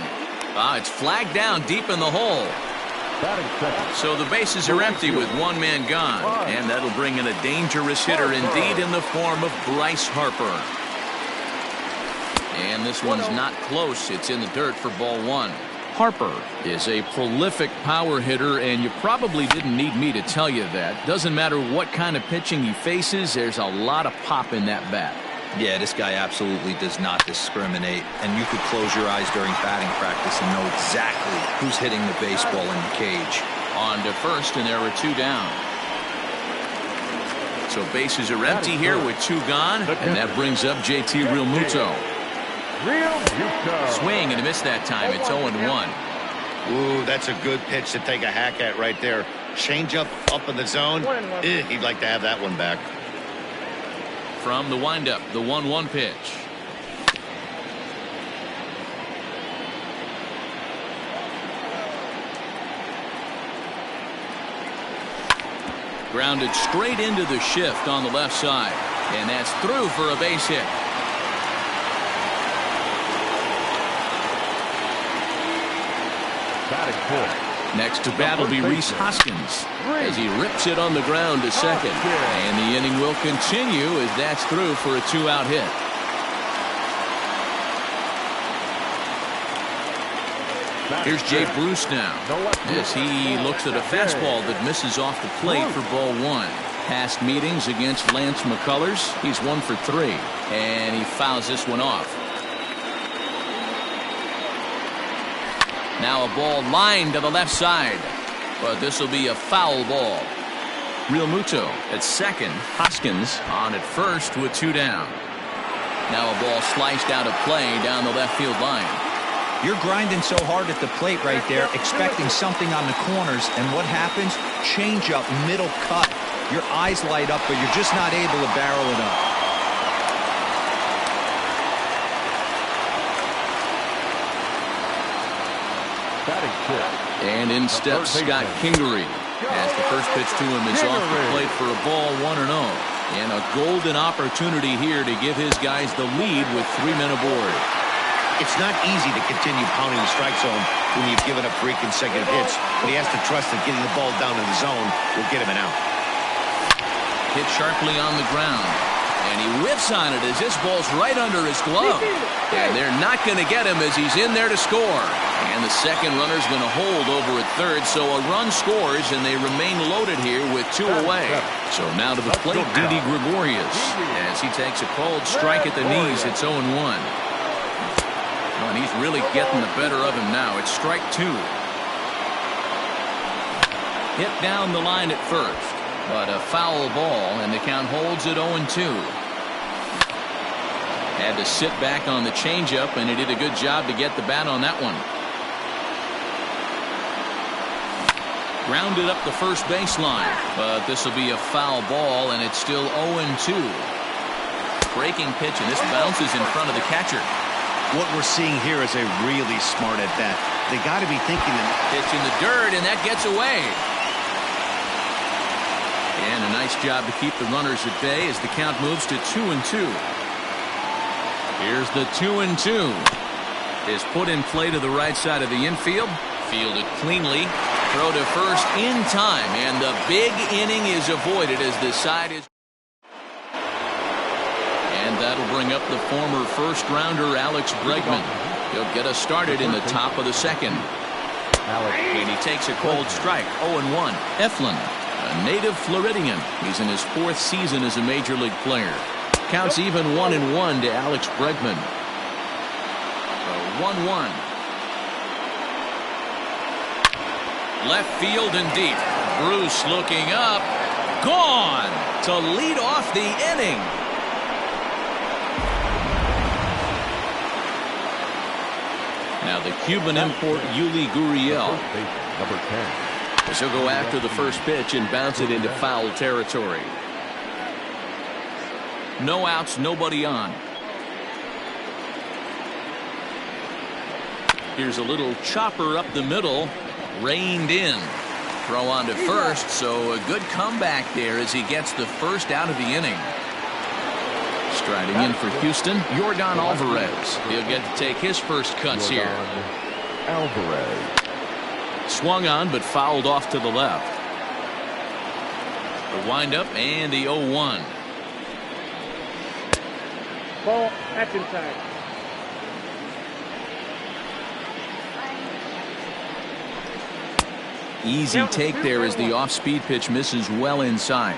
It's flagged down deep in the hole. So the bases are empty with one man gone. And that'll bring in a dangerous hitter indeed in the form of Bryce Harper. And this one's not close. It's in the dirt for ball one. Harper is a prolific power hitter, and you probably didn't need me to tell you that. Doesn't matter what kind of pitching he faces, there's a lot of pop in that bat. Yeah, this guy absolutely does not discriminate, and you could close your eyes during batting practice and know exactly who's hitting the baseball in the cage. On to first, and there are two down. So bases are empty here with two gone, and that brings up JT Realmuto. Swing and a miss that time. It's 0-1. Ooh, that's a good pitch to take a hack at right there. Change up in the zone. He'd like to have that one back. From the windup, the 1-1 pitch. Grounded straight into the shift on the left side. And that's through for a base hit. Next to bat will be Rhys Hoskins as he rips it on the ground to second. And the inning will continue as that's through for a two-out hit. Here's Jay Bruce now as he looks at a fastball that misses off the plate for ball one. Past meetings against Lance McCullers, he's 1 for 3, and he fouls this one off. Now a ball lined to the left side, but this will be a foul ball. Realmuto at second, Hoskins on at first with two down. Now a ball sliced out of play down the left field line. You're grinding so hard at the plate right there, expecting something on the corners, and what happens? Change up, middle cut. Your eyes light up, but you're just not able to barrel it up. And in steps Scott Kingery as the first pitch to him is off the plate for a ball 1-0. And a golden opportunity here to give his guys the lead with 3 men aboard. It's not easy to continue pounding the strike zone when you've given up 3 consecutive hits, but he has to trust that getting the ball down in the zone will get him an out. Hit sharply on the ground. And he whiffs on it as this ball's right under his glove. And they're not going to get him as he's in there to score. And the second runner's going to hold over at third, so a run scores, and they remain loaded here with 2 away. So now to the plate, Didi Gregorius as he takes a cold strike at the knees. It's 0-1. And he's really getting the better of him now. It's strike 2. Hit down the line at first, but a foul ball, and the count holds at 0-2. Had to sit back on the changeup, and he did a good job to get the bat on that one. Grounded up the first baseline, but this will be a foul ball, and it's still 0-2. Breaking pitch, and this bounces in front of the catcher. What we're seeing here is a really smart at bat. They got to be thinking that pitch in the dirt, and that gets away. And a nice job to keep the runners at bay as the count moves to 2-2. Here's the 2-2. Is put in play to the right side of the infield. Fielded cleanly. Throw to first in time, and the big inning is avoided as the side is. And that'll bring up the former first-rounder Alex Bregman. He'll get us started in the top of the second. And he takes a cold strike, 0-1. Eflin, a native Floridian. He's in his 4th season as a major league player. Counts even 1-1 to Alex Bregman. So 1-1. Left field and deep. Bruce looking up. Gone to lead off the inning. Now the Cuban import Yuli Gurriel. Number 10. He'll go after the first pitch and bounce it into foul territory. No outs, nobody on. Here's a little chopper up the middle, reined in. Throw on to first, so a good comeback there as he gets the first out of the inning. Striding in for Houston, Yordan Alvarez. He'll get to take his first cuts here. Alvarez. Swung on, but fouled off to the left. The windup and the 0-1. Ball, that's inside. Easy take there as the off-speed pitch misses well inside.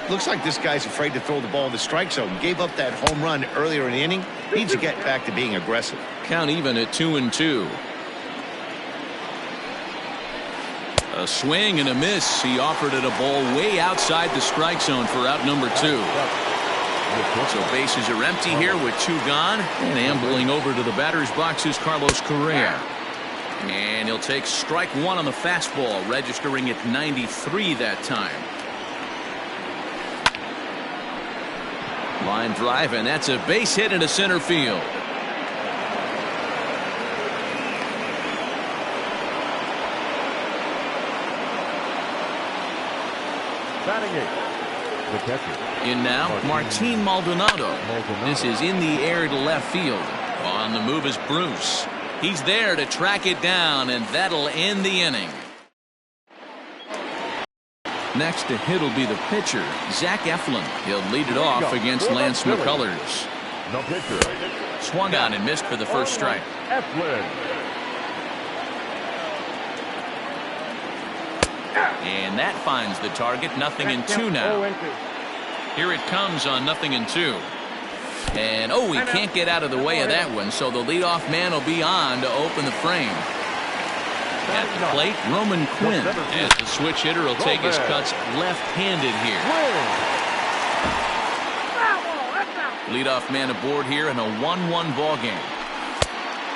Looks like this guy's afraid to throw the ball in the strike zone. Gave up that home run earlier in the inning. Needs to get back to being aggressive. Count even at 2-2. A swing and a miss. He offered it a ball way outside the strike zone for out number 2. So bases are empty here with 2 gone. And ambling over to the batter's box is Carlos Correa. And he'll take strike 1 on the fastball, registering at 93 that time. Line drive, and that's a base hit into center field. Batting 8. The catcher. In now, Martin Maldonado. This is in the air to left field. On the move is Bruce. He's there to track it down, and that'll end the inning. Next to hit will be the pitcher, Zach Eflin. He'll lead it off against Lance McCullers. The pitcher. Swung on and missed for the first strike. Eflin. And that finds the target. 0-2 now. Here it comes on 0-2. And oh, he can't get out of the way of that one, so the leadoff man will be on to open the frame. At the plate, Roman Quinn, as the switch hitter will take his cuts left-handed here. Leadoff man aboard here in a 1-1 ball game.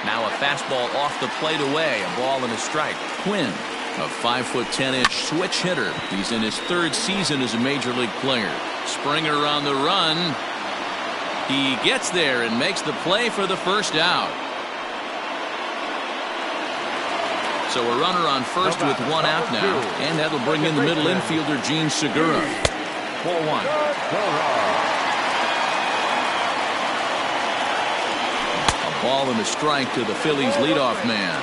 Now a fastball off the plate away, a ball and a strike. Quinn, a 5'10" switch hitter. He's in his 3rd season as a major league player. Springer on the run. He gets there and makes the play for the first out. So a runner on first with 1 out now, and that'll bring in the middle infielder Gene Segura. 4-1. A ball and a strike to the Phillies leadoff man.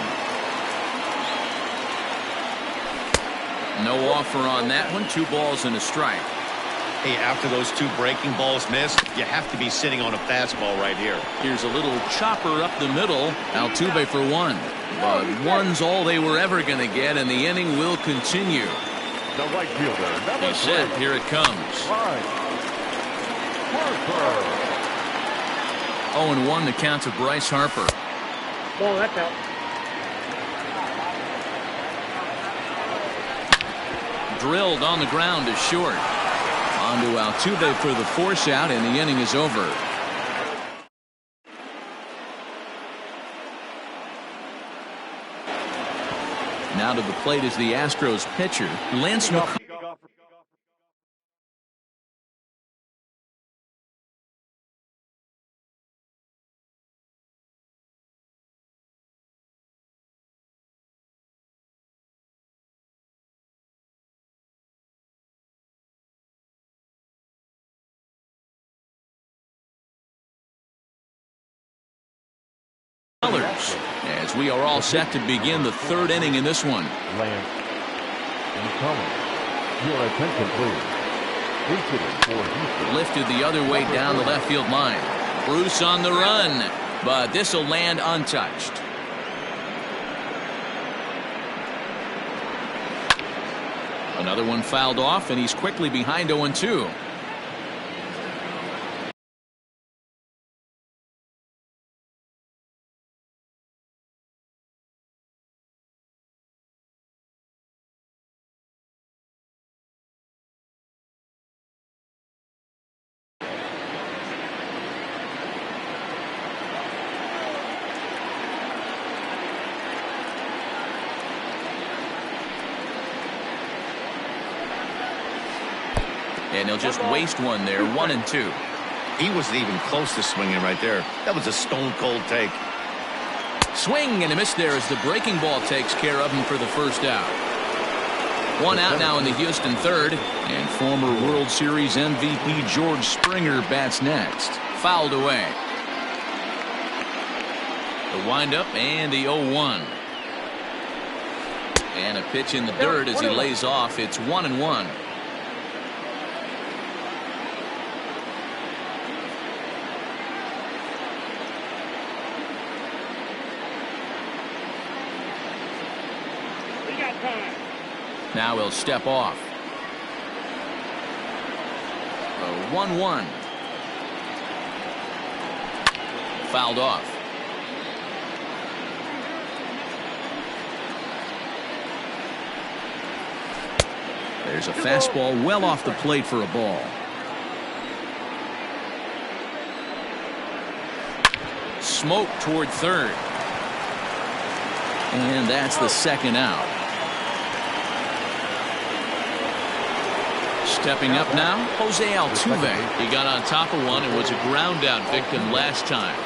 No offer on that one. 2 balls and a strike. Hey, after those 2 breaking balls missed, you have to be sitting on a fastball right here. Here's a little chopper up the middle. Altuve for 1. But 1's all they were ever going to get, and the inning will continue. The right fielder. He's set. Here it comes. 0-1 the count to Bryce Harper. Ball, that's out. Drilled on the ground to short. On to Altuve for the force out, and the inning is over. Now to the plate is the Astros pitcher, Lance McCullers. As we are all set to begin the 3rd inning in this one. Lance McCullers. Your attention, please. Lifted the other way down the left field line. Bruce on the run, but this will land untouched. Another one fouled off, and he's quickly behind 0-2. And he'll just waste one there. 1-2. He wasn't even close to swinging right there. That was a stone cold take. Swing and a miss there as the breaking ball takes care of him for the first out. One out now in the Houston third, and former World Series MVP George Springer bats next. Fouled away. The windup and the 0-1. And a pitch in the dirt as he lays off. It's 1-1. Now he'll step off. A 1-1. Fouled off. There's a fastball well off the plate for a ball. Smoke toward third. And that's the second out. Stepping up now, Jose Altuve. He got on top of one and was a ground out victim last time.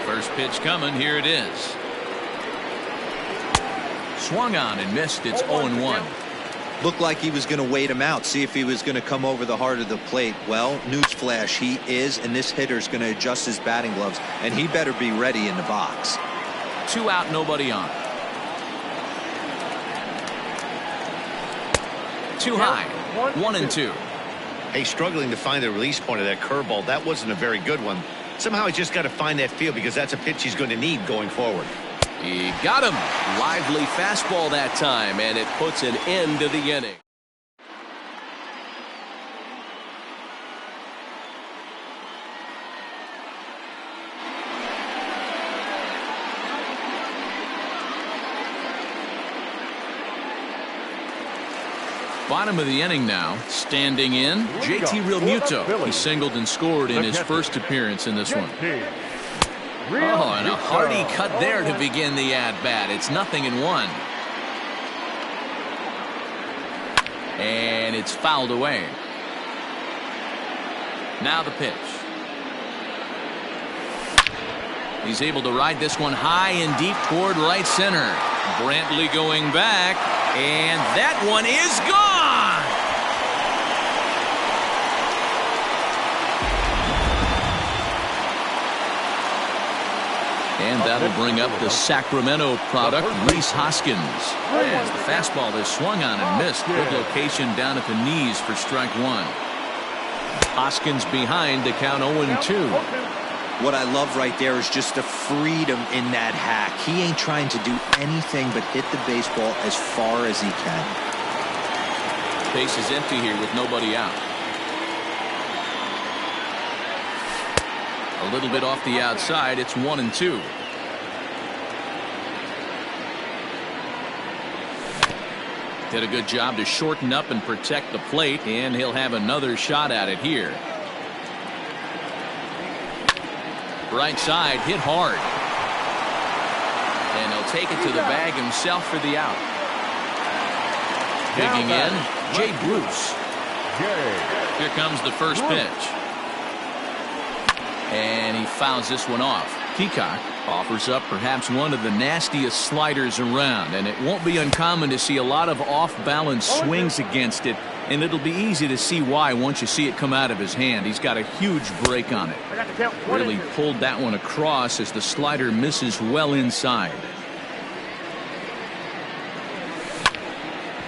First pitch coming. Here it is. Swung on and missed. It's 0-1. Looked like he was going to wait him out, see if he was going to come over the heart of the plate. Well, newsflash, he is, and this hitter's going to adjust his batting gloves, and he better be ready in the box. 2 out, nobody on. Too high. 1-2. Hey, struggling to find the release point of that curveball. That wasn't a very good one. Somehow he's just got to find that feel because that's a pitch he's going to need going forward. He got him. Lively fastball that time, and it puts an end to the inning. Bottom of the inning now. Standing in, JT Realmuto. He singled and scored in his first appearance in this one. Oh, and a hearty cut there to begin the at-bat. It's 0-1. And it's fouled away. Now the pitch. He's able to ride this one high and deep toward right center. Brantley going back, and that one is gone. And that'll bring up the Sacramento product, Rhys Hoskins. As the fastball is swung on and missed. Good location down at the knees for strike one. Hoskins behind to count 0-2. What I love right there is just the freedom in that hack. He ain't trying to do anything but hit the baseball as far as he can. Base is empty here with nobody out. A little bit off the outside. It's 1-2. Did a good job to shorten up and protect the plate, and he'll have another shot at it here. Right side, hit hard. And he'll take it to the bag himself for the out. Digging in, Jay Bruce. Here comes the first pitch. And he fouls this one off. Peacock offers up perhaps one of the nastiest sliders around, and it won't be uncommon to see a lot of off-balance swings against it, and it'll be easy to see why once you see it come out of his hand. He's got a huge break on it. Really pulled that one across as the slider misses well inside.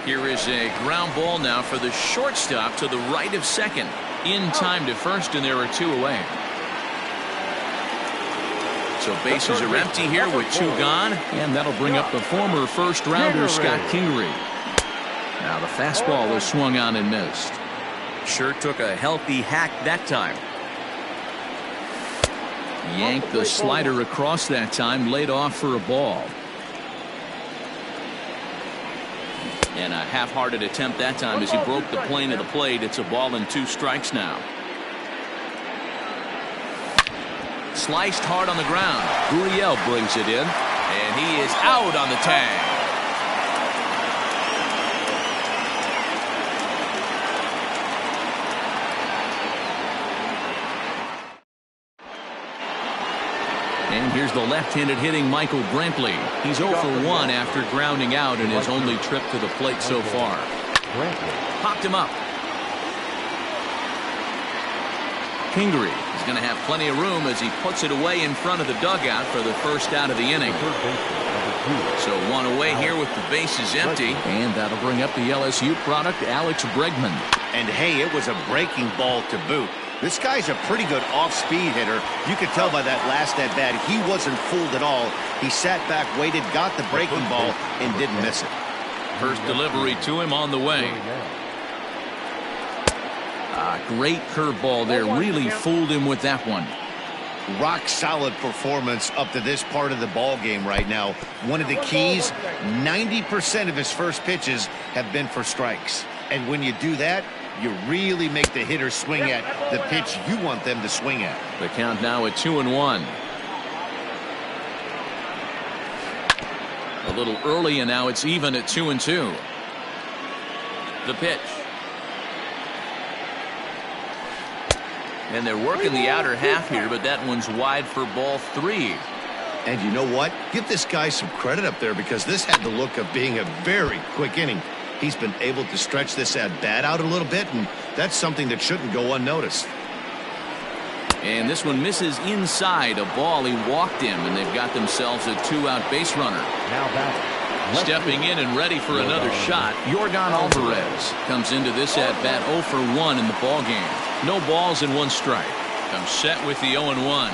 Here is a ground ball now for the shortstop to the right of second. In time to first, and there are 2 away. So bases are empty here with 2 gone, and that'll bring up the former first-rounder Scott Kingery. Now the fastball is swung on and missed. Sure took a healthy hack that time. Yanked the slider across that time, laid off for a ball. And a half-hearted attempt that time as he broke the plane of the plate. It's a ball and 2 strikes now. Sliced hard on the ground. Gurriel brings it in, and he is out on the tag. And here's the left-handed hitting Michael Brantley. He's 0 for 1 after grounding out in his only trip to the plate so far. Popped him up. Kingery is going to have plenty of room as he puts it away in front of the dugout for the first out of the inning. So one away here with the bases empty. And that'll bring up the LSU product, Alex Bregman. And hey, it was a breaking ball to boot. This guy's a pretty good off-speed hitter. You could tell by that last at-bat he wasn't fooled at all. He sat back, waited, got the breaking ball, and didn't miss it. First delivery to him on the way. Great curveball there. Really fooled him with that one. Rock solid performance up to this part of the ball game right now. One of the keys, 90% of his first pitches have been for strikes. And when you do that, you really make the hitter swing at the pitch you want them to swing at. The count now at 2-1. A little early, and now it's even at 2-2. The pitch. And they're working the outer half here, but that one's wide for ball 3. And you know what? Give this guy some credit up there, because this had the look of being a very quick inning. He's been able to stretch this at-bat out a little bit, and that's something that shouldn't go unnoticed. And this one misses inside a ball. He walked him, and they've got themselves a 2-out base runner. Now batting. Stepping in and ready for another shot, Yordan Alvarez comes into this at-bat 0 for 1 in the ball game. No balls and 1 strike. Comes set with the 0-1.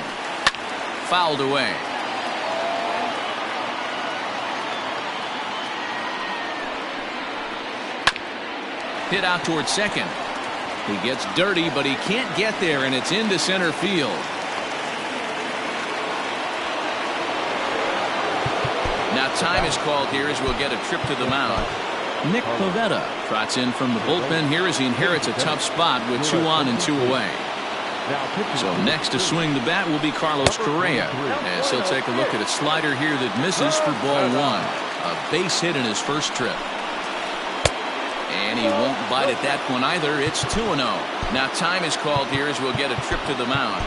Fouled away. Hit out towards second. He gets dirty, but he can't get there, and it's into center field. Now time is called here as we'll get a trip to the mound. Nick Pivetta trots in from the bullpen here as he inherits a tough spot with 2 on and 2 away. So next to swing the bat will be Carlos Correa, as he'll take a look at a slider here that misses for ball 1. A base hit in his first trip. And he won't bite at that one either. It's 2-0. Now time is called here as we'll get a trip to the mound.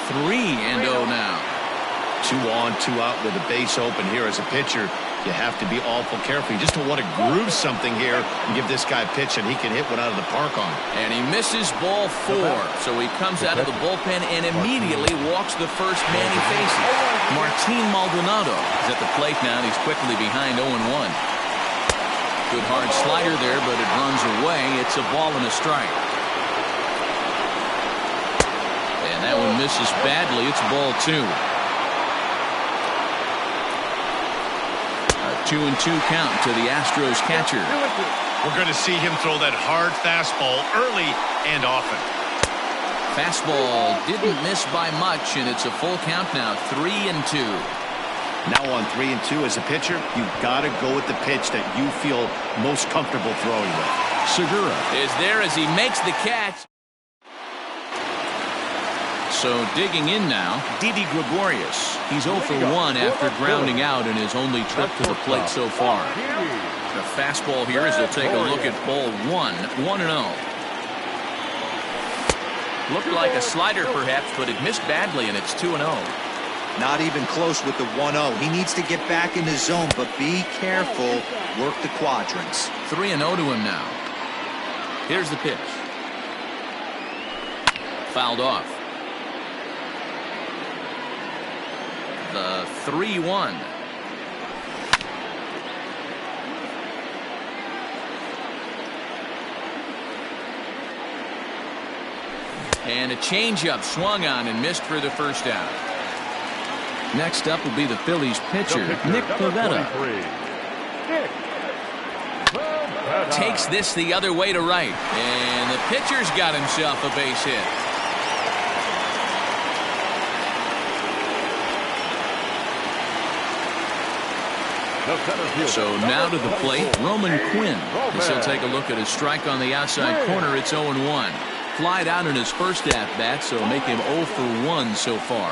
Three and 0 now. 2 on, 2 out with a base open here as a pitcher. You have to be awful careful. You just don't want to groove something here and give this guy a pitch and he can hit one out of the park on. And he misses ball 4. So he comes out of the bullpen and immediately walks the first man he faces. Martin Maldonado is at the plate now, and he's quickly behind 0-1. Good hard slider there, but it runs away. It's a ball and a strike. And that one misses badly. It's ball 2. A 2-2 count to the Astros catcher. We're going to see him throw that hard fastball early and often. Fastball didn't miss by much, and it's a full count now, 3-2. Now on 3-2 as a pitcher, you've got to go with the pitch that you feel most comfortable throwing with. Segura is there as he makes the catch. So digging in now, Didi Gregorius. He's 0 for 1 after grounding out in his only trip to the plate so far. The fastball here as they'll take a look at ball 1, 1-0. Looked like a slider perhaps, but it missed badly, and it's 2-0. Not even close with the 1-0. He needs to get back in his zone, but be careful. Work the quadrants. 3-0 to him now. Here's the pitch. Fouled off. The 3-1. And a changeup swung on and missed for the first out. Next up will be the Phillies pitcher, Nick Pivetta. Takes this the other way to right. And the pitcher's got himself a base hit. So now to the plate, Roman Quinn. As he'll take a look at his strike on the outside corner. It's 0-1. Flied out in his first at-bat, so make him 0 for 1 so far.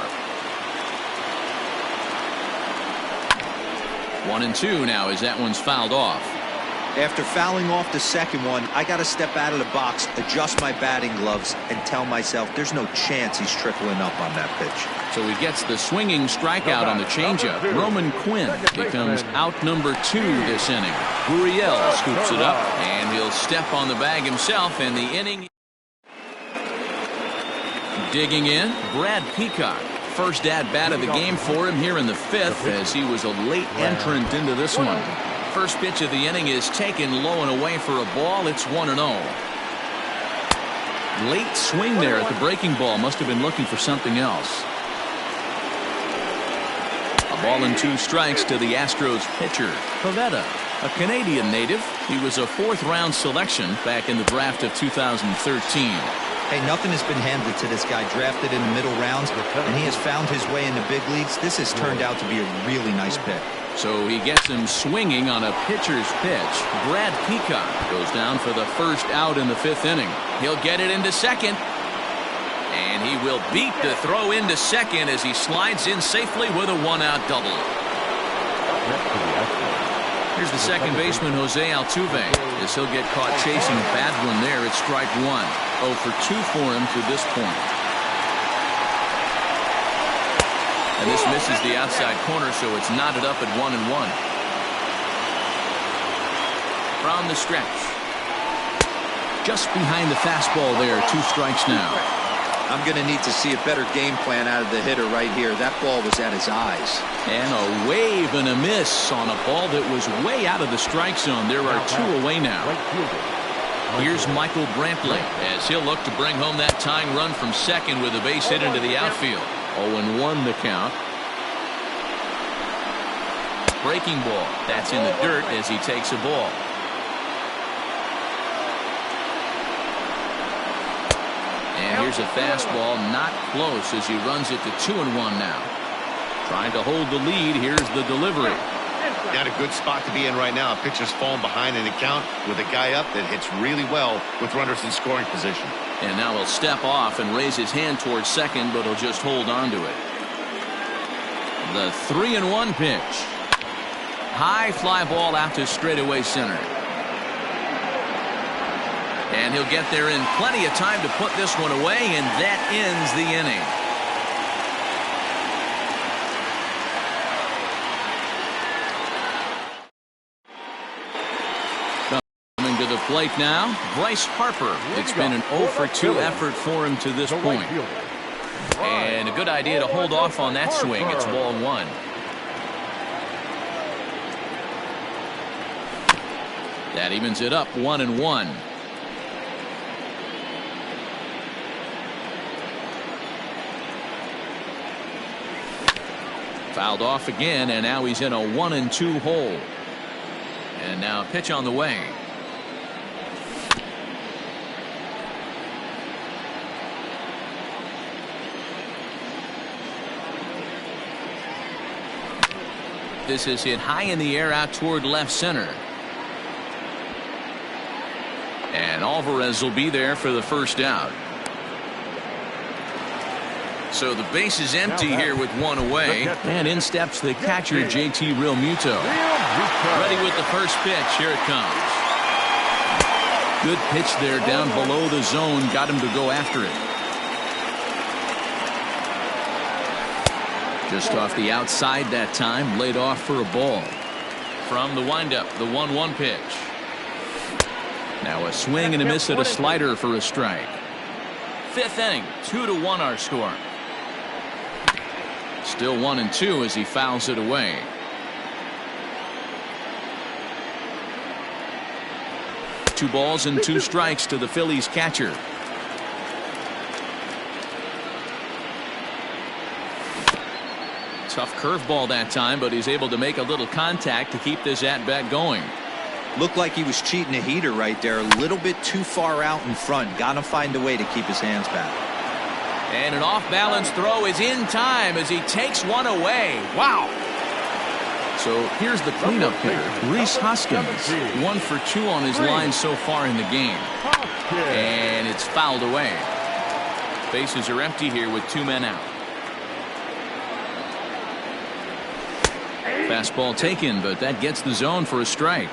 1-2 now as that one's fouled off. After fouling off the second one, I got to step out of the box, adjust my batting gloves, and tell myself there's no chance he's tripling up on that pitch. So he gets the swinging strikeout on the changeup. Roman Quinn becomes out number 2 this inning. Gurriel scoops it up, and he'll step on the bag himself in the inning. Digging in, Brad Peacock. First at-bat of the game for him here in the 5th, as he was a late entrant into this one. First pitch of the inning is taken low and away for a ball. It's 1-0. Late swing there at the breaking ball. Must have been looking for something else. A ball and 2 strikes to the Astros pitcher, Pivetta, a Canadian native. He was a 4th-round selection back in the draft of 2013. Hey, nothing has been handed to this guy, drafted in the middle rounds, and he has found his way in the big leagues. This has turned out to be a really nice pick. So he gets him swinging on a pitcher's pitch. Brad Peacock goes down for the first out in the 5th inning. He'll get it into second. And he will beat the throw into second as he slides in safely with a 1-out double. Here's the second baseman, Jose Altuve, as he'll get caught chasing a bad one there. It's strike 1. 0 for 2 for him to this point. And this misses the outside corner, so it's knotted up at 1-1. From the stretch. Just behind the fastball there. 2 strikes now. I'm going to need to see a better game plan out of the hitter right here. That ball was at his eyes. And a wave and a miss on a ball that was way out of the strike zone. There are 2 away now. Here's Michael Brantley as he'll look to bring home that tying run from second with a base hit into the outfield. 0-1 the count. Breaking ball. That's in the dirt as he takes a ball. And here's a fastball, not close, as he runs it to 2-1 now. Trying to hold the lead. Here's the delivery. Got a good spot to be in right now. Pitcher's falling behind in the count with a guy up that hits really well with runners in scoring position. And now he'll step off and raise his hand towards second, but he'll just hold on to it. The 3-1 pitch. High fly ball out to straightaway center. And he'll get there in plenty of time to put this one away, and that ends the inning. Coming to the plate now, Bryce Harper. It's been an 0 for 2 effort for him to this point. And a good idea to hold off on that swing. It's ball 1. That evens it up 1-1. Fouled off again, and now he's in a 1-2 hole. And now a pitch on the way. This is hit high in the air out toward left center. And Alvarez will be there for the first out. So the base is empty here with 1 away. And in steps the catcher, JT Realmuto. Ready with the first pitch. Here it comes. Good pitch there down below the zone. Got him to go after it. Just off the outside that time. Laid off for a ball. From the windup, the 1-1 pitch. Now a swing and a miss at a slider for a strike. 5th inning, 2-1 our score. Still 1-2 as he fouls it away. Two balls and 2 strikes to the Phillies catcher. Tough curveball that time, but he's able to make a little contact to keep this at-bat going. Looked like he was cheating a heater right there. A little bit too far out in front. Got to find a way to keep his hands back. And an off-balance throw is in time as he takes one away. Wow. So here's the cleanup hitter, Rhys Hoskins. 1 for 2 on his line so far in the game. And it's fouled away. Bases are empty here with 2 men out. Fastball taken, but that gets the zone for a strike.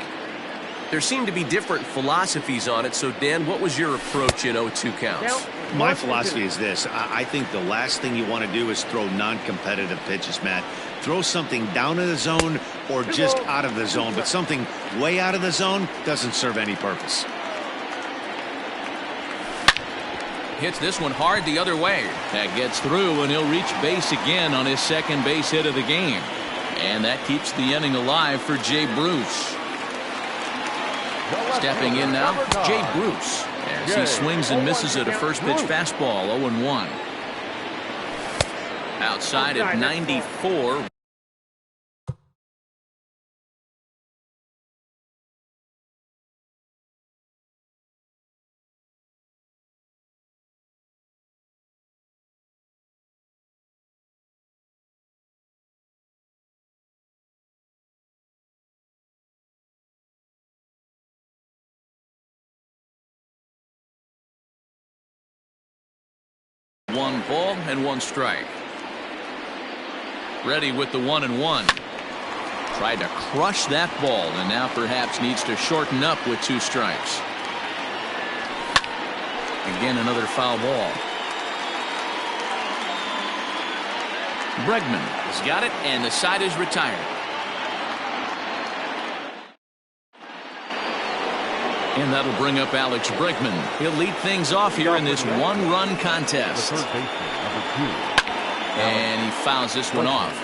There seem to be different philosophies on it. So, Dan, what was your approach in 0-2 counts? My philosophy is this. I think the last thing you want to do is throw non-competitive pitches, Matt. Throw something down in the zone or just out of the zone, but something way out of the zone doesn't serve any purpose. Hits this one hard the other way. That gets through, and he'll reach base again on his second base hit of the game. And that keeps the inning alive for Jay Bruce. Stepping in now, Jay Bruce, as he swings and misses at a first pitch fastball, 0-1. Outside at 94. One ball and one strike. Ready with the 1-1. Tried to crush that ball and now perhaps needs to shorten up with 2 strikes. Again, another foul ball. Bregman has got it, and the side is retired. And that'll bring up Alex Bregman. He'll lead things off here in this 1-run contest. And he fouls this one off.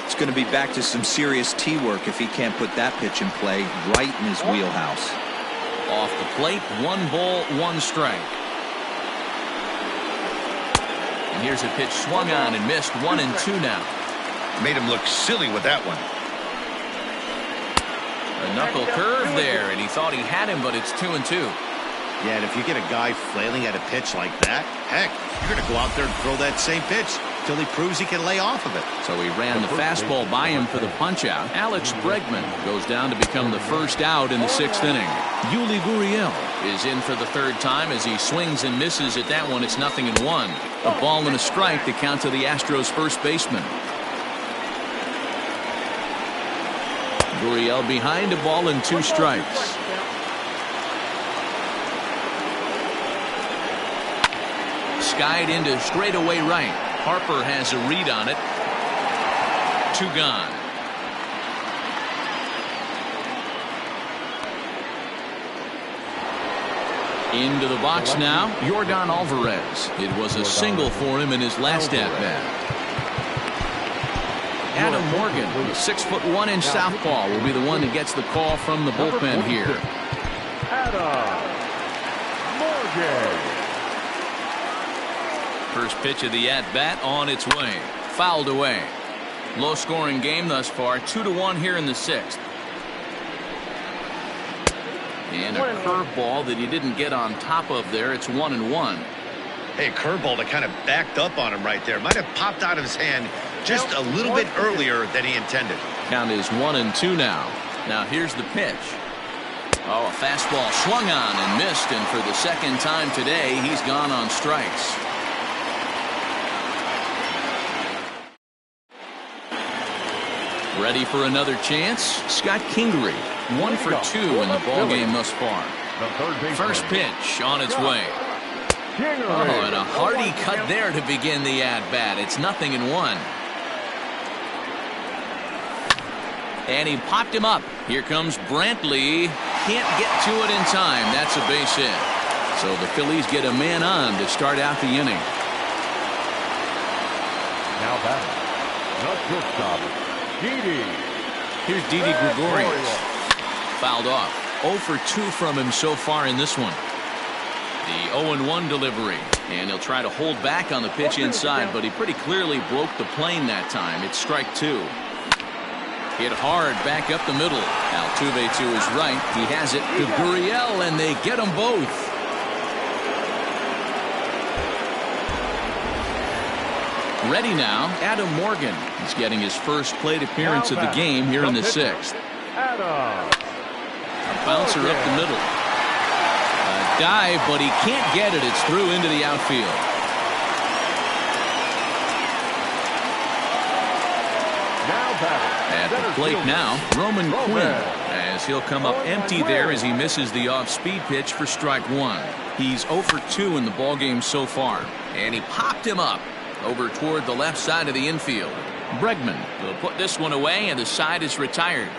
It's going to be back to some serious tee work if he can't put that pitch in play right in his wheelhouse. Off the plate, 1 ball, 1 strike. And here's a pitch swung on and missed, 1-2 now. Made him look silly with that one. A knuckle curve there, and he thought he had him, but it's 2-2. Yeah, and if you get a guy flailing at a pitch like that, heck, you're going to go out there and throw that same pitch till he proves he can lay off of it. So he ran the fastball by him for the punch-out. Alex Bregman goes down to become the first out in the 6th inning. Yuli Gurriel is in for the 3rd time as he swings and misses at that one. It's 0-1. A ball and a strike to count to the Astros first baseman. Gurriel behind, a ball and 2 strikes. Skied into straightaway right. Harper has a read on it. 2 gone. Into the box now, Yordan Alvarez. It was a single for him in his last at-bat. Adam Morgan, 6'1" southpaw, will be the one that gets the call from the bullpen here. Adam Morgan. First pitch of the at-bat on its way. Fouled away. Low-scoring game thus far. 2-1 here in the 6th. And a curveball that he didn't get on top of there. It's 1-1. Hey, curveball that kind of backed up on him right there. Might have popped out of his hand just a little bit earlier than he intended. Count is 1-2 now. Now here's the pitch. Oh, a fastball swung on and missed, and for the 2nd time today, he's gone on strikes. Ready for another chance? Scott Kingery, 1 for 2 in the ballgame thus far. First pitch on its way. Oh, and a hearty cut there to begin the at-bat. It's 0-1. And he popped him up. Here comes Brantley. Can't get to it in time. That's a base hit. So the Phillies get a man on to start out the inning. Now batting, the shortstop, Didi. Here's Didi Gregorius. Fouled off. 0 for 2 from him so far in this one. The 0-1 delivery. And he'll try to hold back on the pitch inside, but he pretty clearly broke the plane that time. It's strike 2. Hit hard back up the middle. Altuve to his right. He has it to Gurriel, and they get them both. Ready now, Adam Morgan. He's getting his first plate appearance of the game here in the 6th. Adam. A bouncer up the middle. A dive, but he can't get it. It's through into the outfield. Now batting, At the plate now, Roman Quinn, as he'll come up empty there as he misses the off-speed pitch for strike one. He's 0 for 2 in the ballgame so far, and he popped him up over toward the left side of the infield. Bregman will put this one away, and the side is retired.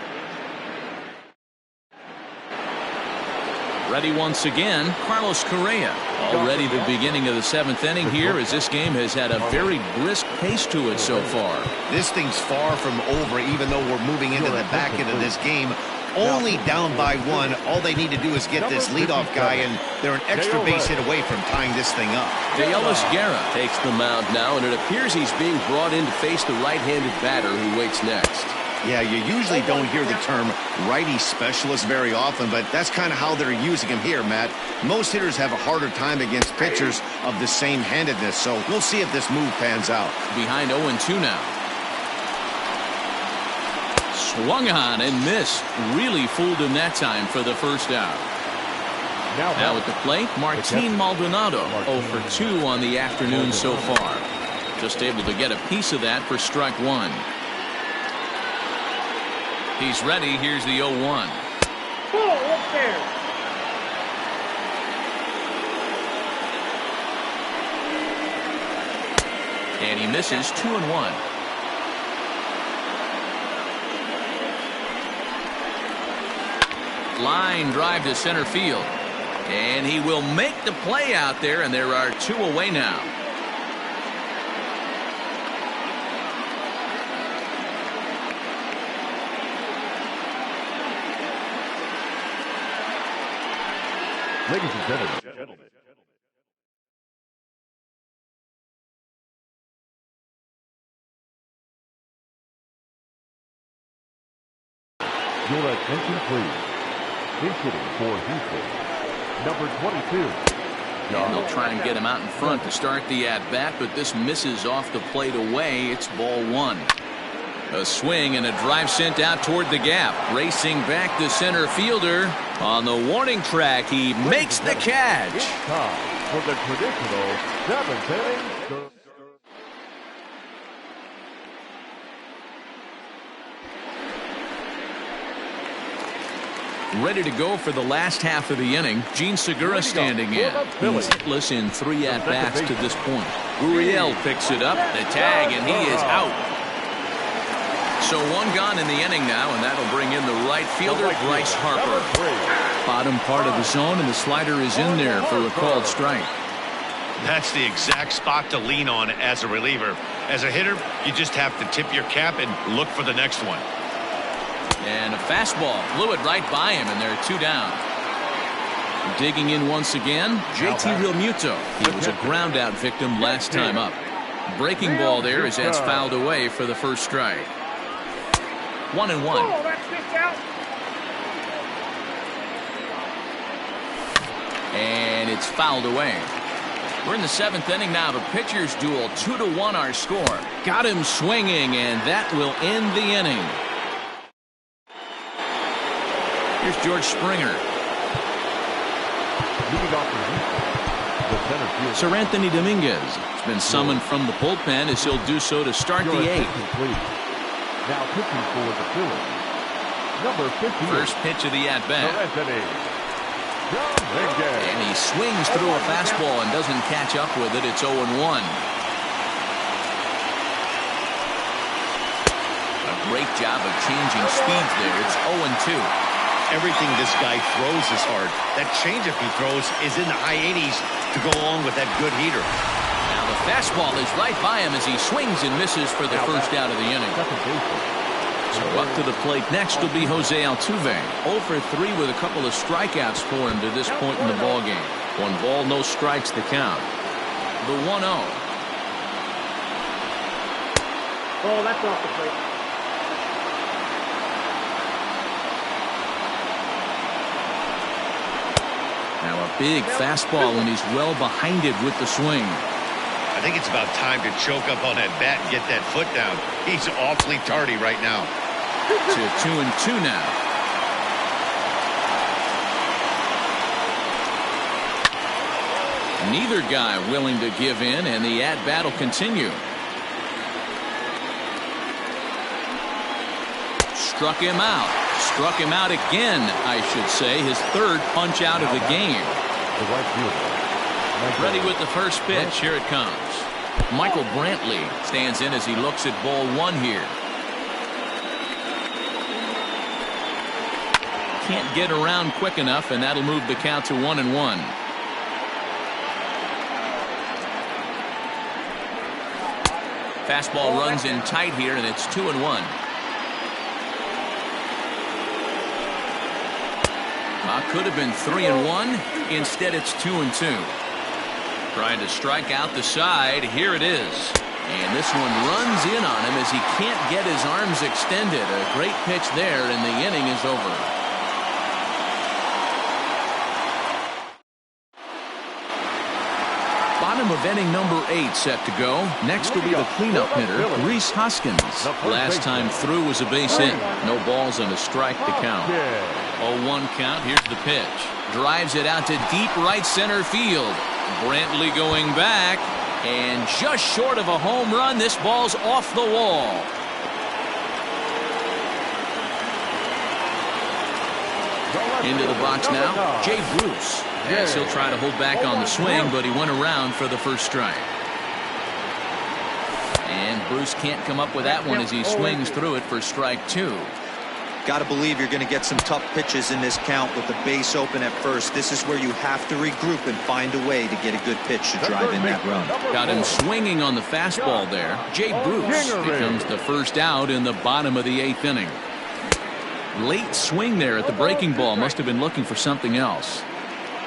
Ready once again, Carlos Correa. Already the beginning of the 7th inning here, as this game has had a very brisk pace to it so far. This thing's far from over, even though we're moving into the back end of this game. Only down by 1. All they need to do is get this leadoff guy, and they're an extra base hit away from tying this thing up. Ellis Guerra takes the mound now, and it appears he's being brought in to face the right-handed batter who waits next. Yeah, you usually don't hear the term righty specialist very often, but that's kind of how they're using him here, Matt. Most hitters have a harder time against pitchers of the same handedness, so we'll see if this move pans out. Behind 0-2 now. Swung on and missed. Really fooled him that time for the first out. Now at the plate, Martin Maldonado, 0 for 2 on the afternoon so far. Just able to get a piece of that for strike one. He's ready. Here's the 0-1. Oh, up there. And he misses 2-1. Line drive to center field. And he will make the play out there, and there are 2 away now. Ladies and gentlemen. Your attention, please. He's hitting for Houston, number 22. And they'll try and get him out in front to start the at-bat, but this misses off the plate away. It's ball 1. A swing and a drive sent out toward the gap. Racing back the center fielder. On the warning track, he makes the catch. It's time for the traditional 7th inning. Ready to go for the last half of the inning. Gene Segura standing in. He's hitless in 3 at-bats to this point. Gurriel picks it up, the tag, and he is out. So 1 gone in the inning now, and that'll bring in the right fielder, Bryce Harper. Bottom part of the zone, and the slider is in there for a called strike. That's the exact spot to lean on as a reliever. As a hitter, you just have to tip your cap and look for the next one. And a fastball blew it right by him, and there are 2 down. Digging in once again, JT Realmuto. He was a ground-out victim last time up. Breaking ball there as that's fouled away for the first strike. 1-1. Oh, that's pitch out. And it's fouled away. We're in the 7th inning now. The pitcher's duel, 2-1 our score. Got him swinging, and that will end the inning. Here's George Springer. Sir Anthony Dominguez has been summoned from the bullpen as he'll do so to start the 8th. Now pitching for the Phillies, number 50. First pitch of the at-bat. And he swings through a fastball and doesn't catch up with it. It's 0-1. A great job of changing speeds there. It's 0-2. Everything this guy throws is hard. That changeup he throws is in the high 80s to go along with that good heater. Now the fastball is right by him as he swings and misses for the first out of the inning. So up to the plate next will be Jose Altuve. 0 for 3 with a couple of strikeouts for him to this point in the ballgame. 1 ball, no strikes the count. The 1-0. Oh, that's off the plate. Now a big fastball, and he's well behind it with the swing. I think it's about time to choke up on that bat and get that foot down. He's awfully tardy right now. To 2-2 now. Neither guy willing to give in, and the at-bat will continue. Struck him out. Struck him out again, I should say. His third punch out of the game. The right fielder. Ready with the first pitch. Here it comes. Michael Brantley stands in as he looks at ball one here. Can't get around quick enough, and that'll move the count to 1-1. Fastball runs in tight here, and it's 2-1. Could have been 3-1. Instead, it's 2-2. Trying to strike out the side. Here it is. And this one runs in on him as he can't get his arms extended. A great pitch there, and the inning is over. Bottom of inning number 8 set to go. Next will be the cleanup hitter, Rhys Hoskins. Last time through was a base hit. No balls and a strike to count. 0-1 count. Here's the pitch. Drives it out to deep right center field. Brantley going back. And just short of a home run, this ball's off the wall. Into the box now, Jay Bruce. As he'll try to hold back on the swing, but he went around for the first strike. And Bruce can't come up with that one as he swings through it for strike 2. Got to believe you're going to get some tough pitches in this count with the base open at first. This is where you have to regroup and find a way to get a good pitch to drive in that run. Got him swinging on the fastball there. Jay Bruce becomes the first out in the bottom of the 8th inning. Late swing there at the breaking ball. Must have been looking for something else.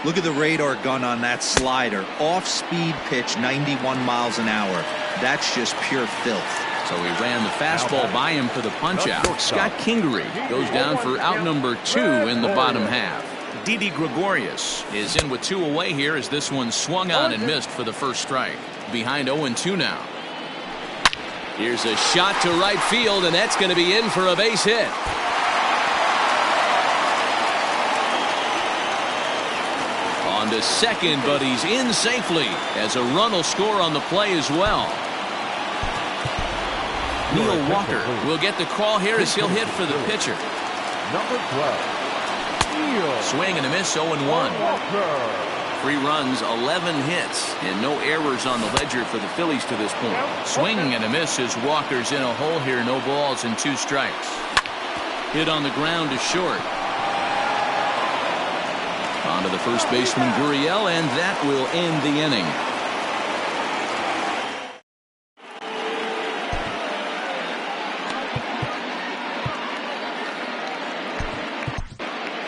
Look at the radar gun on that slider. Off-speed pitch, 91 miles an hour. That's just pure filth. So he ran the fastball by him for the punch-out. Scott Kingery goes down for out number 2 in the bottom half. Didi Gregorius is in with 2 away here as this one swung on and missed for the first strike. Behind 0-2 now. Here's a shot to right field, and that's going to be in for a base hit. On to second, but he's in safely as a run will score on the play as well. Neil Walker will get the call here as he'll hit for the pitcher. Number 12. Swing and a miss, 0-1. 3 runs, 11 hits, and no errors on the ledger for the Phillies to this point. Swing and a miss as Walker's in a hole here, no balls and 2 strikes. Hit on the ground to short. On to the first baseman, Gurriel, and that will end the inning.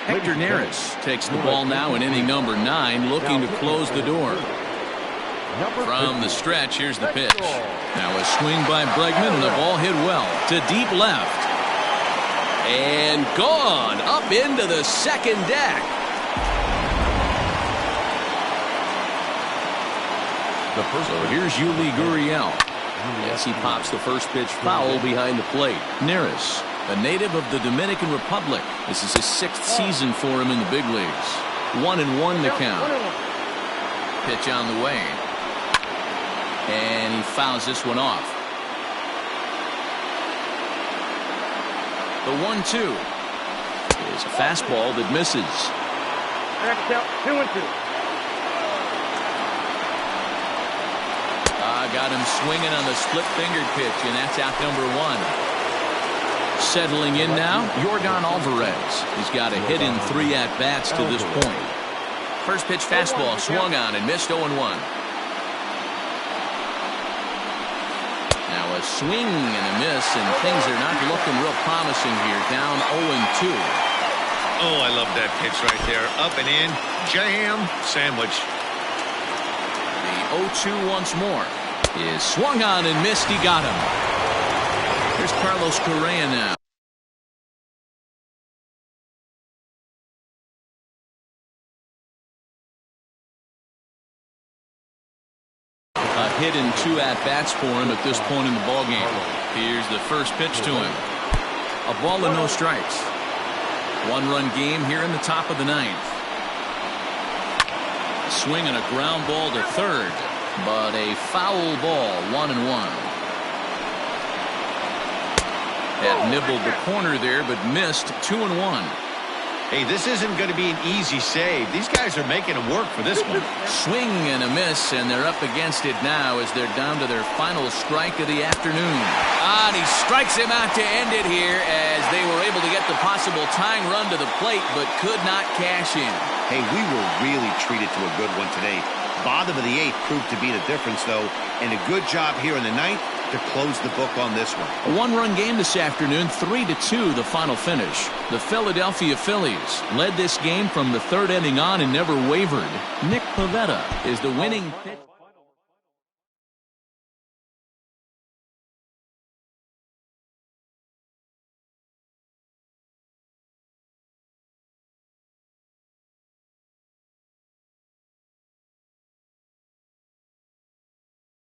Hector Neris takes the ball now in inning number 9, looking to close the door. From the stretch, here's the pitch. Now a swing by Bregman, and the ball hit well to deep left. And gone up into the second deck. So here's Yuli Gurriel. Yes, he pops the first pitch foul behind the plate. Neris, a native of the Dominican Republic. This is his 6th season for him in the big leagues. 1-1 the count. Pitch on the way. And he fouls this one off. The 1-2 is a fastball that misses. 2-2. Got him swinging on the split-fingered pitch, and that's out number 1. Settling in now, Yordan Alvarez. He's got a hit in 3 at-bats to this point. First pitch fastball swung on and missed, 0-1. Now a swing and a miss, and things are not looking real promising here. Down 0-2. Oh, I love that pitch right there. Up and in, jam, sandwich. The 0-2 once more. Is swung on and missed. He got him. Here's Carlos Correa now. A hit in 2 at-bats for him at this point in the ballgame. Here's the first pitch to him. A ball and no strikes. 1-run game here in the top of the 9th. Swing and a ground ball to third. But a foul ball, 1-1. Had nibbled the corner there, but missed 2-1. Hey, this isn't going to be an easy save. These guys are making them work for this one. Swing and a miss, and they're up against it now as they're down to their final strike of the afternoon. And he strikes him out to end it here as they were able to get the possible tying run to the plate, but could not cash in. Hey, we were really treated to a good one today. Bottom of the 8th proved to be the difference, though, and a good job here in the 9th to close the book on this one. A one-run game this afternoon, 3-2 the final finish. The Philadelphia Phillies led this game from the 3rd inning on and never wavered. Nick Pivetta is the winning pitcher.